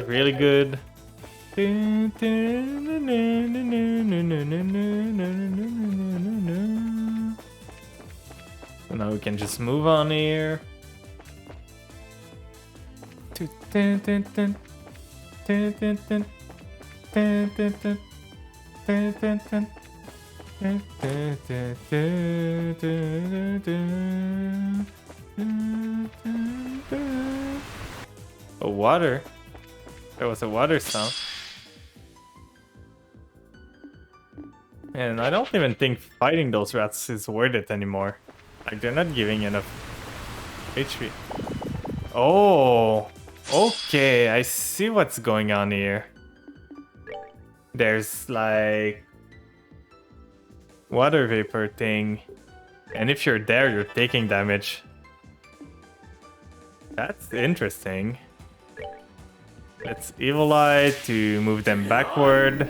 really good. So now we can just move on here. Oh, water. There was a water sound. And I don't even think fighting those rats is worth it anymore. Like, they're not giving enough HP. Oh, okay, I see what's going on here. There's like water vapor thing, and if you're there, you're taking damage. That's interesting. Let's Evil Eye to move them backward.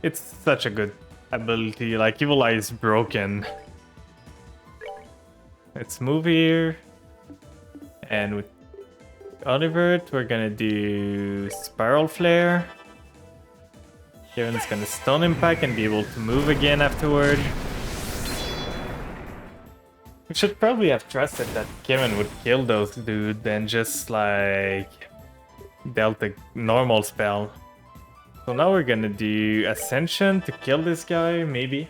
It's such a good ability, like Evil Eye is broken. Let's move here. And with Olivert, we're gonna do Spiral Flare. Kevin's gonna Stone Impact and be able to move again afterward. We should probably have trusted that Kevin would kill those dudes and just like dealt a normal spell. So now we're gonna do Ascension to kill this guy, maybe.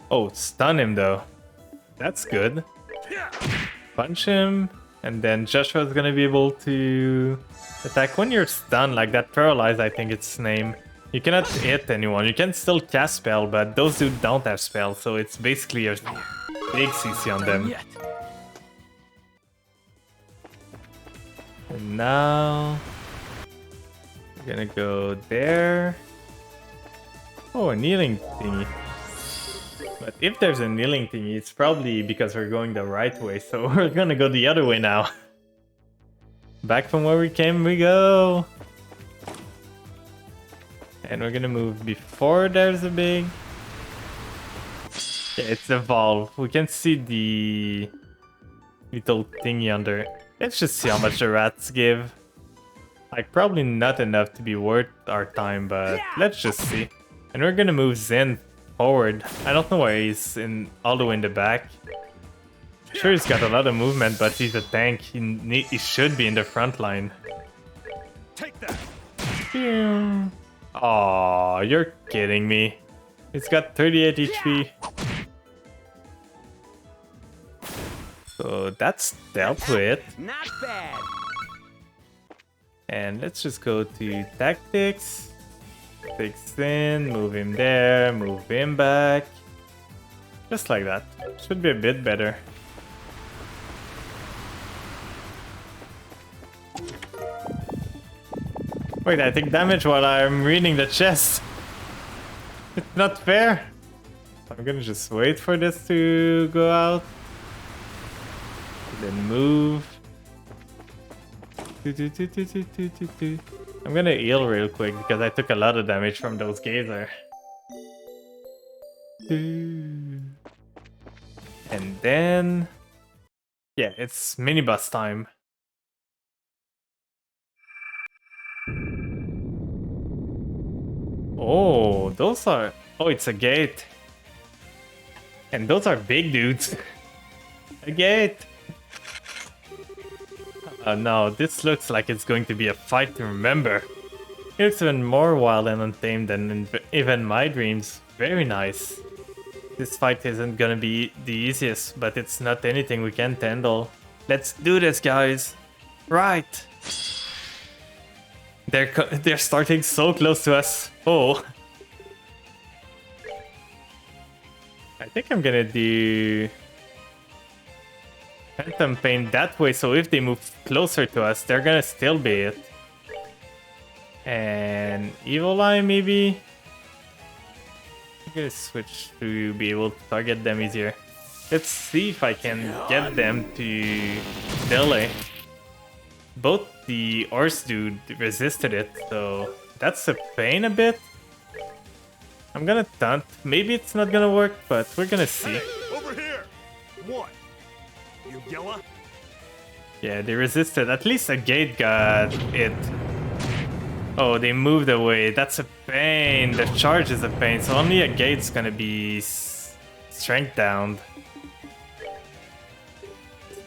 Oh, stun him though. That's good. Punch him, and then Joshua's gonna be able to attack when you're stunned, like that paralyze, I think it's name. You cannot hit anyone. You can still cast spell, but those dudes don't have spell, so it's basically a big CC on them. Yet. And now we're gonna go there. Oh, a kneeling thingy. But if there's a kneeling thingy, it's probably because we're going the right way, so we're gonna go the other way now. Back from where we came we go! And we're gonna move before there's a big... Yeah, it's the valve. We can see the little thingy under. Let's just see how much the rats give. Like, probably not enough to be worth our time, but let's just see. And we're gonna move Zen forward. I don't know why he's in all the way in the back. Sure, he's got a lot of movement, but he's a tank. He should be in the front line. Take that. Aw, you're kidding me. He's got 38 HP. So that's dealt with. Not bad. And let's just go to tactics. Fix in, move him there, move him back. Just like that. Should be a bit better. Wait, I take damage while I'm reading the chest. It's not fair. I'm gonna just wait for this to go out. Then move. I'm gonna heal real quick because I took a lot of damage from those gazer. And then... yeah, it's mini-boss time. Oh, those are... oh, it's a gate. And those are big dudes. A gate! No, this looks like it's going to be a fight to remember. It looks even more wild and untamed than in even my dreams. Very nice. This fight isn't gonna be the easiest, but it's not anything we can't handle. Let's do this, guys! Right! They're starting so close to us. Oh! I think I'm gonna do... Phantom Pain that way, so if they move closer to us, they're gonna still be it. And Evil Eye, maybe? I'm gonna switch to be able to target them easier. Let's see if I can get them to delay. Both the horse dude resisted it, so that's a pain a bit. I'm gonna taunt. Maybe it's not gonna work, but we're gonna see. Hey, over here. One. You yella? Yeah, they resisted. At least a gate got it. Oh, they moved away. That's a pain. The charge is a pain, so only a gate's gonna be strength down.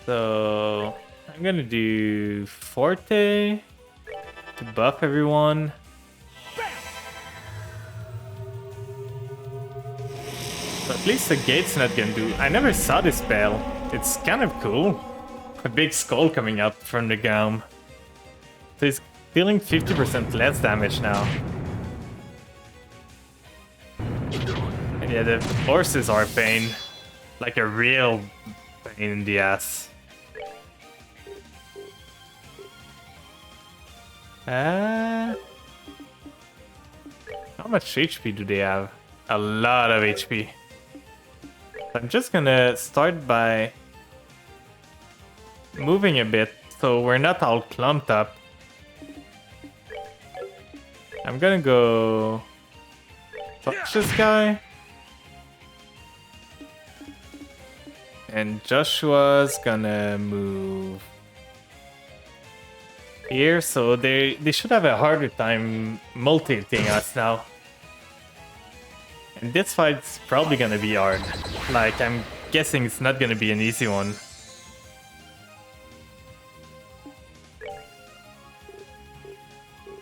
So I'm gonna do Forte to buff everyone. So at least the gate's not gonna do. I never saw this spell. It's kind of cool. A big skull coming up from the ground. So he's dealing 50% less damage now. And yeah, the horses are a pain. Like a real pain in the ass. How much HP do they have? A lot of HP. I'm just gonna start by moving a bit so we're not all clumped up. I'm gonna go touch this guy. And Joshua's gonna move here, so they should have a harder time multi-hitting us now. And this fight's probably gonna be hard. Like, I'm guessing it's not gonna be an easy one.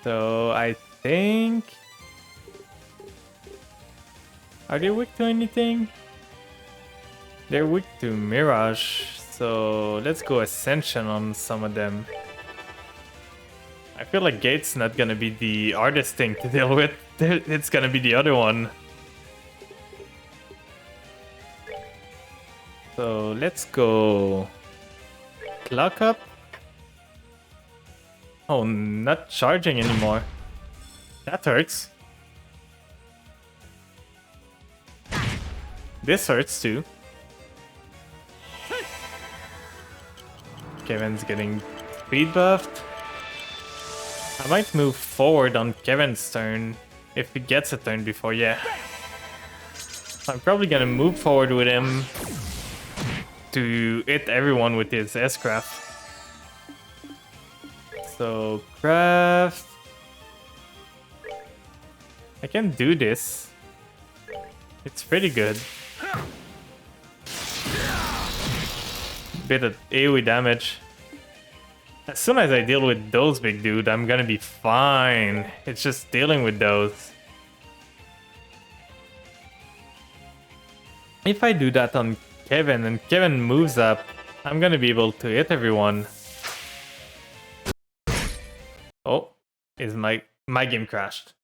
So I think... Are they weak to anything? They're weak to Mirage, so let's go Ascension on some of them. I feel like Gate's not gonna be the hardest thing to deal with. It's gonna be the other one. So let's go Clock Up. Oh, not charging anymore. That hurts. This hurts too. Kevin's getting speed buffed. I might move forward on Kevin's turn if he gets a turn before, yeah. I'm probably gonna move forward with him to hit everyone with his S-Craft. So, craft. I can do this. It's pretty good. Bit of AoE damage. As soon as I deal with those big dude, I'm gonna be fine. It's just dealing with those. If I do that on Kevin and Kevin moves up, I'm gonna be able to hit everyone. Oh, is my game crashed?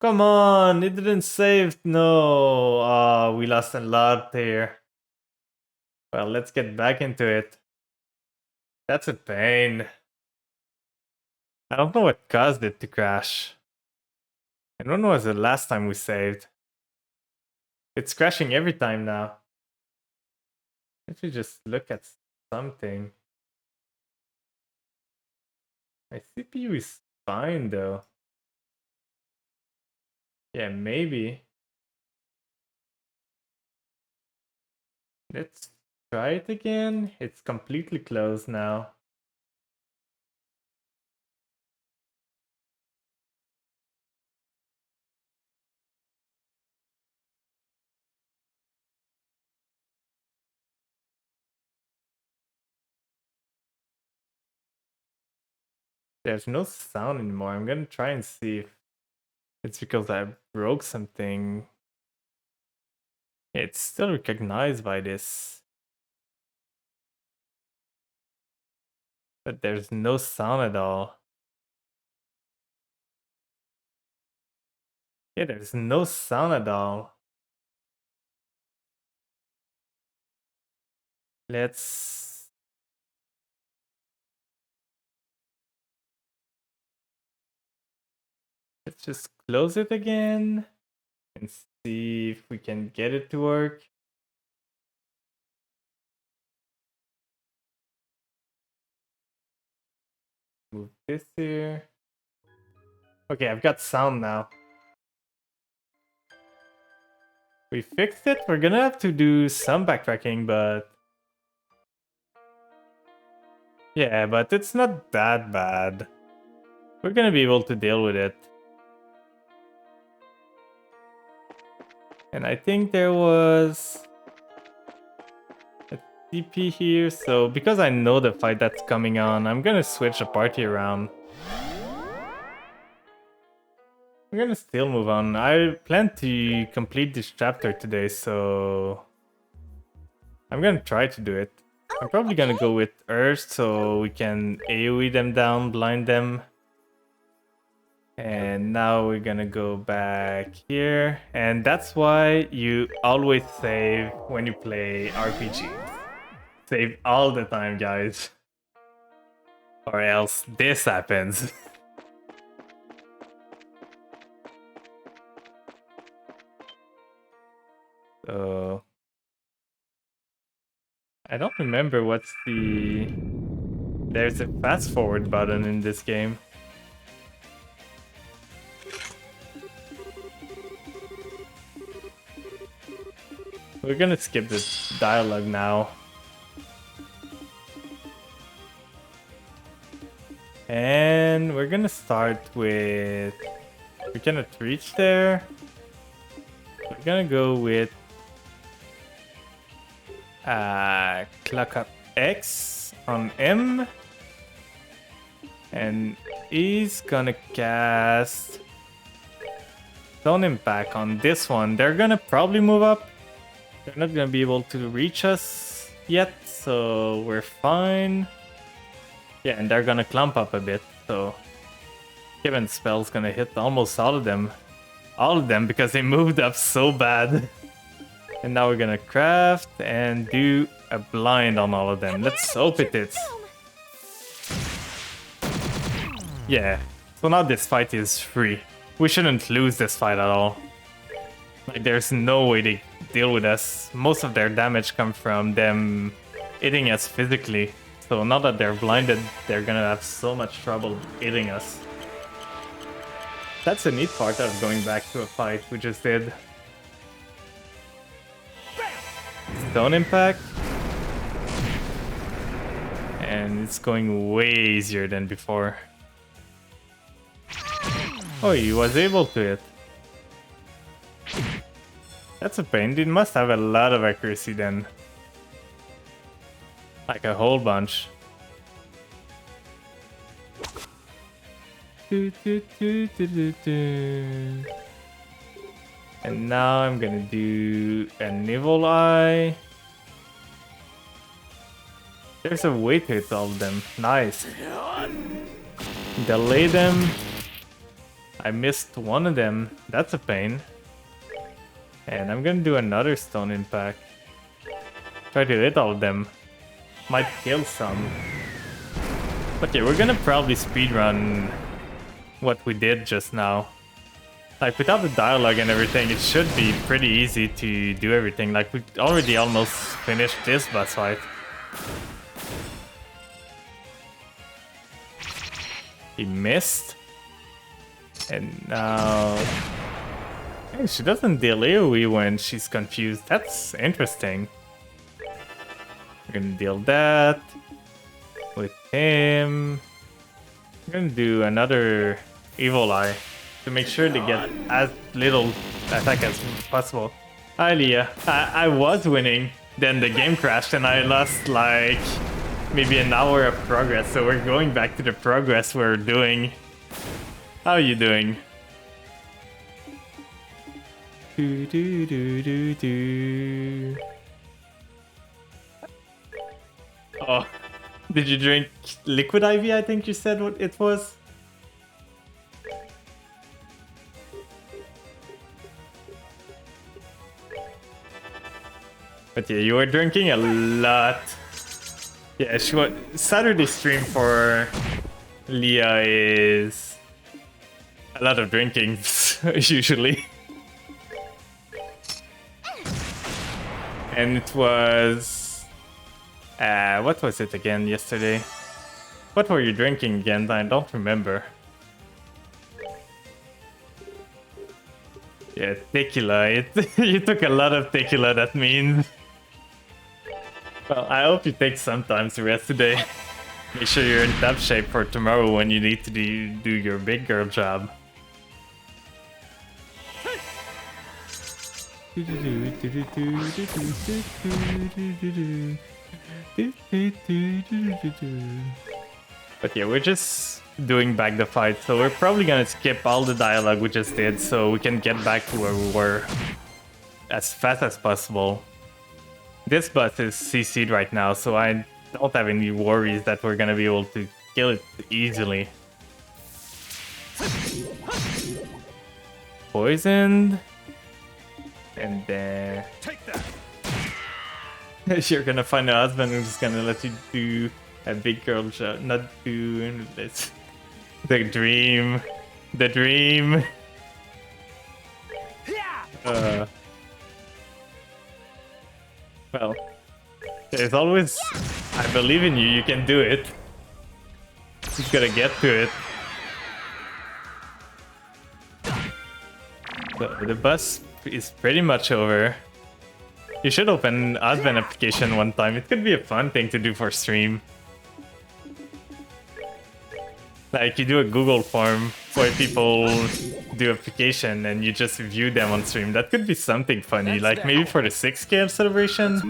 Come on, it didn't save. No, we lost a lot there. Well, let's get back into it. That's a pain. I don't know what caused it to crash. I don't know when was the last time we saved. It's crashing every time now. Let me just look at something. My CPU is fine though. Yeah, maybe. Let's try it again. It's completely closed now. There's no sound anymore. I'm gonna try and see if it's because I broke something. It's still recognized by this. But there's no sound at all. Yeah, there's no sound at all. Let's just close it again and see if we can get it to work. Move this here. Okay, I've got sound now. We fixed it. We're gonna have to do some backtracking, but... Yeah, but it's not that bad. We're gonna be able to deal with it. And I think there was a TP here, so because I know the fight that's coming on, I'm gonna switch the party around. We're gonna still move on. I plan to complete this chapter today, so I'm gonna try to do it. I'm probably gonna go with Earth so we can AoE them down, blind them. And now we're gonna go back here. And that's why you always save when you play RPG. Save all the time, guys. Or else this happens. So... I don't remember what's the... There's a fast forward button in this game. We're gonna skip the dialogue now. And we're gonna start with... We cannot reach there. We're gonna go with... Clock up X on M. And he's gonna cast... Stone Impact on this one. They're gonna probably move up. They're not gonna be able to reach us yet, so we're fine. Yeah, and they're gonna clump up a bit, so... Given spell's gonna hit almost all of them. All of them, because they moved up so bad. And now we're gonna craft and do a blind on all of them. Let's hope it hits. Yeah, so now this fight is free. We shouldn't lose this fight at all. Like, there's no way they deal with us. Most of their damage comes from them hitting us physically. So now that they're blinded, they're gonna have so much trouble hitting us. That's a neat part of going back to a fight we just did. Stone Impact. And it's going way easier than before. Oh, he was able to hit. That's a pain. They must have a lot of accuracy then. Like a whole bunch. And now I'm gonna do an Evil Eye. There's a way to hit all of them. Nice. Delay them. I missed one of them. That's a pain. And I'm gonna do another Stone Impact. Try to hit all of them. Might kill some. But yeah, we're gonna probably speedrun what we did just now. Like, without the dialogue and everything, it should be pretty easy to do everything. Like, we already almost finished this boss fight. He missed. And now... Hey, she doesn't deal AoE when she's confused. That's interesting. We're gonna deal that with him. I'm gonna do another Evil Eye to make sure to get as little attack as possible. Hi, Leah. I was winning, then the game crashed and I lost like maybe an hour of progress. So we're going back to the progress we're doing. How are you doing? Do, do, do, do, do. Oh, did you drink liquid IV? I think you said what it was. But yeah, you were drinking a lot. Yeah, Saturday stream for Leah is a lot of drinking usually. And it was... what was it again yesterday? What were you drinking again? I don't remember. Yeah, tequila. You took a lot of tequila, that means. Well, I hope you take some time to rest today. Make sure you're in top shape for tomorrow when you need to do your big girl job. But yeah, we're just doing back the fight, so we're probably gonna skip all the dialogue we just did so we can get back to where we were as fast as possible. This boss is CC'd right now, so I don't have any worries that we're gonna be able to kill it easily. Poisoned. And then... Take that. You're gonna find a husband who's gonna let you do a big girl job. Not doing this. The dream. The dream. Well, there's always... I believe in you, you can do it. You gotta get to it. So the bus is pretty much over. You should open Advent application one time. It could be a fun thing to do for stream. Like you do a Google form where people do application and you just view them on stream. That could be something funny, like maybe for the 6K celebration.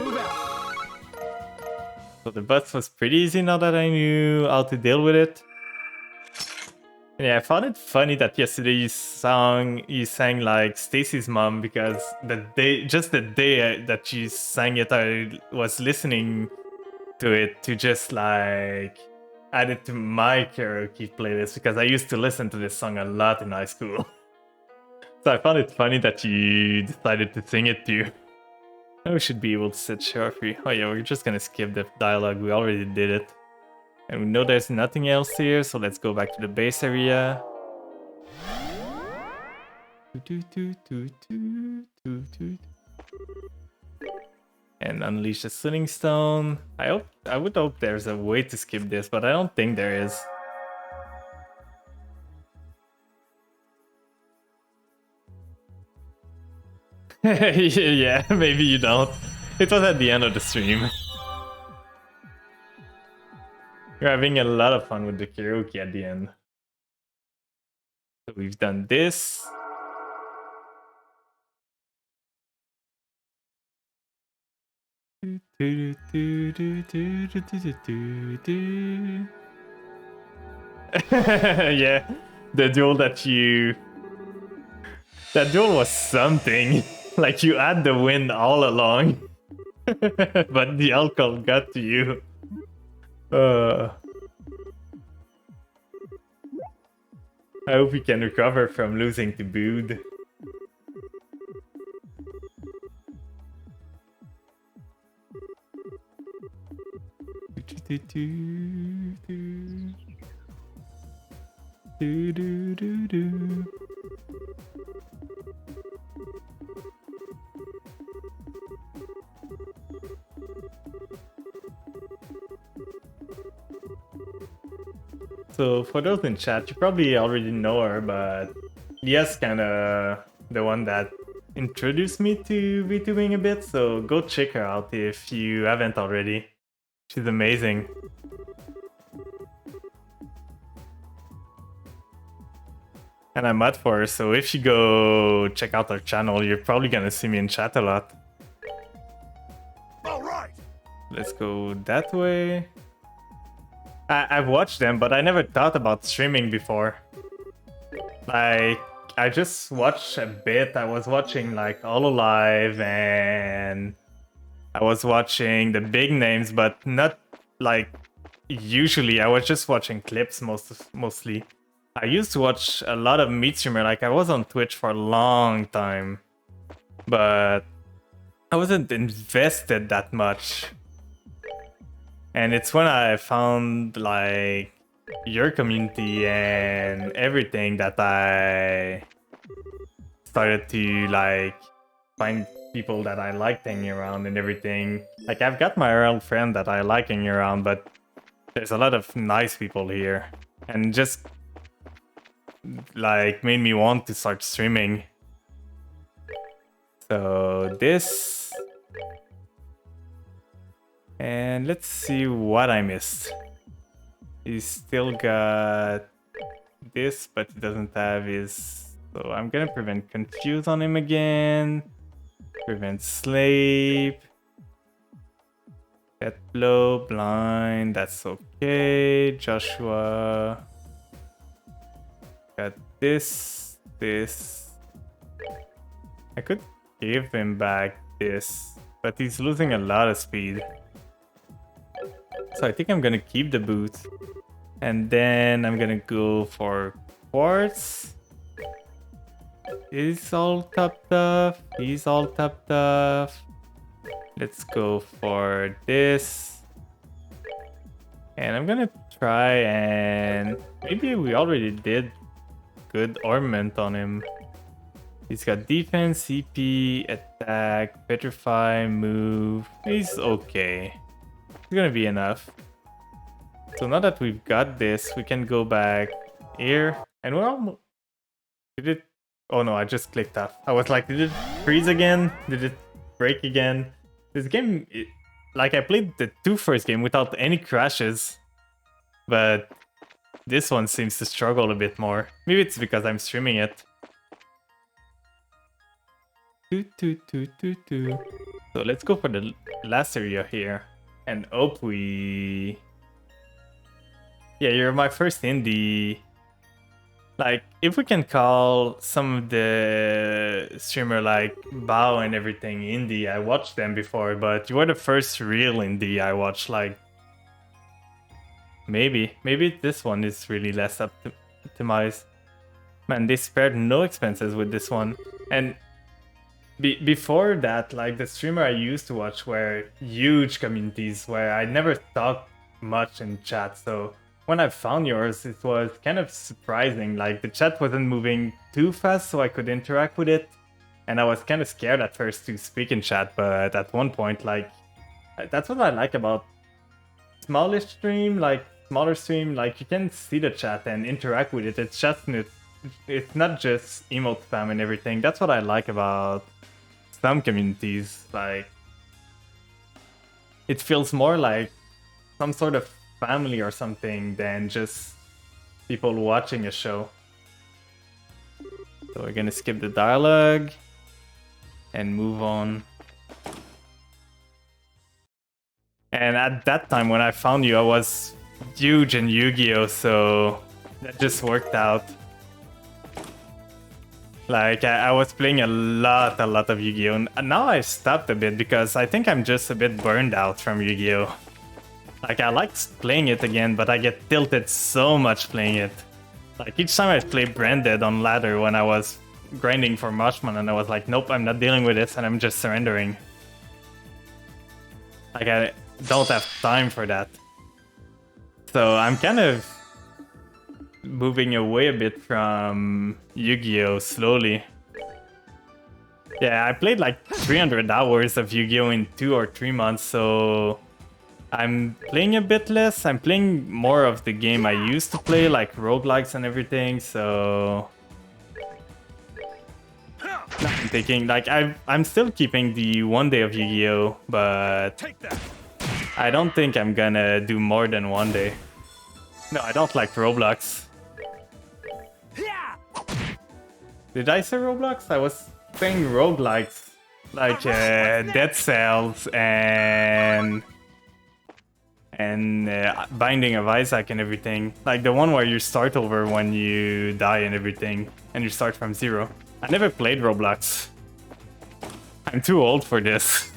So the bus was pretty easy now that I knew how to deal with it. And yeah, I found it funny that yesterday you sang like Stacy's mom, because just the day that you sang it, I was listening to it to just like add it to my karaoke playlist, because I used to listen to this song a lot in high school. So I found it funny that you decided to sing it too. Now we should be able to set share free. Oh yeah, we're just gonna skip the dialogue, we already did it. And we know there's nothing else here, so let's go back to the base area. And unleash the Sling Stone. I would hope there's a way to skip this, but I don't think there is. Yeah, maybe you don't. It was at the end of the stream. You're having a lot of fun with the karaoke at the end. So we've done this. Yeah, the duel that you... That duel was something. Like you had the win all along. But the alcohol got to you. I hope we can recover from losing to Bood. So for those in chat, you probably already know her, but Lia's kinda the one that introduced me to VTubing a bit, so go check her out if you haven't already. She's amazing. And I'm mad for her, so if you go check out her channel, you're probably gonna see me in chat a lot. All right. Let's go that way. I've watched them, but I never thought about streaming before. Like, I just watched a bit. I was watching like Hololive and I was watching the big names, but not like usually. I was just watching clips mostly. I used to watch a lot of meat streamer. Like I was on Twitch for a long time, but I wasn't invested that much. And it's when I found like your community and everything that I started to like find people that I like hanging around and everything. Like I've got my real friend that I like hanging around, but there's a lot of nice people here, and just like made me want to start streaming. So this, and let's see what I missed. He's still got this, but he doesn't have his. So I'm gonna prevent confuse on him again. Prevent sleep. Pet blow, blind, that's okay. Joshua. Got this. I could give him back this, but he's losing a lot of speed. So I think I'm gonna keep the boot. And then I'm gonna go for quartz. He's all topped off. He's all topped off. Let's go for this. And I'm gonna try and... Maybe we already did good ornament on him. He's got defense, CP, attack, petrify, move. He's okay. It's gonna be enough. So now that we've got this, we can go back here. And we're almost... Did it... Oh no, I just clicked off. I was like, did it freeze again? Did it break again? This game, like I played the first game without any crashes, but this one seems to struggle a bit more. Maybe it's because I'm streaming it. So let's go for the last area here and hope we... Yeah, you're my first indie. Like, if we can call some of the streamer like Bao and everything indie, I watched them before, but you were the first real indie I watched. Like, maybe this one is really less optimized. Man, they spared no expenses with this one. And before that, like the streamer I used to watch were huge communities where I never talked much in chat, so when I found yours, it was kind of surprising. Like, the chat wasn't moving too fast so I could interact with it. And I was kind of scared at first to speak in chat, but at one point, like, that's what I like about smaller stream, like you can see the chat and interact with it. It's not just emote spam and everything. That's what I like about some communities. Like, it feels more like some sort of family or something than just people watching a show. So we're gonna skip the dialogue and move on. And at that time when I found you, I was huge in Yu-Gi-Oh, so that just worked out. Like, I was playing a lot of Yu-Gi-Oh, and now I've stopped a bit because I think I'm just a bit burned out from Yu-Gi-Oh. Like, I like playing it again, but I get tilted so much playing it. Like, each time I play Branded on ladder when I was grinding for Marshman, and I was like, nope, I'm not dealing with this, and I'm just surrendering. Like, I don't have time for that. So I'm kind of moving away a bit from Yu-Gi-Oh slowly. Yeah, I played like 300 hours of Yu-Gi-Oh in 2 or 3 months, so I'm playing a bit less. I'm playing more of the game I used to play, like roguelikes and everything, so... I'm thinking, like, I'm still keeping the 1 day of Yu-Gi-Oh, but I don't think I'm gonna do more than 1 day. No, I don't like Roblox. Did I say Roblox? I was saying roguelikes, like Dead Cells and Binding of Isaac and everything. Like the one where you start over when you die and everything, and you start from zero. I never played Roblox. I'm too old for this.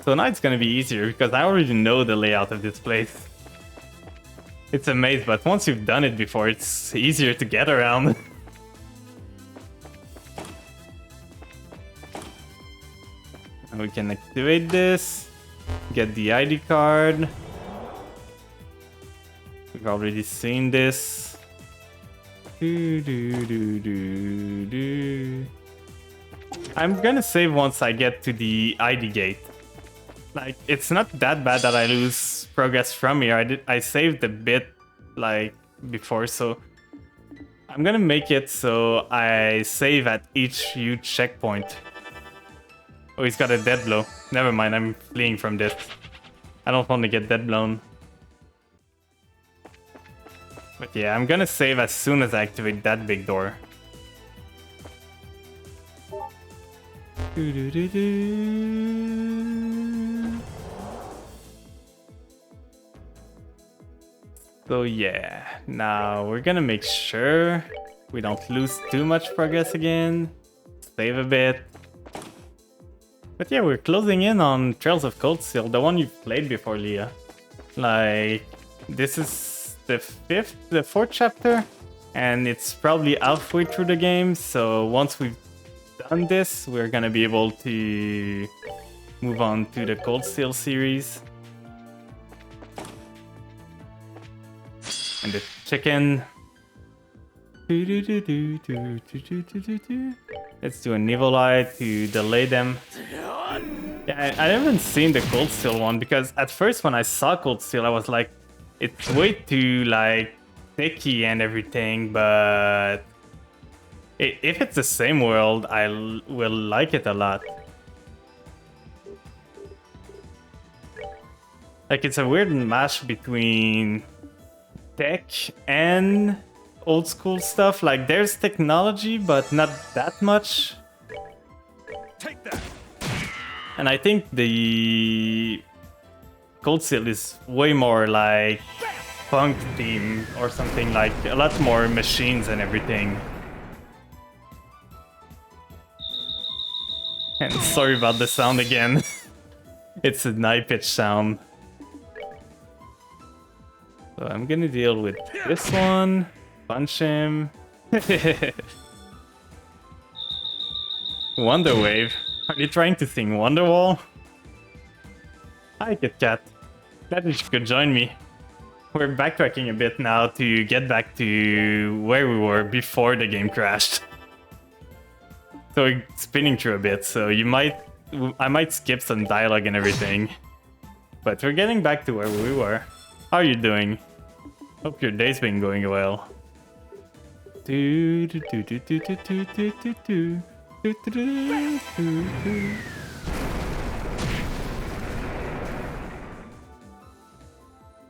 So now it's gonna be easier because I already know the layout of this place. It's a maze, but once you've done it before, it's easier to get around. We can activate this, get the ID card. We've already seen this. I'm gonna save once I get to the ID gate. Like, it's not that bad that I lose progress from here. I saved a bit, like, before, so I'm gonna make it so I save at each huge checkpoint. Oh, he's got a dead blow. Never mind, I'm fleeing from this. I don't want to get dead blown. But yeah, I'm gonna save as soon as I activate that big door. So yeah, now we're gonna make sure we don't lose too much progress again. Save a bit. But yeah, we're closing in on Trails of Cold Steel, the one you've played before, Leah. Like, this is the 4th chapter, and it's probably halfway through the game, so once we've done this, we're gonna be able to move on to the Cold Steel series. And the chicken. Let's do an evil eye to delay them. Yeah, I haven't seen the Cold Steel one because at first when I saw Cold Steel, I was like, it's way too like thicky and everything, but if it's the same world, I will like it a lot. Like, it's a weird mash between tech and old school stuff. Like, there's technology, but not that much. Take that. And I think the Cold Steel is way more like punk theme or something, like a lot more machines and everything. And sorry about the sound again. It's a high-pitched sound. So I'm gonna deal with this one. Punch him. Wonder Wave. Are you trying to sing Wonderwall? Hi, Kit Kat. Glad that you could join me. We're backtracking a bit now to get back to where we were before the game crashed. So we're spinning through a bit, so I might skip some dialogue and everything. But we're getting back to where we were. How are you doing? Hope your day's been going well.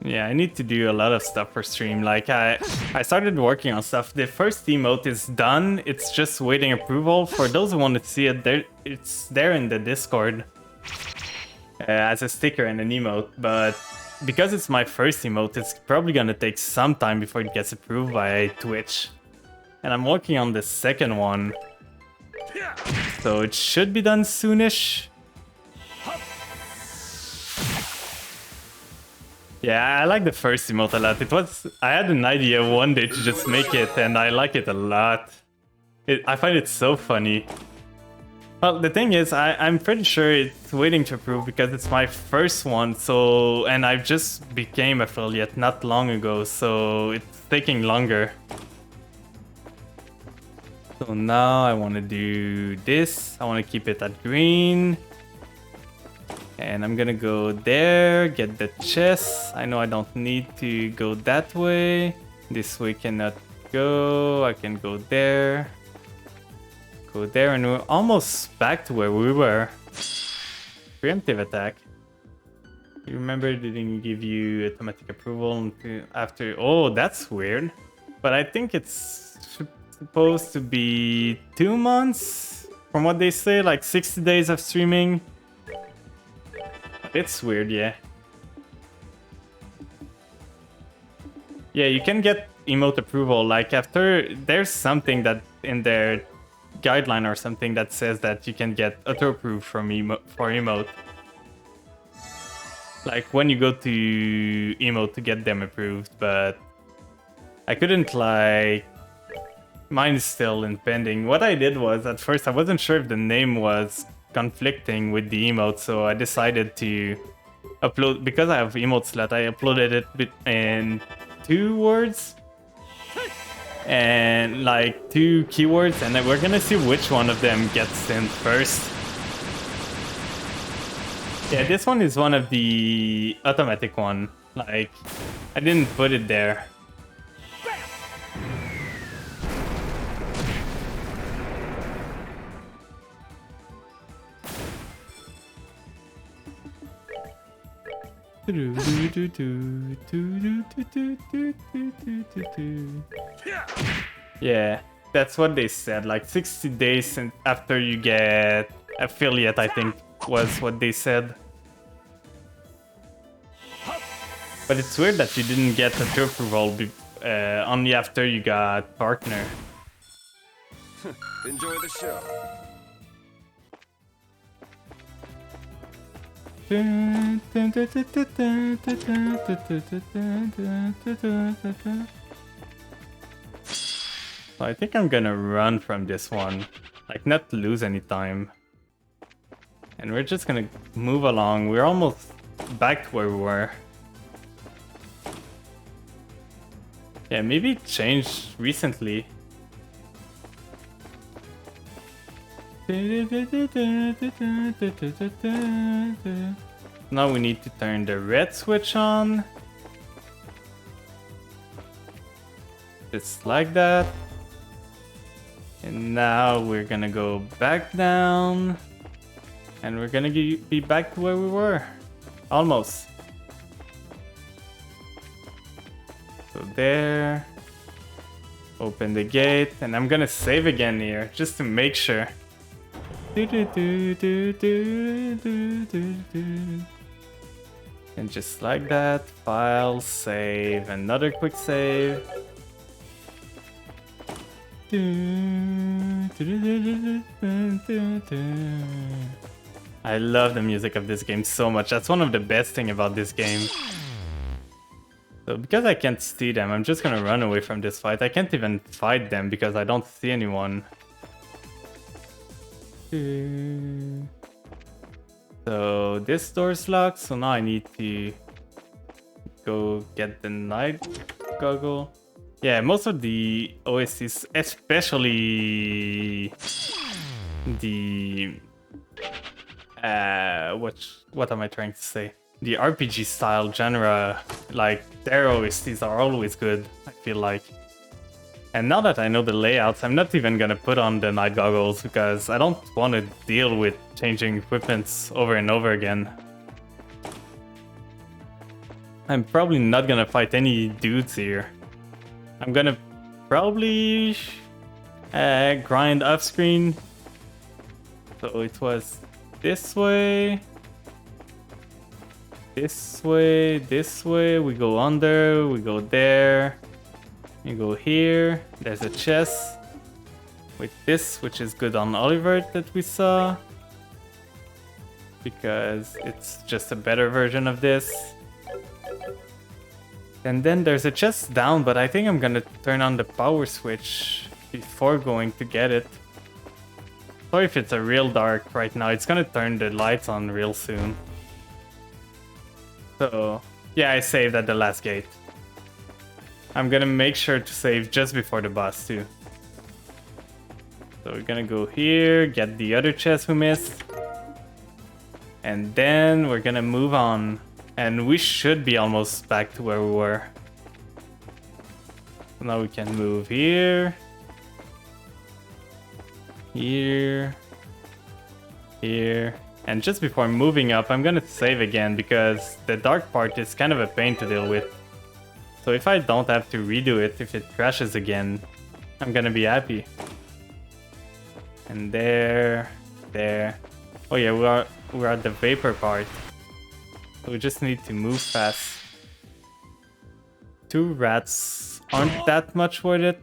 Yeah, I need to do a lot of stuff for stream. Like, I started working on stuff. The first emote is done. It's just waiting approval. For those who want to see it, it's there in the Discord as a sticker and an emote. But because it's my first emote, it's probably gonna take some time before it gets approved by Twitch. And I'm working on the second one, so it should be done soonish. Yeah, I like the first emote a lot. I had an idea one day to just make it, and I like it a lot. I find it so funny. Well, the thing is, I'm pretty sure it's waiting to approve because it's my first one, and I just became affiliate not long ago, so it's taking longer. So now I want to do this. I want to keep it at green. And I'm gonna go there, get the chest. I know I don't need to go that way. This way cannot go. I can go there. Go there, and we're almost back to where we were. Preemptive attack. You remember, didn't give you automatic approval after... Oh, that's weird. But I think it's supposed to be 2 months, from what they say, like 60 days of streaming. It's weird, yeah. Yeah, you can get emote approval, like after there's something that in their guideline or something that says that you can get auto-approved from for emote. Like when you go to emote to get them approved, but I couldn't, like, mine is still in pending. What I did was, at first I wasn't sure if the name was conflicting with the emote, so I decided to upload, because I have emote slot, I uploaded it in 2 words and like 2 keywords, and then we're gonna see which one of them gets in first. Yeah, this one is one of the automatic one. Like, I didn't put it there. Yeah, that's what they said. Like 60 days after you get affiliate, I think was what they said. But it's weird that you didn't get the approval only after you got partner. Enjoy the show. So I think I'm gonna run from this one, like not lose any time. And we're just gonna move along. We're almost back to where we were. Yeah, maybe it changed recently. Now we need to turn the red switch on. Just like that. And now we're gonna go back down. And we're gonna be back to where we were. Almost. So there. Open the gate. And I'm gonna save again here, just to make sure. And just like that, file, save, another quick save. I love the music of this game so much. That's one of the best things about this game. So because I can't see them, I'm just gonna run away from this fight. I can't even fight them because I don't see anyone. So this door's locked, so now I need to go get the night goggle. Yeah, most of the OSTs, especially the what am I trying to say? The RPG style genre, like their OSTs are always good, I feel like. And now that I know the layouts, I'm not even gonna put on the night goggles because I don't want to deal with changing equipments over and over again. I'm probably not gonna fight any dudes here. I'm gonna probably grind off screen. So it was this way, this way, this way. We go under, we go there. You go here, there's a chest with this, which is good on Oliver that we saw. Because it's just a better version of this. And then there's a chest down, but I think I'm gonna turn on the power switch before going to get it. Sorry if it's a real dark right now, it's gonna turn the lights on real soon. So, yeah, I saved at the last gate. I'm gonna make sure to save just before the boss too. So we're gonna go here, get the other chest we missed. And then we're gonna move on. And we should be almost back to where we were. So now we can move here. Here. Here. And just before moving up, I'm gonna save again because the dark part is kind of a pain to deal with. So if I don't have to redo it, if it crashes again, I'm gonna be happy. And there. Oh yeah, we're at the vapor part. So we just need to move fast. 2 rats aren't that much worth it.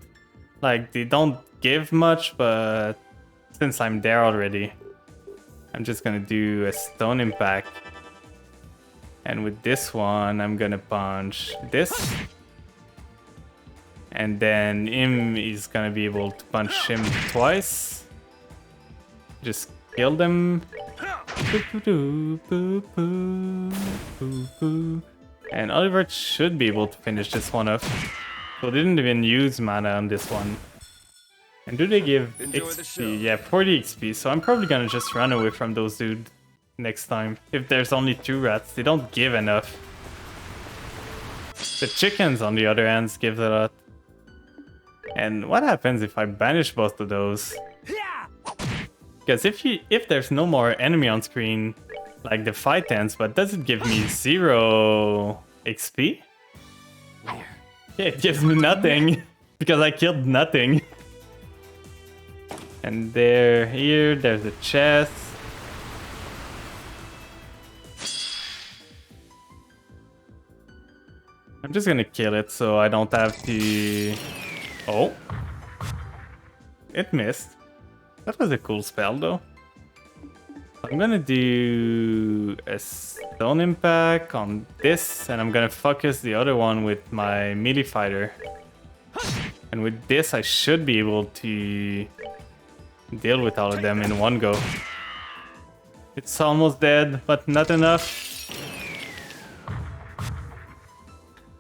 Like, they don't give much, but since I'm there already, I'm just gonna do a stone impact. And with this one, I'm gonna punch this. And then him is gonna be able to punch him twice. Just kill them. And Oliver should be able to finish this one off. So they didn't even use mana on this one. And do they give XP? Yeah, 40 XP. So I'm probably gonna just run away from those dudes next time. If there's only 2 rats, they don't give enough. The chickens, on the other hand, give a lot. And what happens if I banish both of those? Because if there's no more enemy on screen, like the fight ends, but does it give me 0 XP? Yeah, it gives me nothing because I killed nothing. And there's a chest. I'm just gonna kill it so I don't have to... Oh. It missed. That was a cool spell though. I'm gonna do a stone impact on this, and I'm gonna focus the other one with my melee fighter. And with this I should be able to deal with all of them in one go. It's almost dead, but not enough.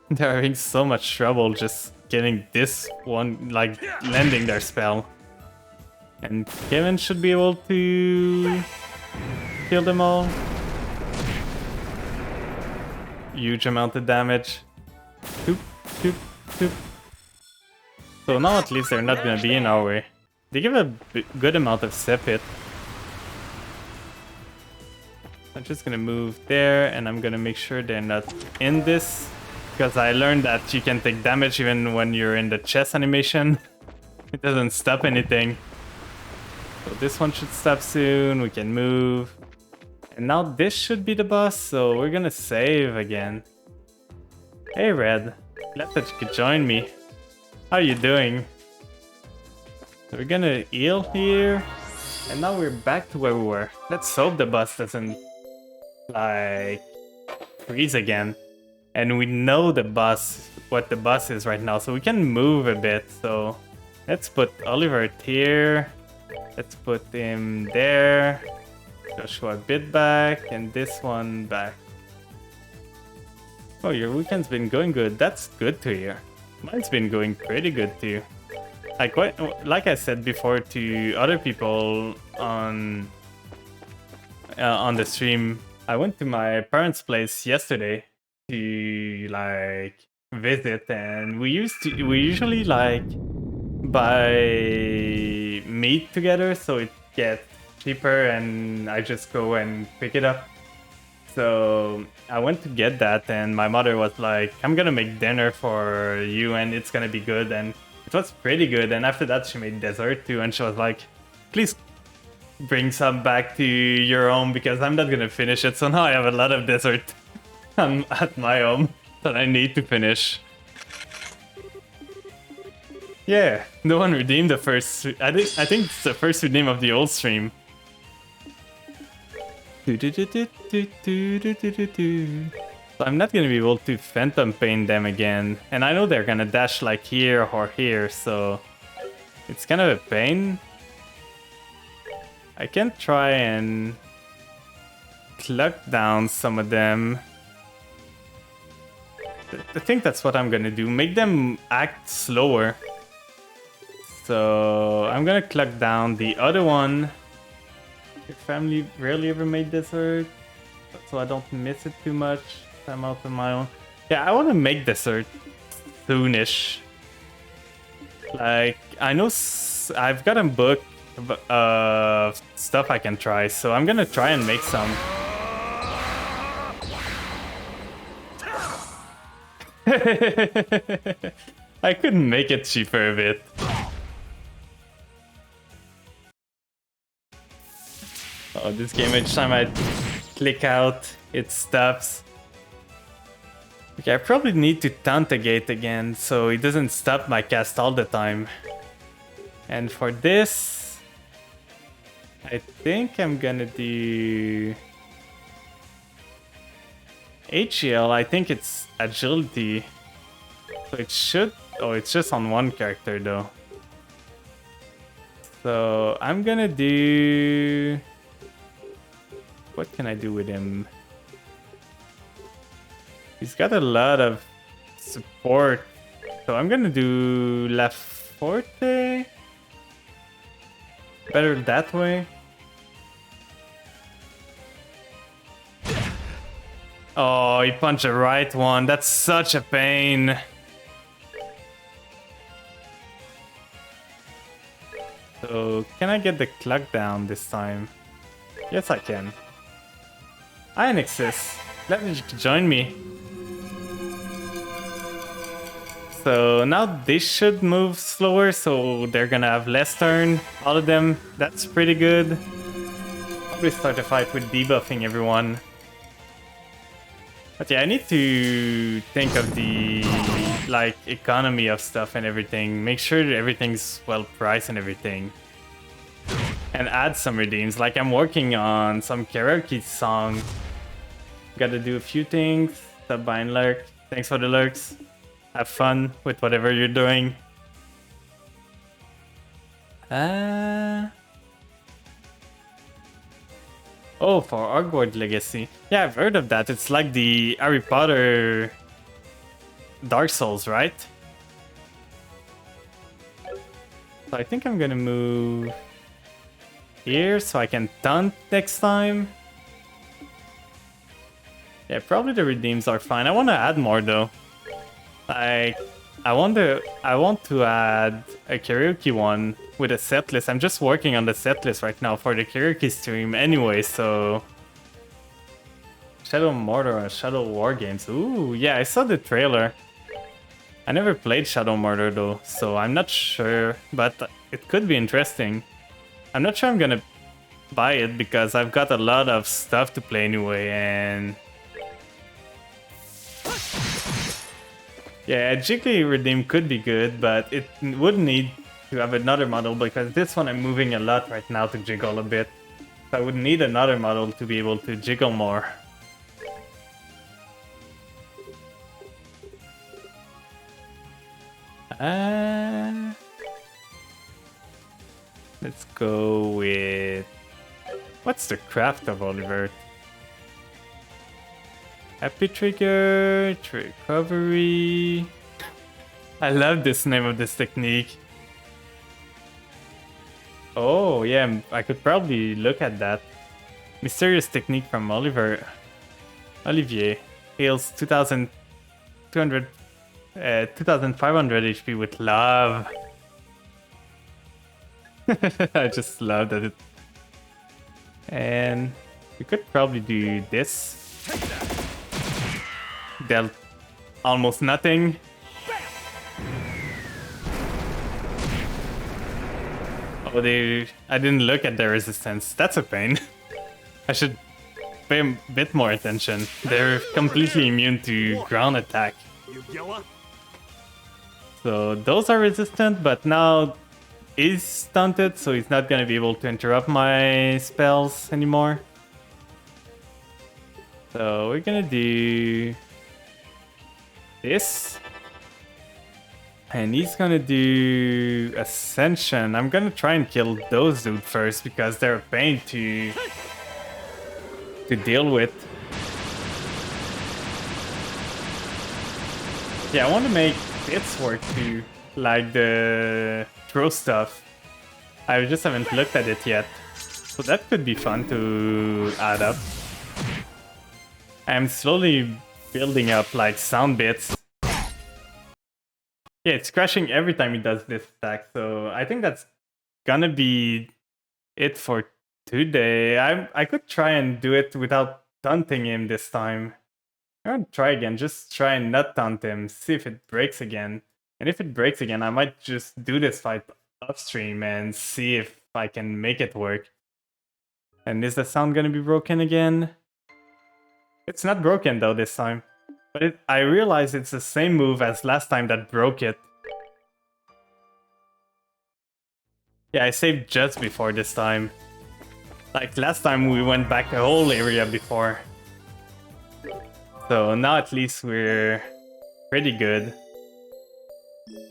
They're having so much trouble just getting this one, like, landing their spell. And Kevin should be able to kill them all. Huge amount of damage. Toop, toop, toop. So now at least they're not gonna be in our way. They give a good amount of step hit. I'm just gonna move there, and I'm gonna make sure they're not in this, because I learned that you can take damage even when you're in the chest animation. It doesn't stop anything. So this one should stop soon, we can move. And now this should be the boss, so we're gonna save again. Hey Red, glad that you could join me. How are you doing? So we're gonna heal here. And now we're back to where we were. Let's hope the boss doesn't like freeze again. And we know the boss, what the boss is right now, so we can move a bit. So let's put Oliver here. Let's put him there. Joshua a bit back, and this one back. Oh, your weekend's been going good. That's good to hear. Mine's been going pretty good too. Like I said before to other people on the stream, I went to my parents' place yesterday to like visit, and we usually like buy meat together, so it gets cheaper, and I just go and pick it up. So I went to get that, and my mother was like, I'm gonna make dinner for you and it's gonna be good, and it was pretty good. And after that she made dessert too, and she was like, please bring some back to your home because I'm not gonna finish it. So now I have a lot of dessert at my home that I need to finish. Yeah, no one redeemed the first. I think it's the first redeem of the old stream. So I'm not gonna be able to phantom pain them again, and I know they're gonna dash like here or here, so it's kind of a pain. I can try and cluck down some of them. I think that's what I'm gonna do. Make them act slower. So I'm gonna cluck down the other one. Your family rarely ever made dessert, so I don't miss it too much. I'm out on my own. Yeah, I want to make dessert soonish. Like, I know I've got a book of stuff I can try, so I'm gonna try and make some. I couldn't make it cheaper a bit. Oh, this game, each time I click out, it stops. Okay, I probably need to Tantegate again, so it doesn't stop my cast all the time. And for this, I think I'm gonna do HEL. I think it's agility. So it should... Oh, it's just on one character though. So I'm gonna do... What can I do with him? He's got a lot of support. So I'm gonna do La Forte. Better that way. Oh, he punched the right one. That's such a pain. So can I get the clock down this time? Yes, I can. Ionexus, let me join me. So now they should move slower, so they're gonna have less turn, all of them. That's pretty good. Probably start a fight with debuffing everyone. But yeah, I need to think of the like economy of stuff and everything. Make sure that everything's well priced and everything. And add some redeems. Like I'm working on some karaoke song. Gotta do a few things. Stop buying lurk. Thanks for the lurks. Have fun with whatever you're doing. Oh, for Hogwarts Legacy. Yeah, I've heard of that. It's like the Harry Potter Dark Souls, right? So I think I'm gonna move here so I can taunt next time. Yeah, probably the redeems are fine. I want to add more though. Like I want to add a karaoke one with a set list. I'm just working on the set list right now for the karaoke stream anyway, so Shadow Mortar and Shadow War games. Ooh, yeah, I saw the trailer. I never played Shadow Mortar though, so I'm not sure, but it could be interesting. I'm not sure I'm gonna buy it because I've got a lot of stuff to play anyway, and yeah, a Jiggly Redeem could be good, but it would need to have another model because this one I'm moving a lot right now to jiggle a bit. So I would need another model to be able to jiggle more. Let's go with... What's the craft of Oliver? Happy Trigger, Recovery... I love this name of this technique. Oh yeah, I could probably look at that. Mysterious technique from Olivier. Heals 2,200... 2,500 HP with love. I just love that it... And we could probably do this. Dealt almost nothing. Oh, I didn't look at their resistance. That's a pain. I should pay a bit more attention. They're completely immune to ground attack. So those are resistant, but now he's stunted, so he's not gonna be able to interrupt my spells anymore. So we're gonna do this. And he's gonna do Ascension. I'm gonna try and kill those dudes first because they're a pain to deal with. Yeah, I want to make bits work too, like the throw stuff. I just haven't looked at it yet. So that could be fun to add up. I'm slowly building up like sound bits. Yeah, it's crashing every time he does this attack, so I think that's gonna be it for today. I could try and do it without taunting him this time. I'm gonna try again, just try and not taunt him, see if it breaks again. And if it breaks again, I might just do this fight upstream and see if I can make it work. And is the sound gonna be broken again? It's not broken though this time. But I realize it's the same move as last time that broke it. Yeah, I saved just before this time. Like last time we went back a whole area before. So now at least we're pretty good.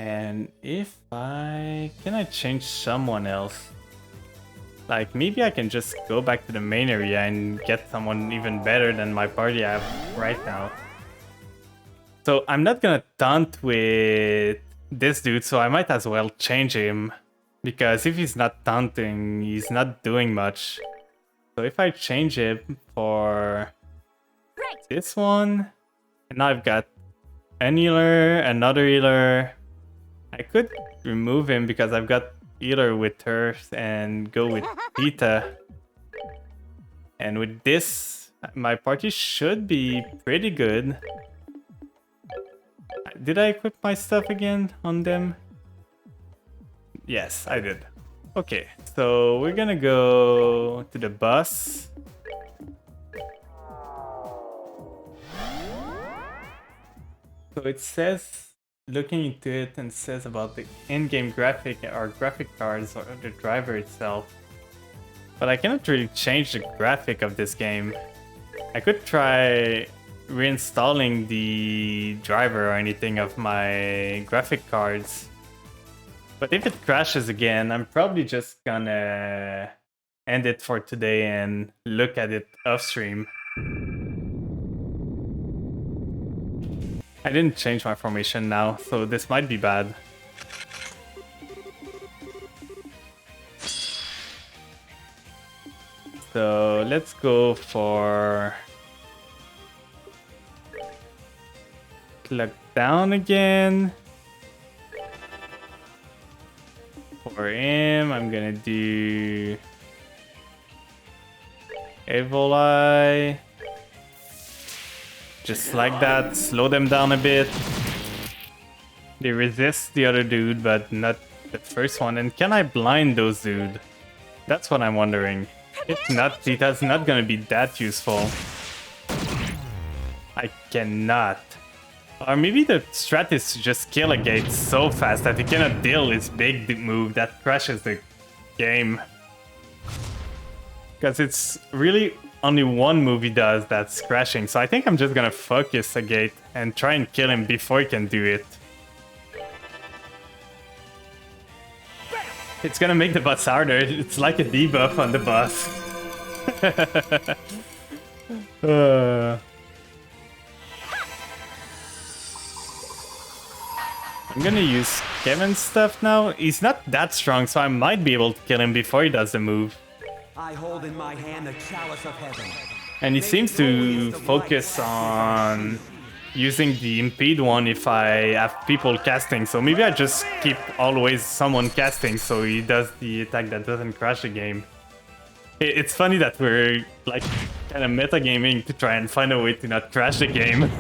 And if can I change someone else? Like maybe I can just go back to the main area and get someone even better than my party I have right now. So I'm not gonna taunt with this dude, so I might as well change him. Because if he's not taunting, he's not doing much. So if I change it for this one, and now I've got an healer, another healer. I could remove him because I've got healer with her and go with Pita. And with this, my party should be pretty good. Did I equip my stuff again on them? Yes, I did. Okay, so we're gonna go to the bus. So it says, looking into it, and says about the in-game graphic or graphic cards or the driver itself. But I cannot really change the graphic of this game. I could try reinstalling the driver or anything of my graphic cards. But if it crashes again, I'm probably just gonna end it for today and look at it off stream. I didn't change my formation now, so this might be bad. So let's go for Cluck down again. For him, I'm gonna do Evil Eye. Just like that, slow them down a bit. They resist the other dude, but not the first one. And can I blind those dude? That's what I'm wondering. If not, that's not gonna be that useful. I cannot. Or maybe the strat is to just kill a gate so fast that he cannot deal his big move that crashes the game. Because it's really only one move he does that's crashing. So I think I'm just gonna focus a gate and try and kill him before he can do it. It's gonna make the boss harder. It's like a debuff on the boss. I'm gonna use Kevin's stuff now. He's not that strong, so I might be able to kill him before he does the move. I hold in my hand the chalice of heaven. And he seems to focus on using the impede one if I have people casting. So maybe I just keep always someone casting so he does the attack that doesn't crash the game. It's funny that we're like kind of metagaming to try and find a way to not crash the game.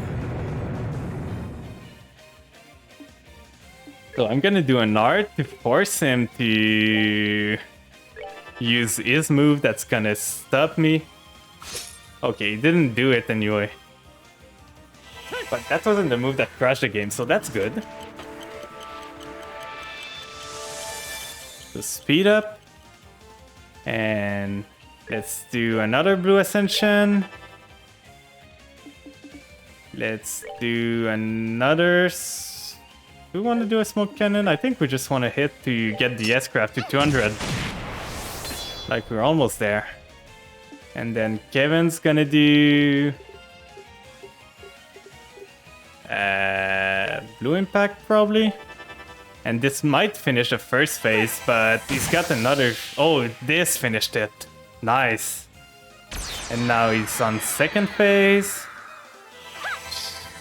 So I'm gonna do an art to force him to use his move that's gonna stop me. Okay, he didn't do it anyway. But that wasn't the move that crashed the game, so that's good. So speed up. And let's do another blue ascension. Let's do another... Do we want to do a smoke cannon? I think we just want to hit to get the S-craft to 200. Like we're almost there. And then Kevin's gonna do... blue impact probably. And this might finish the first phase, but he's got another... Oh, this finished it. Nice. And now he's on second phase.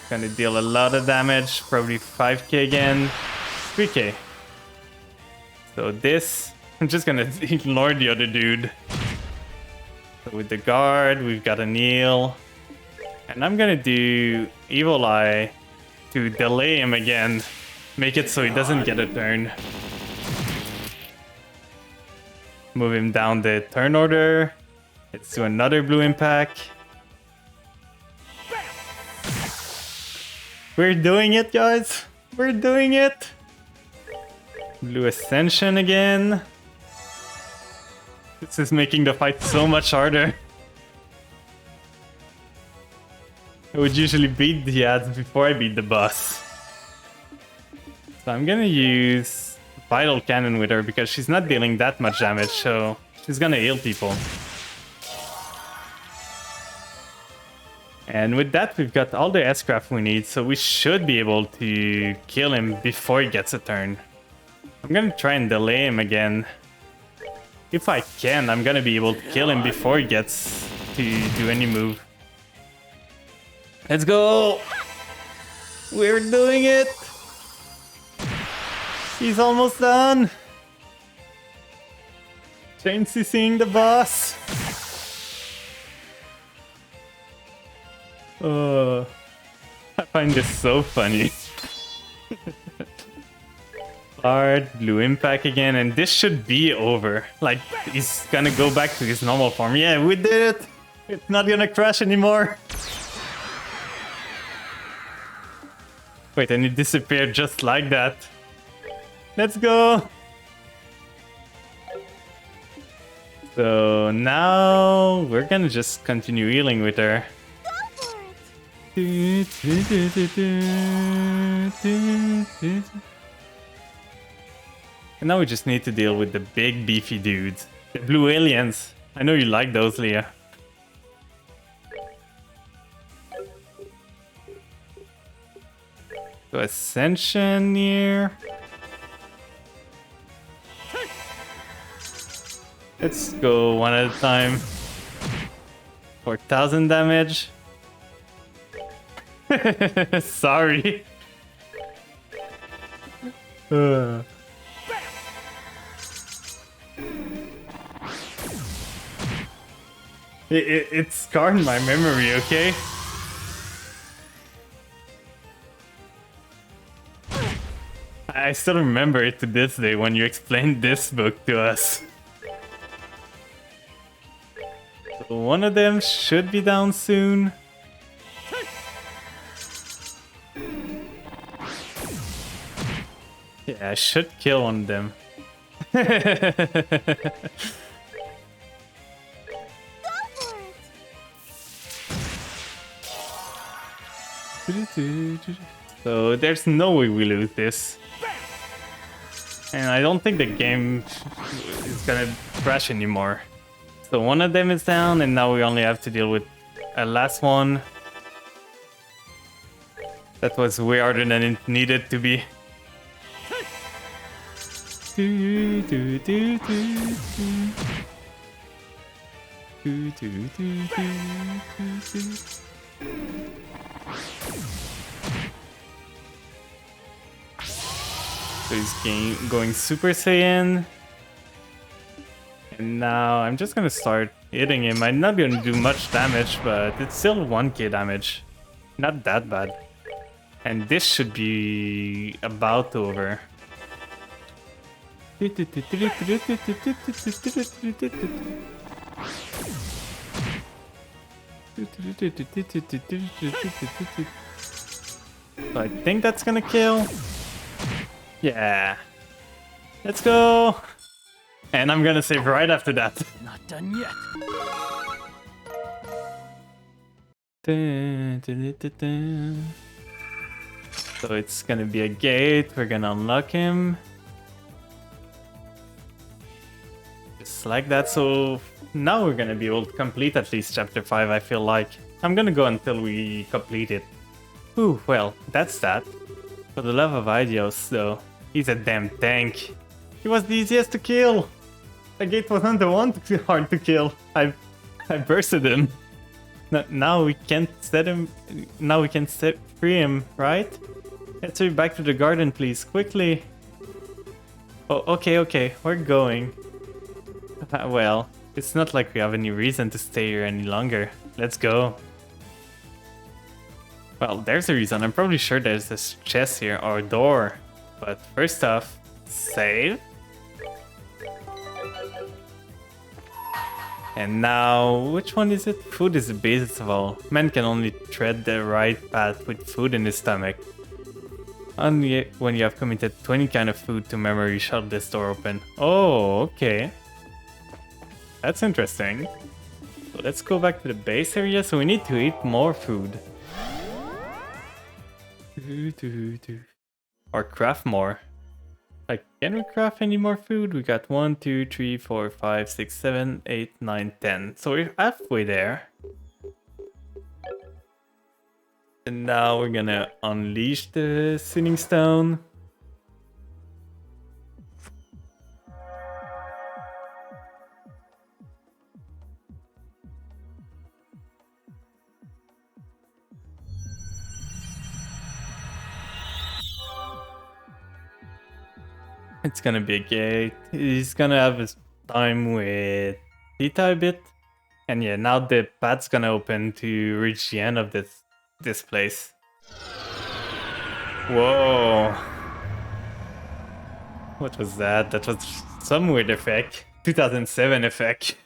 Gonna deal a lot of damage, probably 5k again. 3k. So this... I'm just gonna ignore the other dude. So with the guard, we've got a kneel. And I'm gonna do Evil Eye to delay him again. Make it so he doesn't get a turn. Move him down the turn order. Let's do another blue impact. We're doing it, guys! We're doing it! Blue Ascension again. This is making the fight so much harder. I would usually beat the ads before I beat the boss. So I'm gonna use Vital Cannon with her because she's not dealing that much damage, so she's gonna heal people. And with that, we've got all the S-craft we need, so we should be able to kill him before he gets a turn. I'm gonna try and delay him again. If I can, I'm gonna be able to kill him before he gets to do any move. Let's go! We're doing it! He's almost done! Chain CCing the boss! Oh, I find this so funny. Hard, blue impact again, and this should be over. Like, he's gonna go back to his normal form. Yeah, we did it! It's not gonna crash anymore! Wait, and it disappeared just like that. Let's go! So now we're gonna just continue healing with her. And now we just need to deal with the big beefy dudes. The blue aliens. I know you like those, Leah. So Ascension here. Let's go one at a time. 4,000 damage. Sorry. It's scarred in my memory, okay? I still remember it to this day when you explained this book to us. So one of them should be down soon. Yeah, I should kill one of them. So there's no way we lose this. And I don't think the game is gonna crash anymore. So one of them is down, and now we only have to deal with a last one. That was way harder than it needed to be. So he's going Super Saiyan. And now I'm just gonna start hitting him. I'm not gonna do much damage, but it's still 1k damage. Not that bad. And this should be about over. So I think that's gonna kill. Yeah. Let's go. And I'm gonna save right after that. Not done yet. So it's gonna be a gate. We're gonna unlock him. Just like that. So now we're gonna be able to complete at least chapter 5, I feel like. I'm gonna go until we complete it. Ooh, well, that's that. For the love of Idios, though. He's a damn tank. He was the easiest to kill. The gate wasn't the one hard to kill. I bursted him. Now we can't set him. Now we can set free him, right? Let's hurry back to the garden, please, quickly. Oh, okay, we're going. Well, it's not like we have any reason to stay here any longer. Let's go. Well, there's a reason. I'm probably sure there's this chest here or door. But first off, save. And now, which one is it? Food is the basis of all. Man can only tread the right path with food in his stomach. Only when you have committed 20 kind of food to memory shall this door open. Oh, okay. That's interesting. So let's go back to the base area. So we need to eat more food. Or craft more. Like, can we craft any more food? We got 1, 2, 3, 4, 5, 6, 7, 8, 9, 10. So we're halfway there. And now we're gonna unleash the Sinning Stone. It's gonna be a gate. He's gonna have his time with Tita a bit. And yeah, now the path's gonna open to reach the end of this place. Whoa. What was that? That was some weird effect. 2007 effect.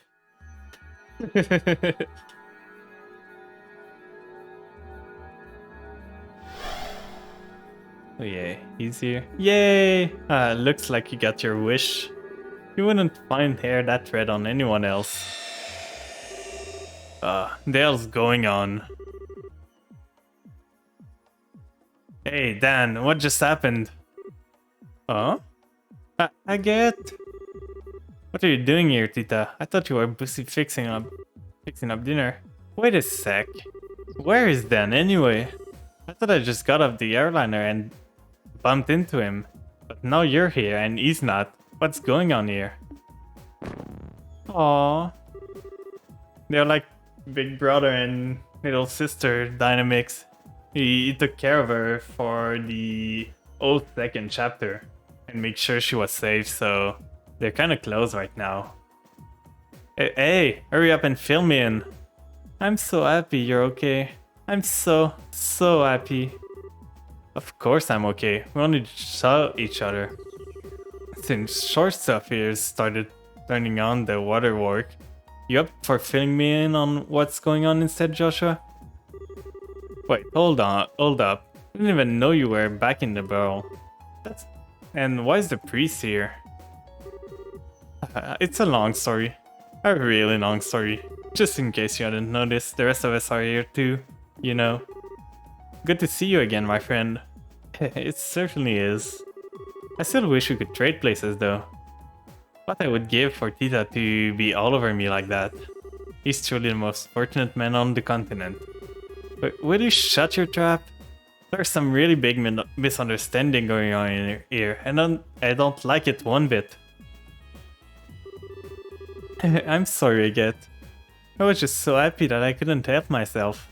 Oh yeah, he's here. Yay! Looks like you got your wish. You wouldn't find hair that red on anyone else. The hell's going on? Hey Dan, what just happened? Huh? Agate? What are you doing here, Tita? I thought you were busy fixing up dinner. Wait a sec. Where is Dan anyway? I thought I just got off the airliner and bumped into him. But now you're here and he's not. What's going on here? Aww. They're like big brother and little sister dynamics. He took care of her for the whole second chapter and make sure she was safe, so they're kind of close right now. Hey, hurry up and fill me in. I'm so happy you're okay. I'm so happy. Of course I'm okay. We only saw each other. Since short stuff here started turning on the water work. You up for filling me in on what's going on instead, Joshua? Wait, hold up. I didn't even know you were back in the barrel. And why is the priest here? It's a long story. A really long story. Just in case you hadn't noticed, the rest of us are here too, you know. Good to see you again, my friend. It certainly is. I still wish we could trade places though. What I would give for Tita to be all over me like that. He's truly the most fortunate man on the continent. But will you shut your trap? There's some really big misunderstanding going on in here, and I don't like it one bit. I'm sorry, I get. I was just so happy that I couldn't help myself.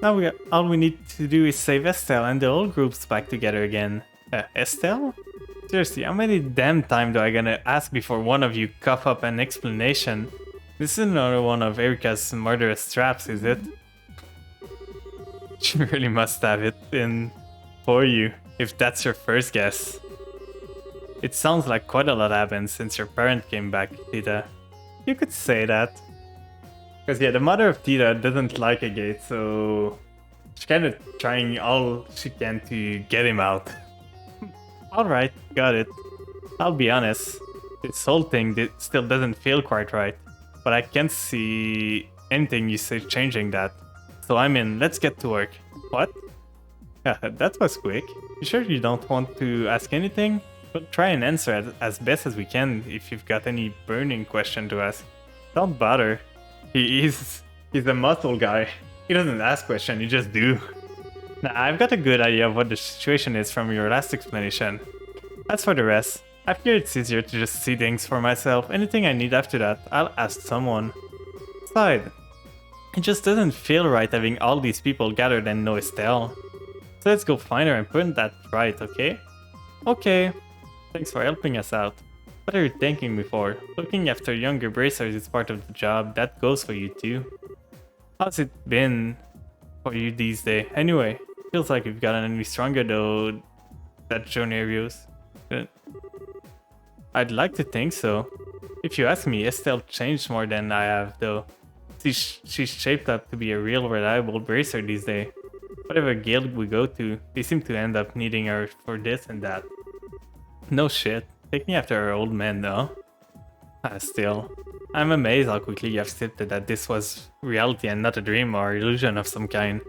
Now all we need to do is save Estelle and the whole group's back together again. Estelle? Seriously, how many damn time do I gonna ask before one of you cough up an explanation? This is another one of Erika's murderous traps, is it? She really must have it in for you, if that's your first guess. It sounds like quite a lot happened since your parent came back, Tita. You could say that. Because yeah, the mother of Tita doesn't like a gate, so she's kind of trying all she can to get him out. Alright, got it. I'll be honest, this whole thing still doesn't feel quite right, but I can't see anything you say changing that. So I'm in, let's get to work. What? Yeah, that was quick. You sure you don't want to ask anything? We'll try and answer it as best as we can if you've got any burning question to ask. Don't bother. He's a muscle guy. He doesn't ask questions, he just do. Now, I've got a good idea of what the situation is from your last explanation. As for the rest, I figure it's easier to just see things for myself. Anything I need after that, I'll ask someone. Besides, it just doesn't feel right having all these people gathered and no Estelle. So let's go find her and put that right, okay? Okay. Thanks for helping us out. What are you thanking me for? Looking after younger bracers is part of the job, that goes for you too. How's it been for you these days? Anyway, feels like you've gotten any stronger though, that journey of yours. I'd like to think so. If you ask me, Estelle changed more than I have though. She's shaped up to be a real reliable bracer these days. Whatever guild we go to, they seem to end up needing her for this and that. No shit. Taking after her old man though. Still, I'm amazed how quickly you accepted that this was reality and not a dream or illusion of some kind.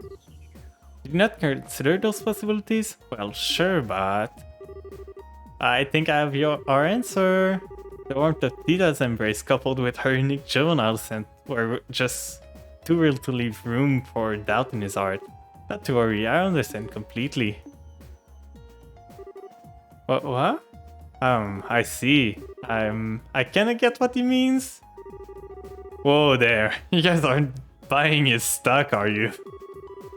Did you not consider those possibilities? Well, sure, but I think I have our answer. The warmth of Tita's embrace coupled with her unique juvenile scent were just too real to leave room for doubt in his heart. Not to worry, I understand completely. What? I see. I kinda get what he means. Whoa there, you guys aren't buying his stock, are you?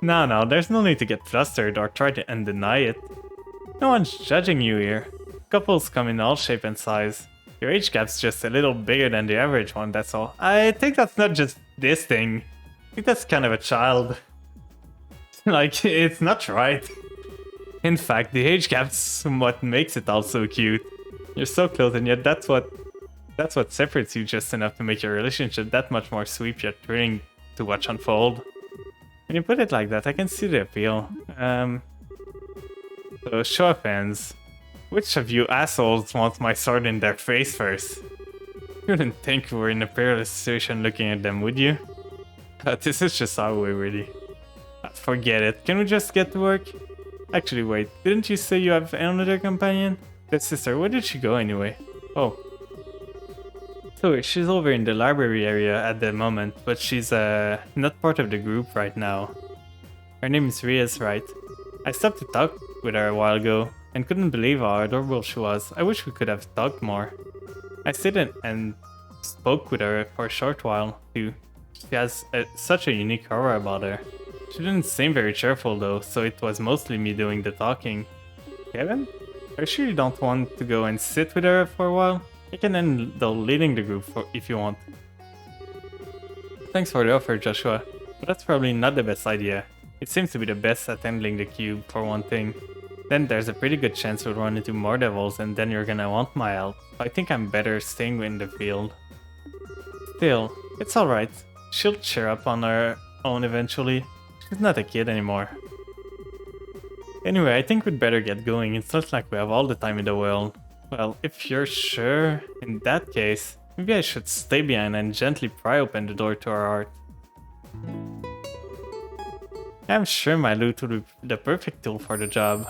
No, there's no need to get flustered or try to deny it. No one's judging you here. Couples come in all shape and size. Your age gap's just a little bigger than the average one, that's all. I think that's not just this thing. I think that's kind of a child. Like, it's not right. In fact, the age gap's what makes it all so cute. You're so close, and yet that's what separates you just enough to make your relationship that much more sweet yet thrilling to watch unfold. When you put it like that, I can see the appeal. So show of hands. Which of you assholes wants my sword in their face first? You wouldn't think we were in a perilous situation looking at them, would you? This is just our way, really. Forget it. Can we just get to work? Actually, wait. Didn't you say you have another companion? That sister, where did she go anyway? Oh. So she's over in the library area at the moment, but she's not part of the group right now. Her name is Ria's, right? I stopped to talk with her a while ago and couldn't believe how adorable she was. I wish we could have talked more. I stayed and spoke with her for a short while too. She has such a unique aura about her. She didn't seem very cheerful though, so it was mostly me doing the talking. Kevin? Are you sure you don't want to go and sit with her for a while? I can handle leading the group if you want. Thanks for the offer, Joshua, but that's probably not the best idea. It seems to be the best at handling the cube, for one thing. Then there's a pretty good chance we'll run into more devils and then you're gonna want my help. I think I'm better staying in the field. Still, it's alright. She'll cheer up on her own eventually. She's not a kid anymore. Anyway, I think we'd better get going. It's not like we have all the time in the world. Well, if you're sure, in that case, maybe I should stay behind and gently pry open the door to our heart. I'm sure my loot would be the perfect tool for the job.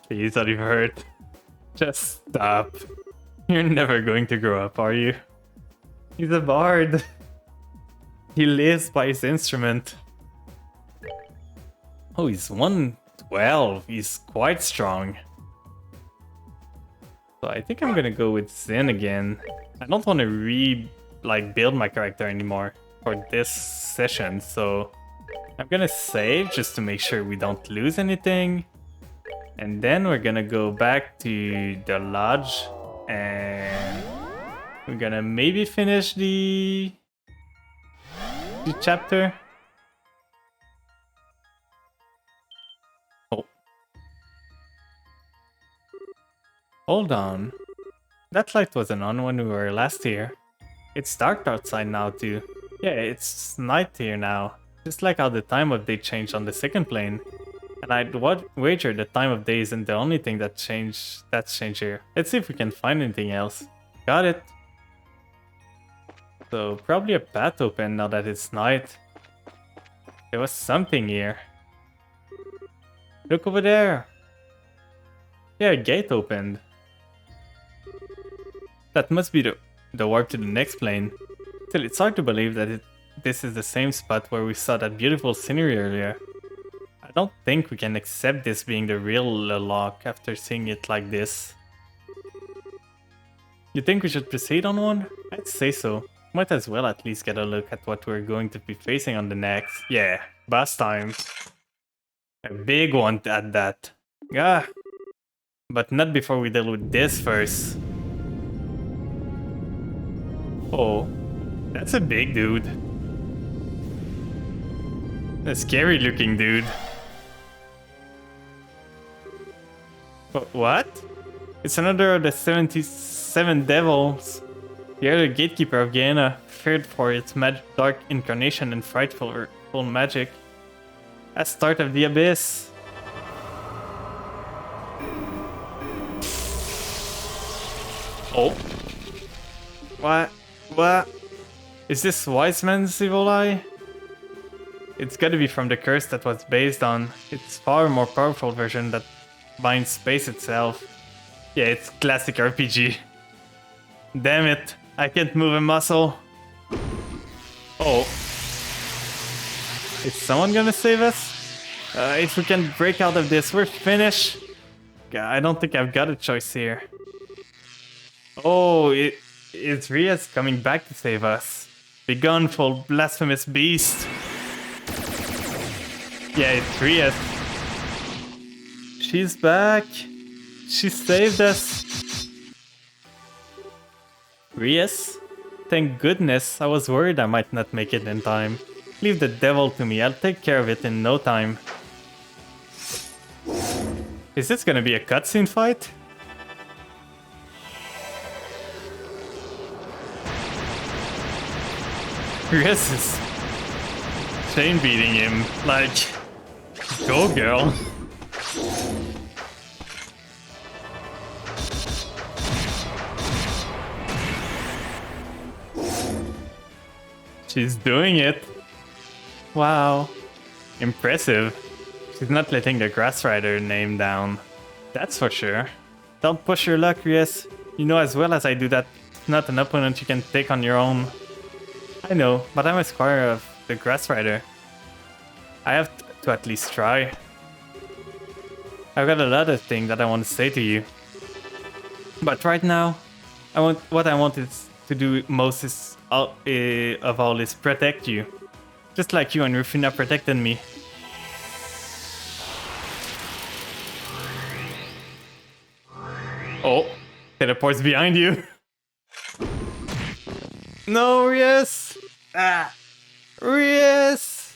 Please, don't even hurt. Just stop. You're never going to grow up, are you? He's a bard. He lives by his instrument. Oh, he's 112. He's quite strong. So I think I'm gonna go with Zen again. I don't want to build my character anymore for this session, so I'm gonna save just to make sure we don't lose anything. And then we're gonna go back to the lodge and we're gonna maybe finish the chapter. Oh. Hold on. That light wasn't on when we were last here. It's dark outside now too. Yeah, it's night here now. Just like how the time of day changed on the second plane. And I'd wager the time of day isn't the only thing that's changed here. Let's see if we can find anything else. Got it. So probably a path open now that it's night. There was something here. Look over there. Yeah, a gate opened. That must be the warp to the next plane. Still, it's hard to believe that this is the same spot where we saw that beautiful scenery earlier. I don't think we can accept this being the real lock after seeing it like this. You think we should proceed on one? I'd say so. Might as well at least get a look at what we're going to be facing on the next. Yeah, boss time. A big one at that. Ah, but not before we deal with this first. Oh, that's a big dude. A scary looking dude. What? It's another of the 77 devils. The other gatekeeper of Gehenna, feared for its dark incarnation and frightful magic. A start of the abyss. Oh. What? Is this Wise Man's evil eye? It's gotta be from the curse that was based on. It's far more powerful version that binds space itself. Yeah, it's classic RPG. Damn it, I can't move a muscle. Oh. Is someone gonna save us? If we can break out of this, we're finished. I don't think I've got a choice here. Oh, it's Ria's coming back to save us. Begone, full blasphemous beast. Yeah, it's Ria. She's back. She saved us. Rias? Thank goodness. I was worried I might not make it in time. Leave the devil to me. I'll take care of it in no time. Is this gonna be a cutscene fight? Rias is chain beating him. Like, go girl. She's doing it. Wow. Impressive. She's not letting the Grass Rider name down. That's for sure. Don't push your luck, Rias. You know as well as I do that it's not an opponent you can take on your own. I know, but I'm a squire of the Grass Rider. I have to at least try. I've got a lot of things that I want to say to you. But right now, what I want is to do most of all is protect you. Just like you and Rufina protected me. Oh, teleport's behind you. No, yes. Yes!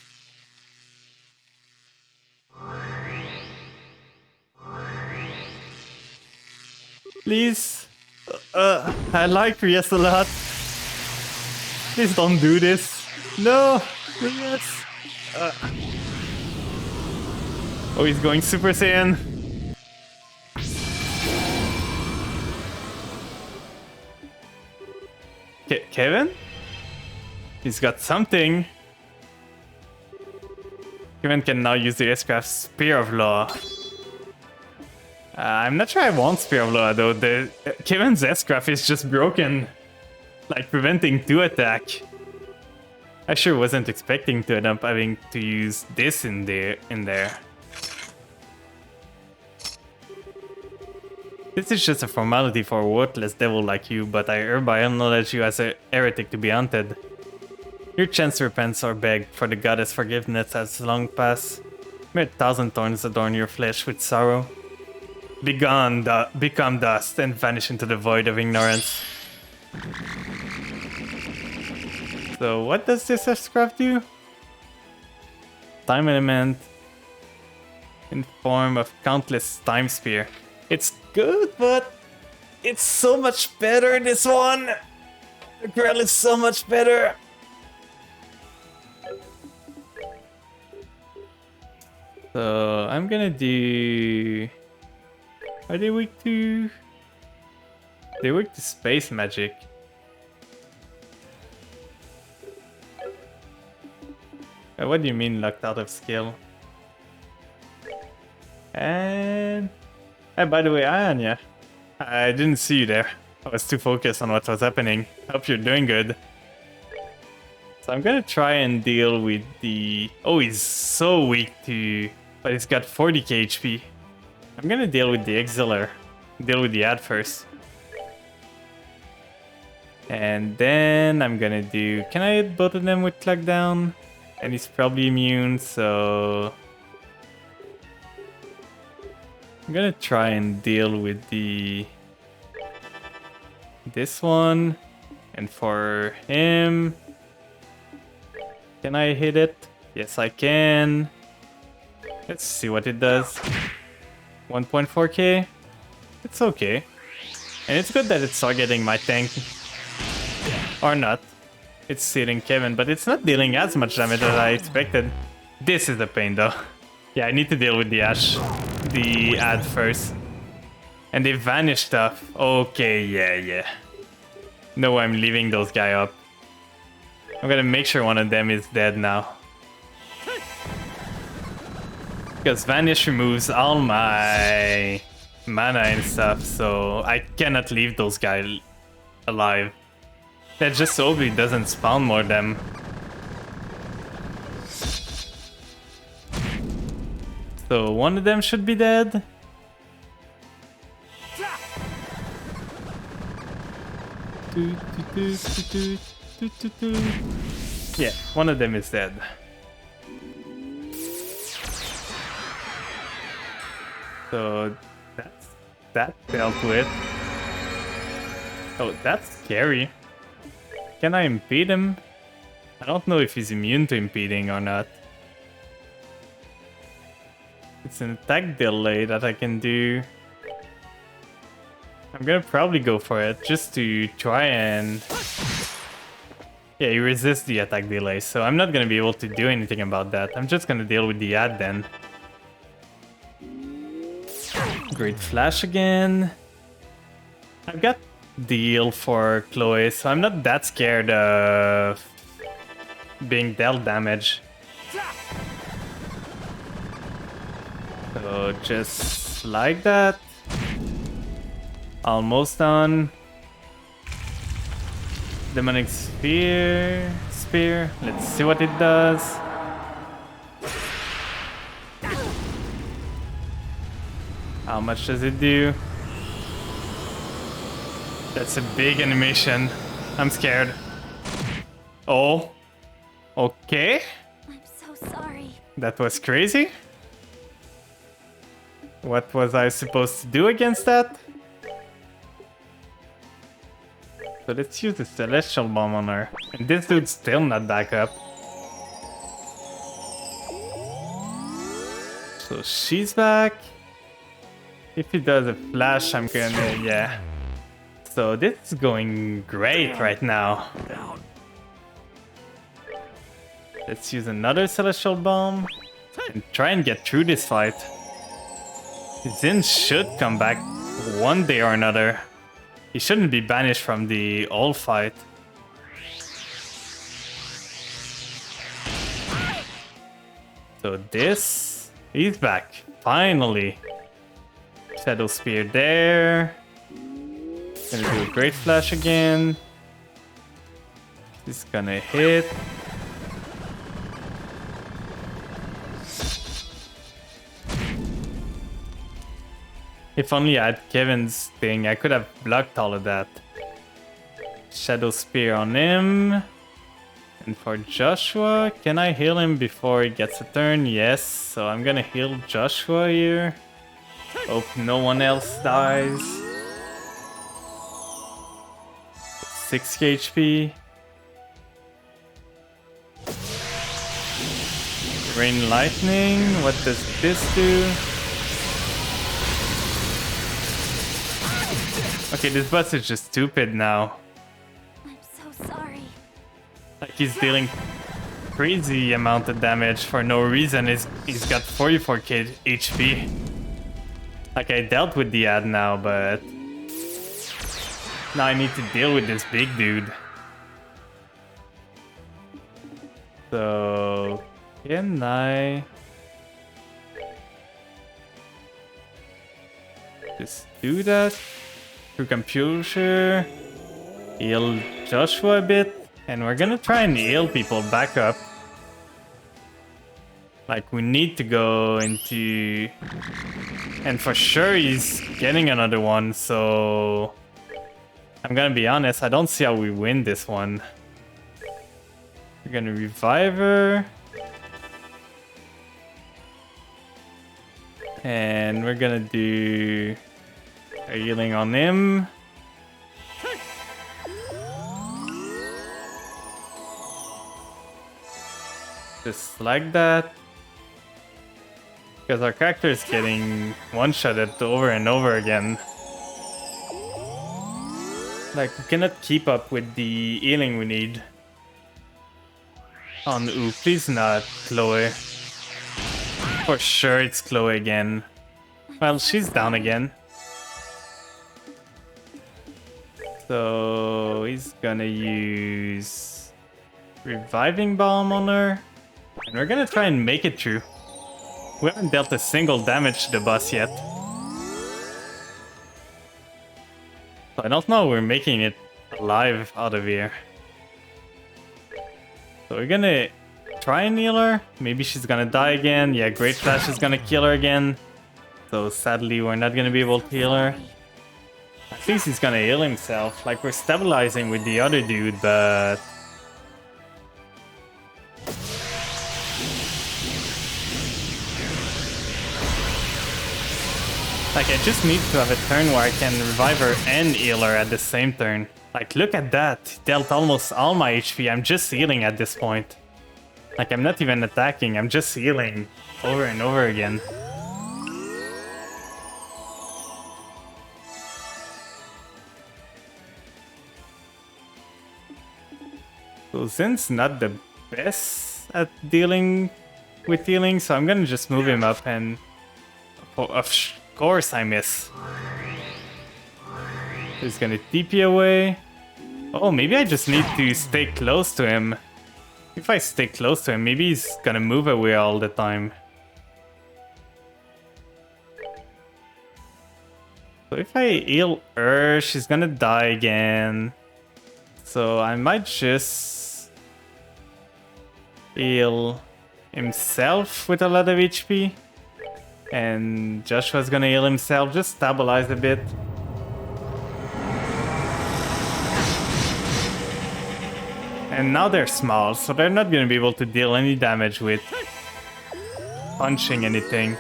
Please. I like Rias a lot. Please don't do this. No! Rias! Oh, he's going Super Saiyan. Kevin? He's got something. Kevin can now use the S-Craft Spear of Law. I'm not sure I want Spear of Law though. Kevin's S-Craft is just broken. Like preventing 2 attack. I sure wasn't expecting to end up having to use this in there. This is just a formality for a worthless devil like you, but I hereby acknowledge you as a heretic to be hunted. Your chance to repent or beg for the goddess forgiveness has long passed. May 1,000 thorns adorn your flesh with sorrow. Begone, become dust, and vanish into the void of ignorance. So what does this S-Craft do? Time element in form of countless time spear. It's good, but it's so much better, this one! The girl is so much better! So I'm gonna do... Are they weak to... They're weak to space magic. What do you mean locked out of skill? And... by the way, Anya. I didn't see you there. I was too focused on what was happening. Hope you're doing good. So I'm gonna try and deal with the... Oh, he's so weak to... But he's got 40k HP. I'm gonna deal with the Exiler. Deal with the ad first. And then I'm gonna do... Can I hit both of them with Lockdown? And he's probably immune, so... I'm gonna try and deal with the... This one. And for him... Can I hit it? Yes, I can. Let's see what it does. 1.4k. It's okay. And it's good that it's targeting my tank. Or not. It's hitting Kevin, but it's not dealing as much damage as I expected. This is the pain though. Yeah, I need to deal with the Ash. The ad first. And they vanish stuff. Okay, yeah. No, I'm leaving those guys up. I'm gonna make sure one of them is dead now. Because Vanish removes all my mana and stuff, so I cannot leave those guys alive. That just so he doesn't spawn more them. So one of them should be dead. Yeah, one of them is dead. So that dealt with. Oh, that's scary. Can I impede him? I don't know if he's immune to impeding or not. It's an attack delay that I can do. I'm gonna probably go for it just to try and... Yeah, he resists the attack delay, so I'm not gonna be able to do anything about that. I'm just gonna deal with the ad then. Great Flash again. I've got deal for Chloe, so I'm not that scared of being dealt damage. So just like that. Almost done. Demonic Spear. Let's see what it does. How much does it do? That's a big animation. I'm scared. Oh. Okay. I'm so sorry. That was crazy. What was I supposed to do against that? So let's use the Celestial Bomb on her. And this dude's still not back up. So she's back. If he does a flash, I'm gonna, yeah. So this is going great right now. Let's use another Celestial Bomb and try and get through this fight. Zin should come back one day or another. He shouldn't be banished from the old fight. So this, he's back, finally. Shadow Spear there. Gonna do a Great Flash again. He's gonna hit. If only I had Kevin's thing, I could have blocked all of that. Shadow Spear on him. And for Joshua, can I heal him before he gets a turn? Yes, so I'm gonna heal Joshua here. Hope no one else dies. 6 HP. Rain Lightning, what does this do? Okay, this boss is just stupid now. I'm so sorry. Like, he's dealing crazy amount of damage for no reason. He's got 44k HP. Like, I dealt with the ad now, but now I need to deal with this big dude. So can I just do that? Through computer, heal Joshua a bit, and we're gonna try and heal people back up. Like, we need to go into, and for sure he's getting another one, so I'm gonna be honest, I don't see how we win this one. We're gonna revive her, and we're gonna do a healing on him. Just like that. Because our character is getting one-shotted over and over again. Like, we cannot keep up with the healing we need. Oh no, please not, Chloe. For sure it's Chloe again. Well, she's down again. So he's gonna use Reviving Balm on her. And we're gonna try and make it through. We haven't dealt a single damage to the boss yet. So I don't know, we're making it alive out of here. So we're gonna try and heal her. Maybe she's gonna die again. Yeah, Great Flash is gonna kill her again. So sadly, we're not gonna be able to heal her. At least he's gonna heal himself. Like, we're stabilizing with the other dude, but like, I just need to have a turn where I can revive her and heal her at the same turn. Like, look at that. He dealt almost all my HP. I'm just healing at this point. Like, I'm not even attacking. I'm just healing over and over again. So Zin's not the best at dealing with healing, so I'm gonna just move him up, and of course I miss. He's gonna TP away. Oh, maybe I just need to stay close to him. If I stay close to him, maybe he's gonna move away all the time. So if I heal her, she's gonna die again. So I might just heal himself with a lot of HP. And Joshua's gonna heal himself, just stabilize a bit. And now they're small, so they're not gonna be able to deal any damage with punching anything.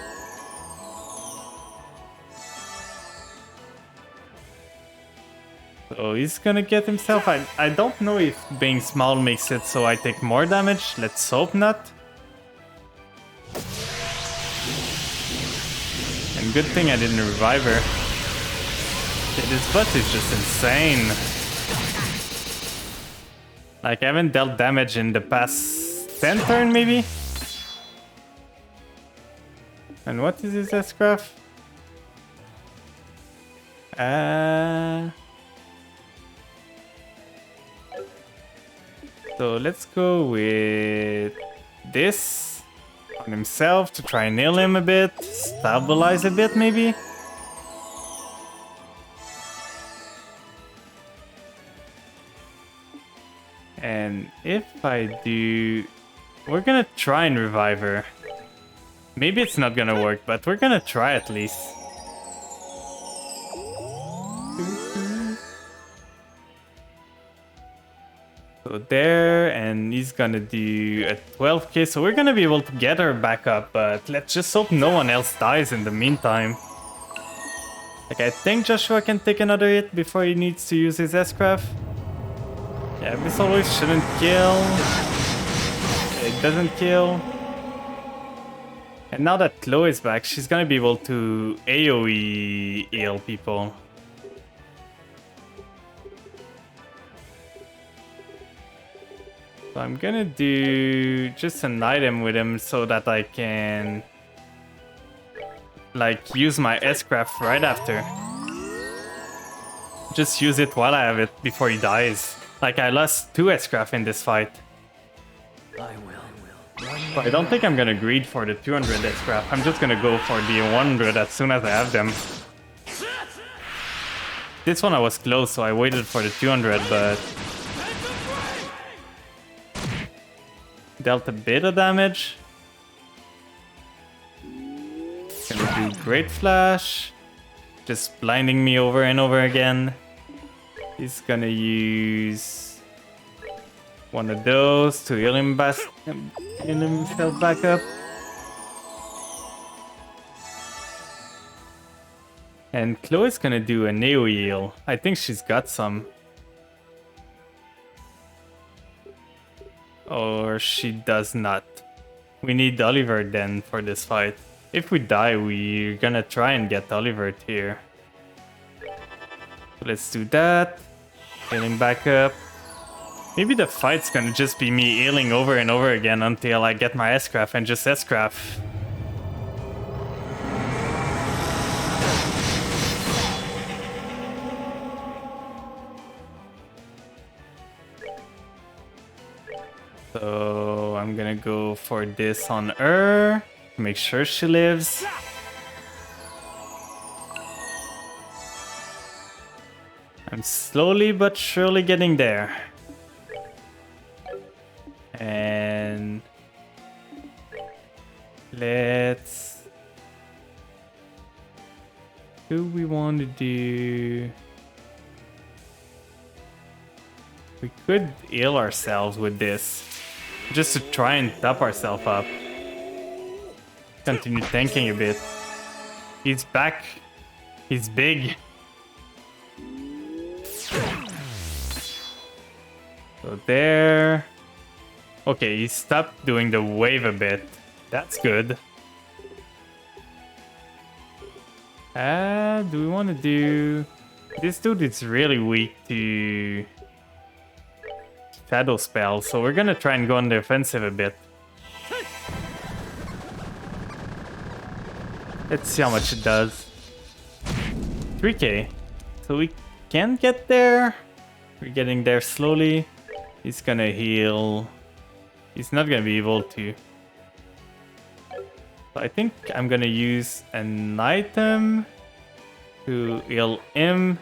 So he's gonna get himself. I don't know if being small makes it so I take more damage. Let's hope not. And good thing I didn't revive her. Okay, this butt is just insane. Like, I haven't dealt damage in the past 10 turn, maybe? And what is his S-Craft? So let's go with this on himself to try and nail him a bit, stabilize a bit maybe. And if I do, we're gonna try and revive her. Maybe it's not gonna work, but we're gonna try at least. So there, and he's gonna do a 12k, so we're gonna be able to get her back up, but let's just hope no one else dies in the meantime. Like, I think Joshua can take another hit before he needs to use his S-Craft. Yeah, this always shouldn't kill. It doesn't kill. And now that Chloe is back, she's gonna be able to AoE heal people. So I'm gonna do just an item with him so that I can like use my S-Craft right after. Just use it while I have it before he dies. Like, I lost 2 S-Craft in this fight. But I don't think I'm gonna greed for the 200 S-Craft. I'm just gonna go for the 100 as soon as I have them. This one I was close, so I waited for the 200, but dealt a bit of damage. Gonna do Great Flash. Just blinding me over and over again. He's gonna use one of those to heal himself back up. And Chloe's gonna do a Neo heal. I think she's got some. Or she does not. We need Oliver then for this fight. If we die, we're gonna try and get Oliver here. So let's do that. Healing back up. Maybe the fight's gonna just be me healing over and over again until I get my S-Craft and just S-Craft. So I'm gonna go for this on her to make sure she lives. I'm slowly but surely getting there. And let's... What do we want to do? We could heal ourselves with this. Just to try and top ourselves up. Continue tanking a bit. He's back. He's big. So there. Okay, he stopped doing the wave a bit. That's good. Do we want to do... This dude is really weak to shadow spells, so we're gonna try and go on the offensive a bit. Let's see how much it does. 3k. So we can get there. We're getting there slowly. He's gonna heal. He's not gonna be able to. So I think I'm gonna use an item to heal him.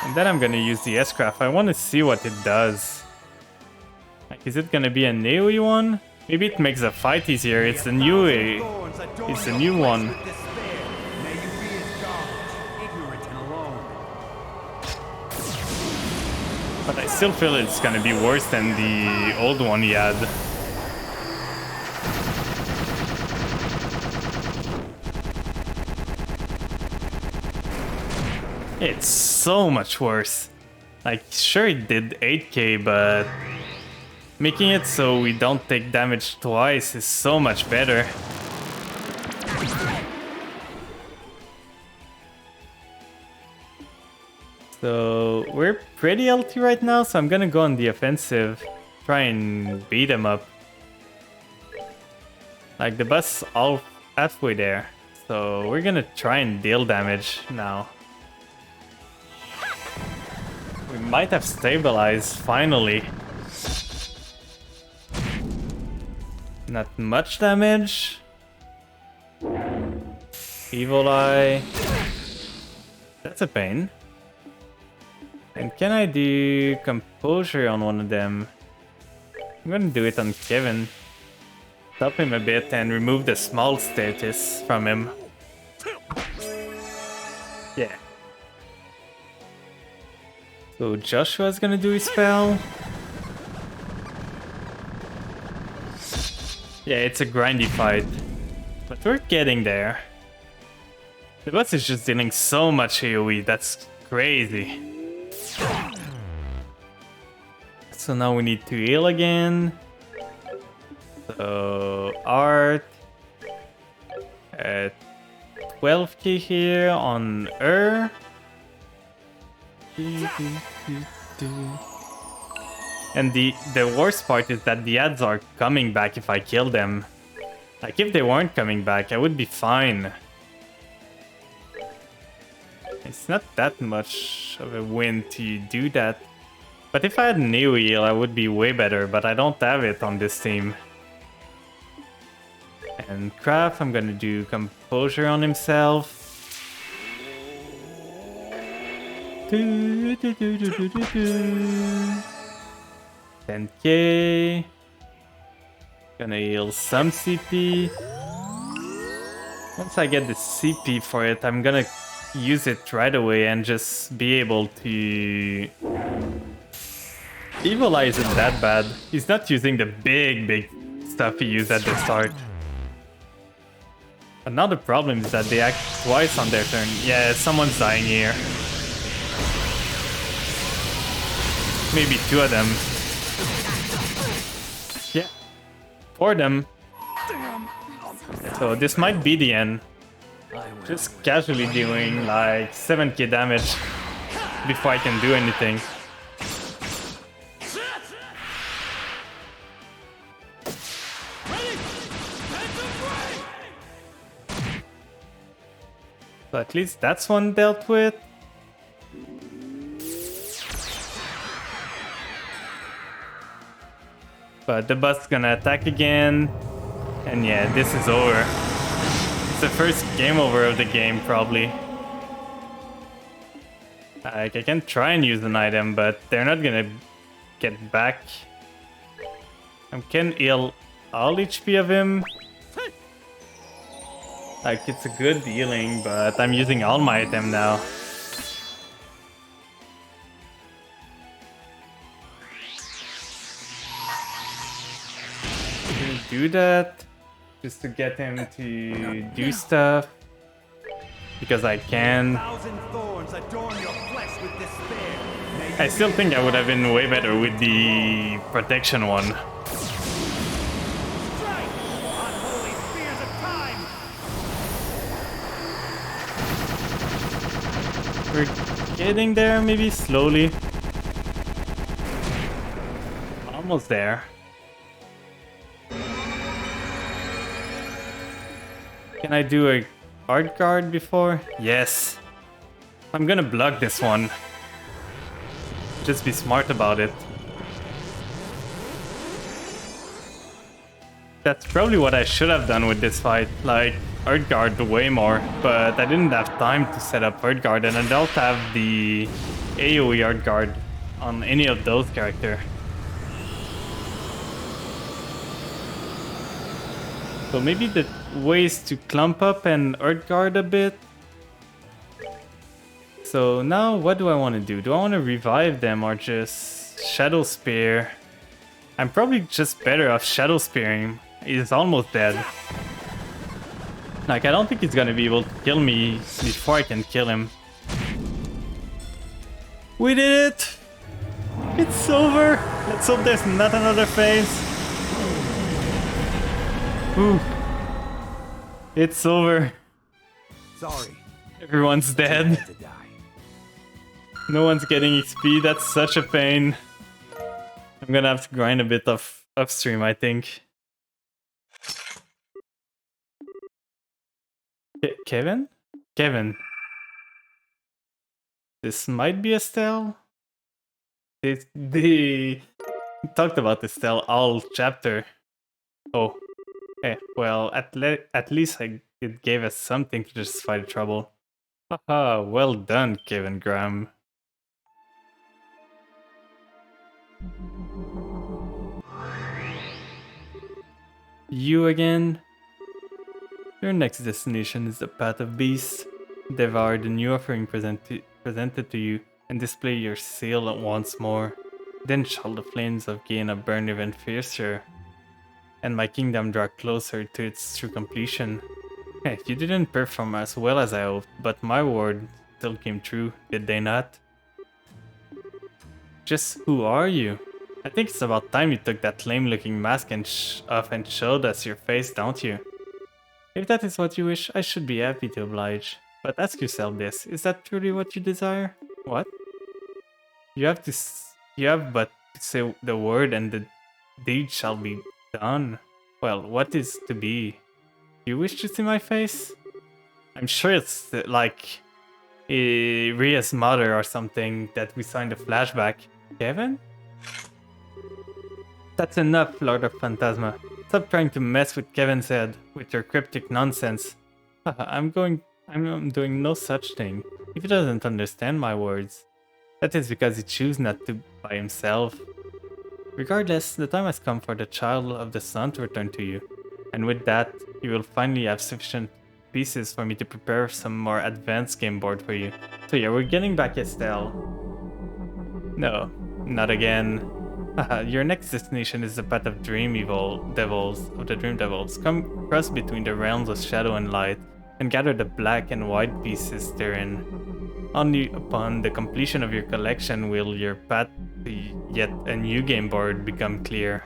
And then I'm gonna use the S-Craft. I want to see what it does. Like, is it gonna be a AoE one? Maybe it makes the fight easier. It's the new it's the new one. But I still feel it's gonna be worse than the old one he had. It's so much worse. Like, sure it did 8k, but making it so we don't take damage twice is so much better. So we're pretty healthy right now, so I'm gonna go on the offensive. Try and beat him up. Like, the boss all halfway there. So we're gonna try and deal damage now. We might have stabilized, finally. Not much damage. Evil Eye. That's a pain. And can I do Composure on one of them? I'm gonna do it on Kevin. Stop him a bit and remove the small status from him. Yeah. So Joshua's gonna do his spell. Yeah, it's a grindy fight. But we're getting there. The boss is just dealing so much AoE, that's crazy. So now we need to heal again. So Art. 12k here on her. And the worst part is that the ads are coming back if I kill them. Like, if they weren't coming back, I would be fine. It's not that much of a win to do that. But if I had Neo heal, I would be way better, but I don't have it on this team. And Craft, I'm gonna do Composure on himself. 10k. Gonna heal some CP. Once I get the CP for it, I'm gonna use it right away and just be able to... Evil Eye isn't that bad. He's not using the big stuff he used at the start. Another problem is that they act twice on their turn. Yeah, someone's dying here. Maybe 2 of them. Yeah. 4 of them. So this might be the end. Just casually doing like 7k damage before I can do anything. So at least that's one dealt with. But the boss is gonna attack again. And yeah, this is over. It's the first game over of the game, probably. Like, I can try and use an item, but they're not gonna get back. I can heal all HP of him. Like, it's a good healing, but I'm using all my item now. I'm gonna do that just to get him to do stuff. Because I can. I still think I would have been way better with the protection one. We're getting there, maybe slowly. Almost there. Can I do a hard guard before? Yes. I'm gonna block this one. Just be smart about it. That's probably what I should have done with this fight. Like, Earth Guard way more, but I didn't have time to set up Earth Guard, and I don't have the AoE Earth Guard on any of those characters. So maybe the way is to clump up and Earth Guard a bit. So now what do I want to do? Do I want to revive them or just Shadow Spear? I'm probably just better off Shadow Spearing. He's almost dead. Like, I don't think he's gonna be able to kill me before I can kill him. We did it! It's over! Let's hope there's not another phase. Ooh. It's over. Sorry. Everyone's but you dead. had to die. No one's getting XP. That's such a pain. I'm gonna have to grind a bit of upstream, I think. Kevin? Kevin. This might be Estelle. They talked about Estelle all chapter. Oh. Okay, well, at least it gave us something to justify the trouble. Haha, well done, Kevin Graham. You again? Your next destination is the Path of Beasts. Devour the new offering presented to you and display your seal once more. Then shall the flames of Gaina burn even fiercer, and my kingdom draw closer to its true completion. Hey, you didn't perform as well as I hoped, but my word still came true, did they not? Just who are you? I think it's about time you took that lame-looking mask off and showed us your face, don't you? If that is what you wish, I should be happy to oblige. But ask yourself this, is that truly what you desire? What? You have but to say the word and the deed shall be done. Well, what is to be? You wish to see my face? I'm sure it's like Ria's mother or something that we saw in the flashback. Kevin? That's enough, Lord of Phantasma. Stop trying to mess with Kevin's head with your cryptic nonsense. I'm doing no such thing. If he doesn't understand my words, that is because he chooses not to by himself. Regardless, the time has come for the child of the sun to return to you. And with that, you will finally have sufficient pieces for me to prepare some more advanced game board for you. So yeah, we're getting back Estelle. No, not again. Your next destination is the path of Dream Devils. Come cross between the realms of shadow and light, and gather the black and white pieces therein. Only upon the completion of your collection will your path to yet a new game board become clear.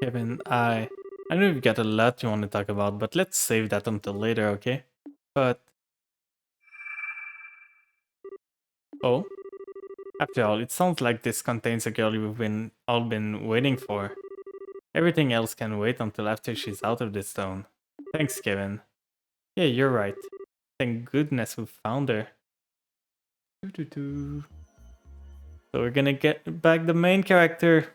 Kevin, I know you've got a lot you want to talk about, but let's save that until later, okay? But... Oh? After all, it sounds like this contains a girl we've all been waiting for. Everything else can wait until after she's out of this zone. Thanks, Kevin. Yeah, you're right. Thank goodness we found her. So we're gonna get back the main character.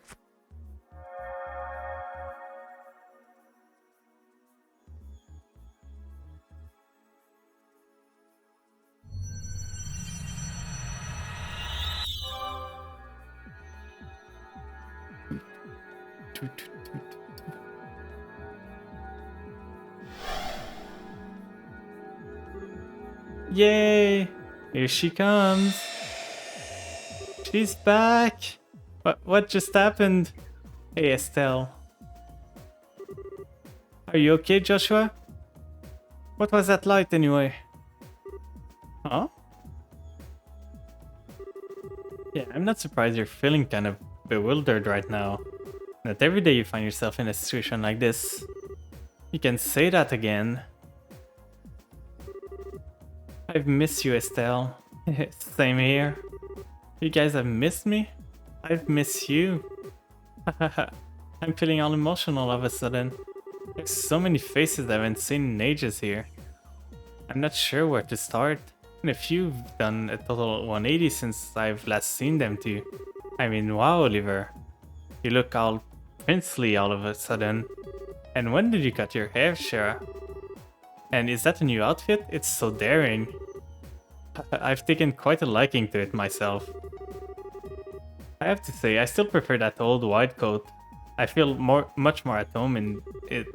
Yay! Here she comes. She's back. What just happened? Hey, Estelle. Are you okay, Joshua? What was that light anyway? Huh? Yeah, I'm not surprised you're feeling kind of bewildered right now. Not every day you find yourself in a situation like this. You can say that again. I've missed you, Estelle. Same here. You guys have missed me? I've missed you. I'm feeling all emotional all of a sudden. There's so many faces I haven't seen in ages here. I'm not sure where to start. And if you've done a total 180 since I've last seen them too. I mean, wow, Oliver. You look all princely all of a sudden. And when did you cut your hair, Shara? And is that a new outfit? It's so daring. I've taken quite a liking to it myself. I have to say, I still prefer that old white coat. I feel much more at home in it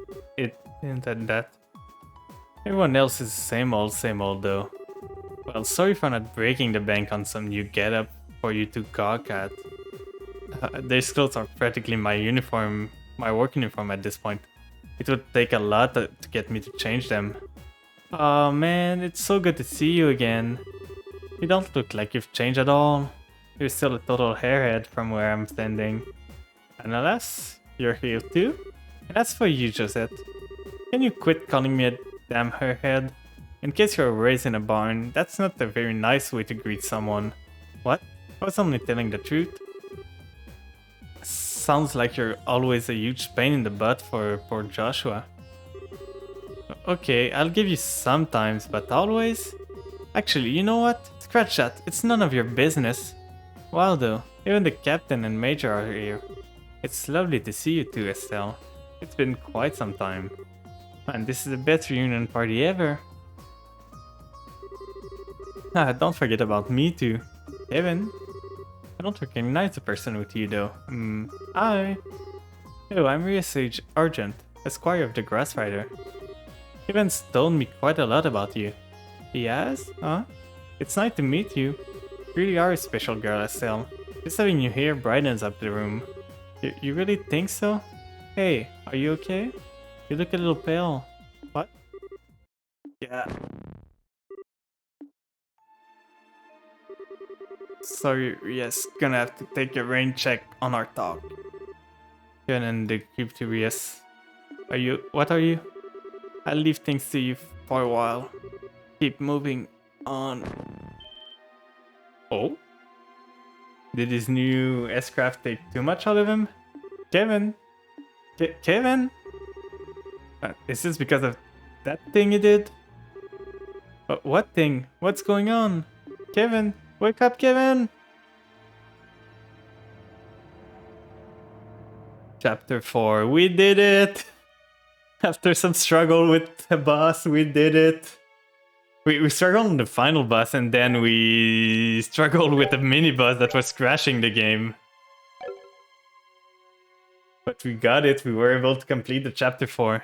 than that. Everyone else is same old though. Well, sorry for not breaking the bank on some new getup for you to gawk at. These clothes are practically my work uniform at this point. It would take a lot to get me to change them. Oh man, it's so good to see you again. You don't look like you've changed at all. You're still a total hairhead from where I'm standing. And alas, you're here too? And that's for you, Josette. Can you quit calling me a damn hairhead? In case you're raised in a barn, that's not a very nice way to greet someone. What? I was only telling the truth. Sounds like you're always a huge pain in the butt for poor Joshua. Okay, I'll give you sometimes, but always? Actually, you know what? Scratch that, it's none of your business. Wow though, even the captain and major are here. It's lovely to see you too, Estelle. It's been quite some time. Man, this is the best reunion party ever. Ah, don't forget about me too. Kevin. I don't recognize the person with you though. Hi. Hello, I'm Rhea Sage Argent, Esquire of the Grass Rider. Kevin's told me quite a lot about you. He has? Huh? It's nice to meet you. Really are a special girl, Estelle. Just having you here brightens up the room. You really think so? Hey, are you okay? You look a little pale. What? Yeah. Sorry, yes, gonna have to take a rain check on our talk. Kevin and the Cube to yes. What are you? I'll leave things to you for a while. Keep moving on. Oh? Did his new S-Craft take too much out of him? Kevin? Kevin? Is this because of that thing he did? What thing? What's going on? Kevin? Wake up, Kevin! Chapter 4. We did it! After some struggle with the boss, we did it. We struggled on the final boss and then we struggled with the mini boss that was crashing the game. But we got it, we were able to complete the chapter 4.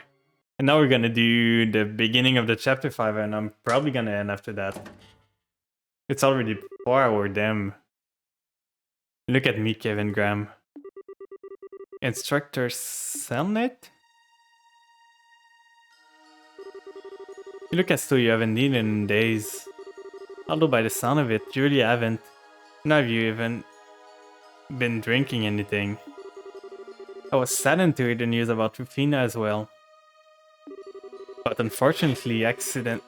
And now we're gonna do the beginning of the chapter 5 and I'm probably gonna end after that. It's already 4 hour, damn. Look at me, Kevin Graham. Instructor Selnet? You look as though you haven't eaten in days. Although by the sound of it, you really haven't. Nor have you even been drinking anything. I was saddened to hear the news about Rufina as well. But unfortunately,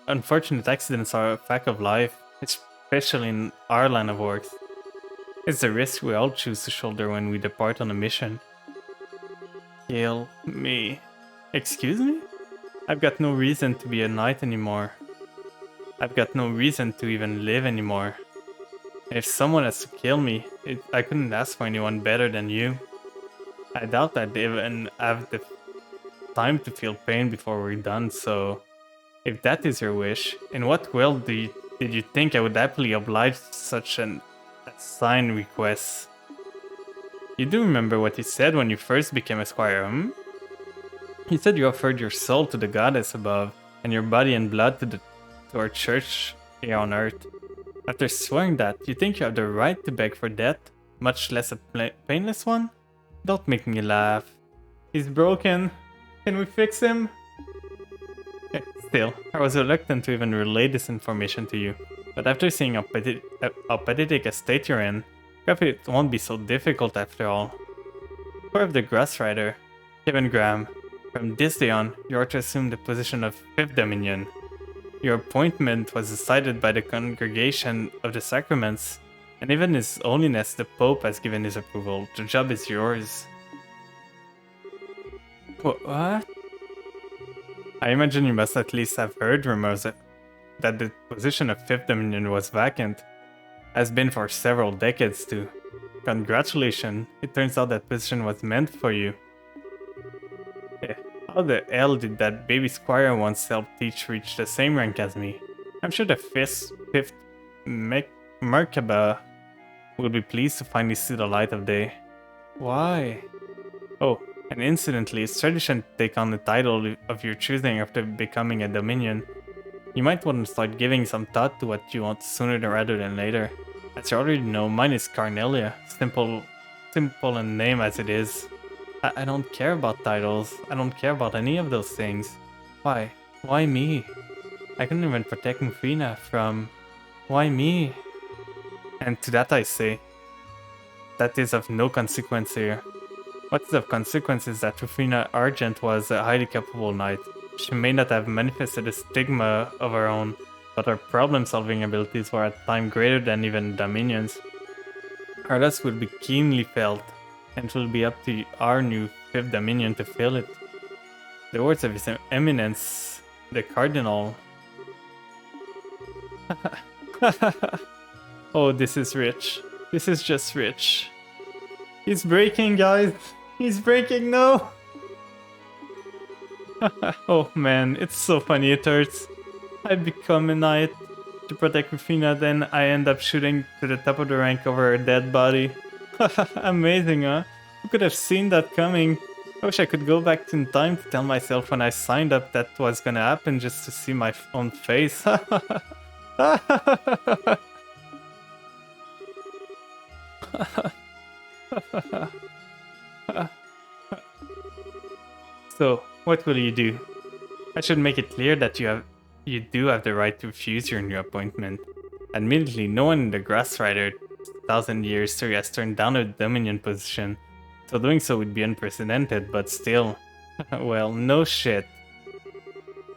unfortunate accidents are a fact of life, especially in our line of work. It's a risk we all choose to shoulder when we depart on a mission. Kill me. Excuse me? I've got no reason to be a knight anymore. I've got no reason to even live anymore. If someone has to kill me, I couldn't ask for anyone better than you. I doubt I'd even have the time to feel pain before we're done, so if that is your wish, in what world did you think I would happily oblige such an assigned request? You do remember what you said when you first became a squire, hmm? You said you offered your soul to the goddess above, and your body and blood to our church here on earth. After swearing that, you think you have the right to beg for death, much less a painless one? Don't make me laugh. He's broken. Can we fix him? Still, I was reluctant to even relay this information to you, but after seeing how pathetic a state you're in, perhaps it won't be so difficult after all. Core of the Grass Rider, Kevin Graham. From this day on, you are to assume the position of 5th Dominion. Your appointment was decided by the Congregation of the Sacraments, and even His Holiness the Pope has given his approval. The job is yours. What? I imagine you must at least have heard rumors that the position of 5th Dominion was vacant. Has been for several decades too. Congratulations, it turns out that position was meant for you. How the hell did that baby squire once helped teach reach the same rank as me? I'm sure the 5th Merkaba will be pleased to finally see the light of day. Why? Oh, and incidentally, it's tradition to take on the title of your choosing after becoming a Dominion. You might want to start giving some thought to what you want sooner rather than later. As you already know, mine is Carnelia, simple in name as it is. I don't care about titles. I don't care about any of those things. Why? Why me? I couldn't even protect Mufina from... Why me? And to that I say, that is of no consequence here. What is of consequence is that Rufina Argent was a highly capable knight. She may not have manifested a stigma of her own, but her problem-solving abilities were at times greater than even Dominion's. Her loss will be keenly felt, and it will be up to our new 5th Dominion to fill it. The words of His Eminence, the Cardinal. Oh, this is rich. This is just rich. He's breaking, guys! He's breaking, no! Oh man, it's so funny, it hurts. I become a knight to protect Rufina, then I end up shooting to the top of the rank over her dead body. Amazing, huh? Who could have seen that coming? I wish I could go back in time to tell myself when I signed up that was gonna happen just to see my own face. So, what will you do? I should make it clear that you do have the right to refuse your new appointment. Admittedly, no one in the Grass Rider 1000 year history has turned down a Dominion position, so doing so would be unprecedented, but still. Well, no shit.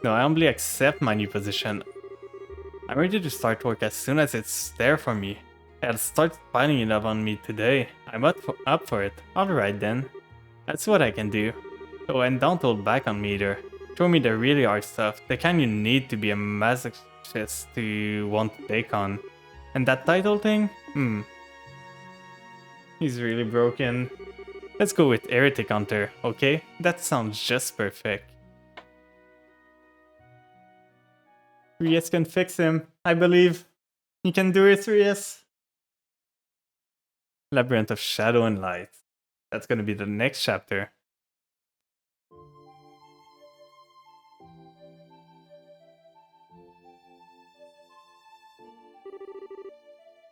No, I humbly accept my new position. I'm ready to start work as soon as it's there for me. I'll start piling it up on me today. I'm up for it. Alright then. That's what I can do. Oh, and don't hold back on me either. Show me the really hard stuff, the kind you need to be a masochist to want to take on. And that title thing? He's really broken. Let's go with Heretic Hunter, okay? That sounds just perfect. Rias can fix him, I believe. You can do it, Rias. Labyrinth of Shadow and Light. That's gonna be the next chapter.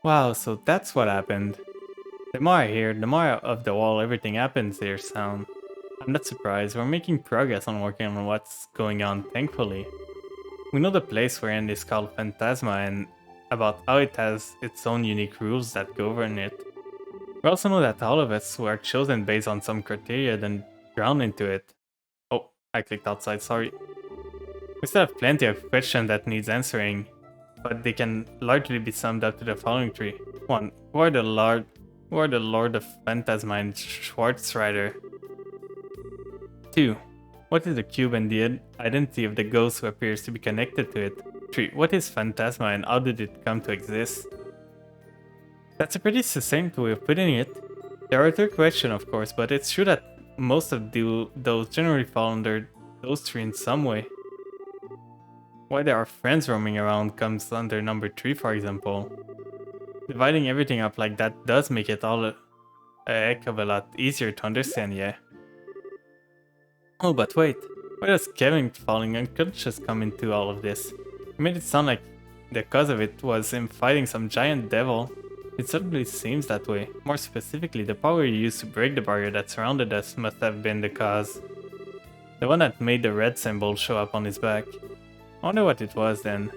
Wow, so that's what happened. The more I hear, the more of the wall everything happens there sound. I'm not surprised, we're making progress on working on what's going on, thankfully. We know the place we're in is called Phantasma and about how it has its own unique rules that govern it. We also know that all of us were chosen based on some criteria then drowned into it. Oh, I clicked outside, sorry. We still have plenty of questions that needs answering, but they can largely be summed up to the following three. 1. Who are the Lord of Phantasma and Schwarzrider? 2. What is the cube and the identity of the ghost who appears to be connected to it? 3. What is Phantasma and how did it come to exist? That's a pretty succinct way of putting it. There are 3 questions, of course, but it's true that most of those generally fall under those 3 in some way. Why there are friends roaming around comes under number 3, for example. Dividing everything up like that does make it all a heck of a lot easier to understand, yeah. Oh, but wait, why does Kevin falling unconscious come into all of this? It made it sound like the cause of it was him fighting some giant devil. It certainly seems that way. More specifically, the power he used to break the barrier that surrounded us must have been the cause. The one that made the red symbol show up on his back. I wonder what it was then.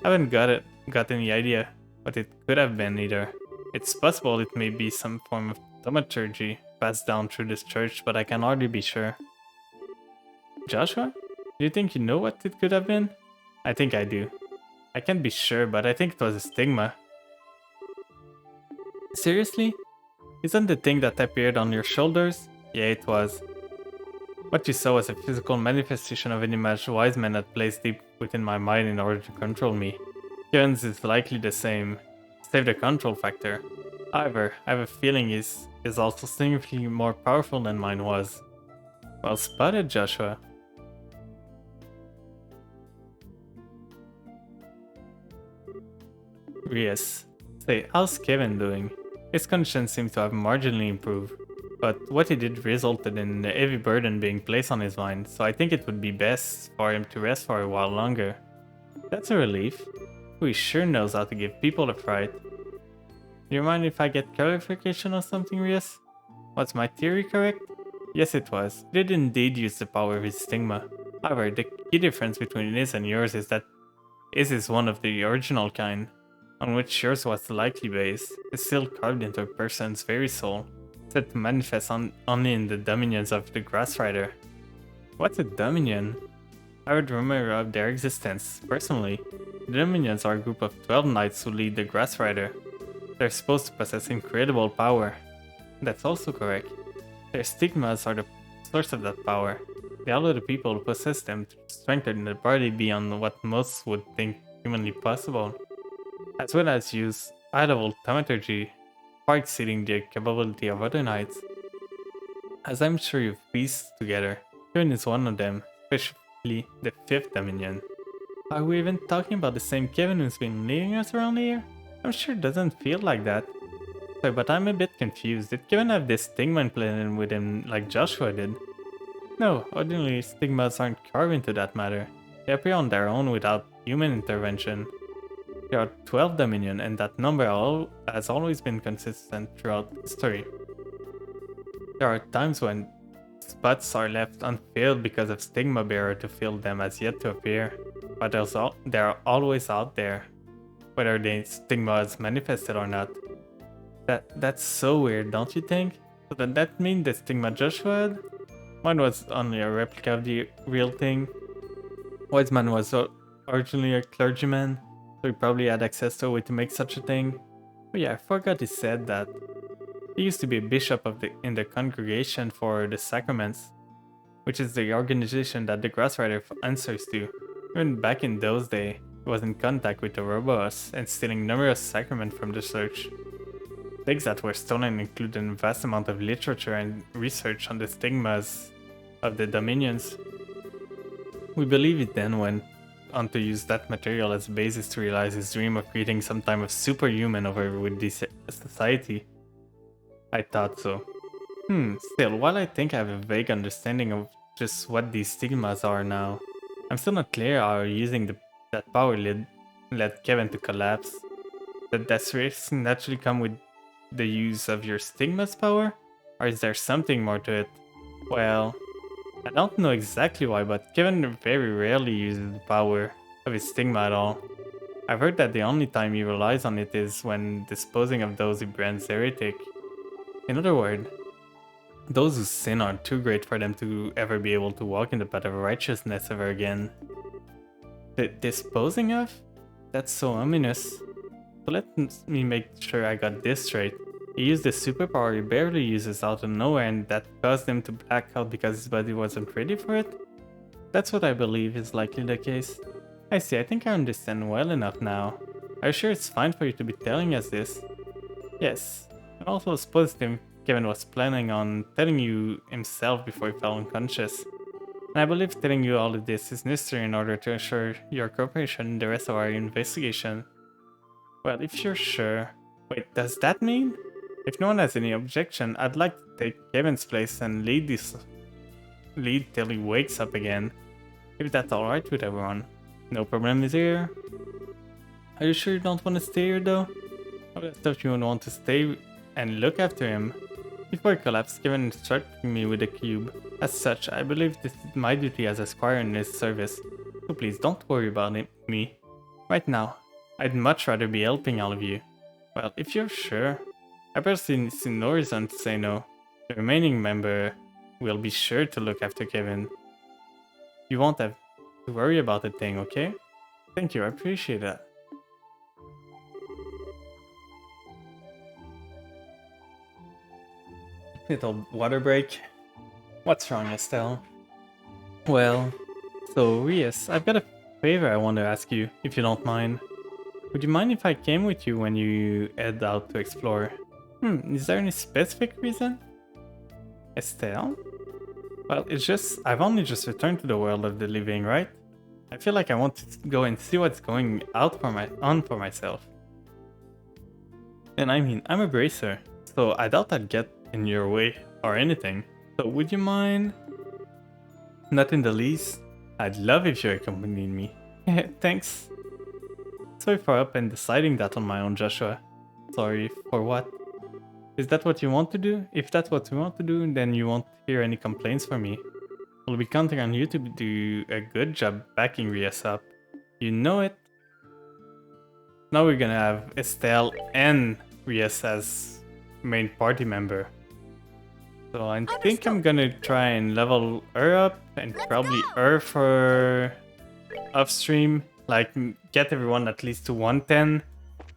I haven't got any idea what it could have been either. It's possible it may be some form of thaumaturgy passed down through this church, but I can hardly be sure. Joshua? Do you think you know what it could have been? I think I do. I can't be sure, but I think it was a stigma. Seriously? Isn't the thing that appeared on your shoulders? Yeah, it was. What you saw was a physical manifestation of an image wise men had placed deep within my mind in order to control me. Kevin's is likely the same, save the control factor. However, I have a feeling his is also significantly more powerful than mine was. Well spotted, Joshua. Yes. Say, how's Kevin doing? His condition seems to have marginally improved, but what he did resulted in a heavy burden being placed on his mind, so I think it would be best for him to rest for a while longer. That's a relief. He sure knows how to give people a fright. Do you mind if I get clarification on something, Rias? Was my theory correct? Yes, it was. It did indeed use the power of his stigma. However, the key difference between his and yours is that his is one of the original kind, on which yours was likely based. It's still carved into a person's very soul, said to manifest only in the dominions of the Grass Rider. What's a dominion? I would rumor of their existence. Personally, the dominions are a group of 12 knights who lead the Grass Rider. They're supposed to possess incredible power. That's also correct. Their stigmas are the source of that power. They allow the people who possess them to strengthen the body beyond what most would think humanly possible, as well as use high-level thaumaturgy, far exceeding the capability of other knights. As I'm sure you've pieced together, Kevin is one of them, especially the 5th Dominion. Are we even talking about the same Kevin who's been leading us around here? I'm sure it doesn't feel like that. Sorry, but I'm a bit confused. Did Kevin have this stigma implanted with him like Joshua did? No, ordinarily stigmas aren't carved into that matter. They appear on their own without human intervention. There are 12 Dominion, and that number has always been consistent throughout history. There are times when spots are left unfilled because of stigma bearer to fill them as yet to appear, but they're always out there, whether the stigma is manifested or not. That's so weird, don't you think? So does that mean the stigma Joshua had? Mine was only a replica of the real thing. Wise Man was originally a clergyman, so he probably had access to a way to make such a thing. But yeah, I forgot he said that. He used to be a bishop in the Congregation for the Sacraments, which is the organization that the Grass Rider answers to. Even back in those days, he was in contact with the Robots and stealing numerous sacraments from the church. Things that were stolen included a vast amount of literature and research on the stigmas of the Dominions. We believe it then went on to use that material as a basis to realize his dream of creating some type of superhuman over with this society. I thought so. Still, while I think I have a vague understanding of just what these stigmas are now, I'm still not clear how using that power led Kevin to collapse. Did desperation naturally come with the use of your stigma's power? Or is there something more to it? Well, I don't know exactly why, but Kevin very rarely uses the power of his stigma at all. I've heard that the only time he relies on it is when disposing of those he brands heretic. In other words, those who sin are too great for them to ever be able to walk in the path of righteousness ever again. The disposing of? That's so ominous. So let me make sure I got this straight. He used a superpower he barely uses out of nowhere and that caused him to black out because his body wasn't ready for it? That's what I believe is likely the case. I see, I think I understand well enough now. Are you sure it's fine for you to be telling us this? Yes. I also was positive Kevin was planning on telling you himself before he fell unconscious. And I believe telling you all of this is necessary in order to ensure your cooperation in the rest of our investigation. Well, if you're sure... Wait, does that mean? If no one has any objection, I'd like to take Kevin's place and lead till he wakes up again. If that's alright with everyone. No problem is here. Are you sure you don't want to stay here though? I would have thought you would want to stay and look after him. Before he collapsed, Kevin instructed me with a cube. As such, I believe this is my duty as a squire in his service. So please don't worry about me. Right now, I'd much rather be helping all of you. Well, if you're sure, I personally see no reason to say no. The remaining member will be sure to look after Kevin. You won't have to worry about a thing, okay? Thank you, I appreciate that. Little water break. What's wrong, Estelle? Well, so Rias, I've got a favor I want to ask you, if you don't mind. Would you mind if I came with you when you head out to explore? Is there any specific reason? Estelle? Well, it's just, I've only just returned to the world of the living, right? I feel like I want to go and see what's going on for myself. And I mean, I'm a bracer, so I doubt I'd get in your way or anything. So would you mind? Not in the least. I'd love if you accompanied me. Thanks. Sorry for up and deciding that on my own, Joshua. Sorry for what? Is that what you want to do? If that's what you want to do, then you won't hear any complaints from me. We'll be counting on you to do a good job backing Rias up. You know it. Now we're gonna have Estelle and Rias as main party member. So I think I'm gonna try and level her up and probably her for off stream. Like get everyone at least to 110.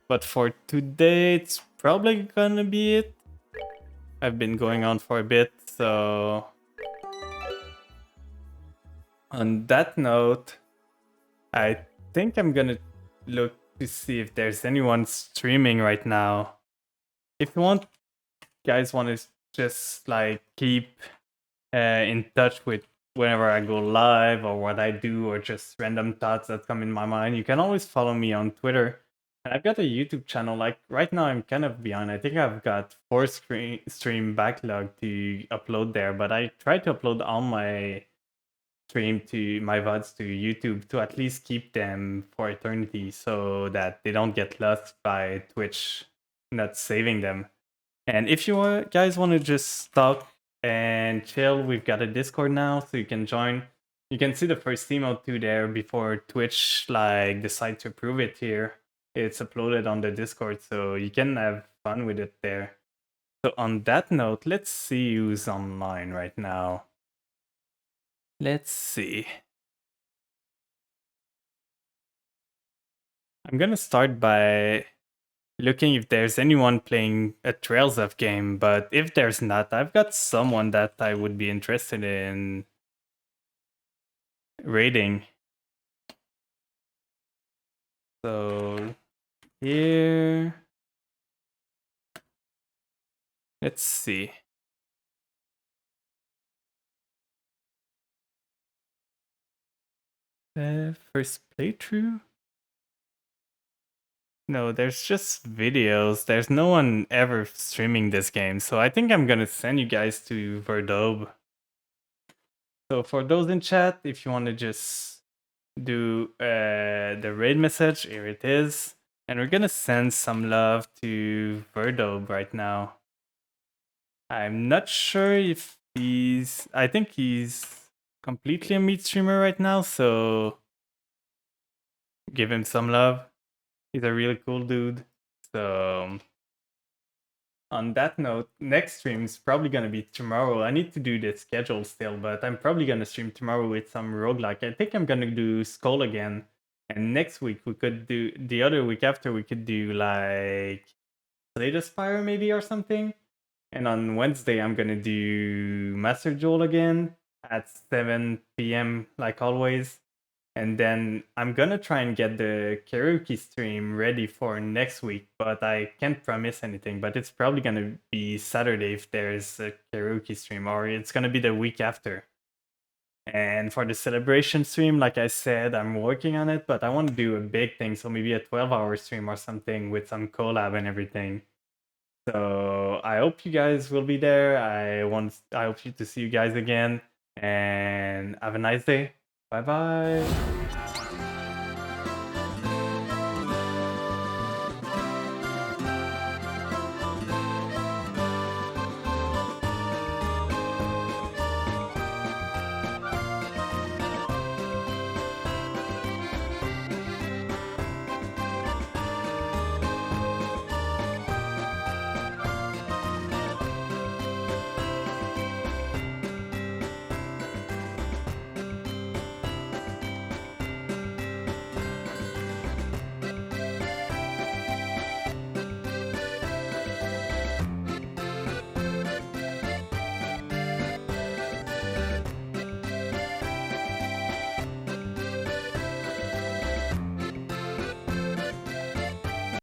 But for today, it's probably gonna be it. I've been going on for a bit, so... On that note, I think I'm gonna look to see if there's anyone streaming right now. If you want, guys want to just like keep in touch with whenever I go live or what I do or just random thoughts that come in my mind, you can always follow me on Twitter. And I've got a YouTube channel. Like right now I'm kind of behind. I think I've got 4 stream backlog to upload there, but I try to upload all my stream to my VODs to YouTube to at least keep them for eternity so that they don't get lost by Twitch not saving them. And if you guys want to just talk and chill, we've got a Discord now, so you can join. You can see the first emote too there before Twitch like decide to approve it here. It's uploaded on the Discord, so you can have fun with it there. So on that note, let's see who's online right now. Let's see. I'm gonna start by looking if there's anyone playing a Trails of game, but if there's not, I've got someone that I would be interested in raiding. So here, let's see. First playthrough? No, there's just videos. There's no one ever streaming this game, so I think I'm gonna send you guys to Verdobe. So for those in chat, if you want to just do the raid message, here it is. And we're gonna send some love to Verdobe right now. I'm not sure if I think he's completely a meat streamer right now, so give him some love. He's a really cool dude. So on that note, next stream is probably gonna be tomorrow. I need to do the schedule still, but I'm probably gonna stream tomorrow with some roguelike. I think I'm gonna do Skull again. And next week we could do the other week after we could do like Slay the Spire maybe or something. And on Wednesday I'm gonna do Master Joel again at 7 p.m. like always. And then I'm gonna try and get the karaoke stream ready for next week, but I can't promise anything. But it's probably gonna be Saturday if there's a karaoke stream, or it's gonna be the week after. And for the celebration stream, like I said, I'm working on it, but I want to do a big thing, so maybe a 12-hour stream or something with some collab and everything. So I hope you guys will be there. I hope to see you guys again, and have a nice day. Bye bye.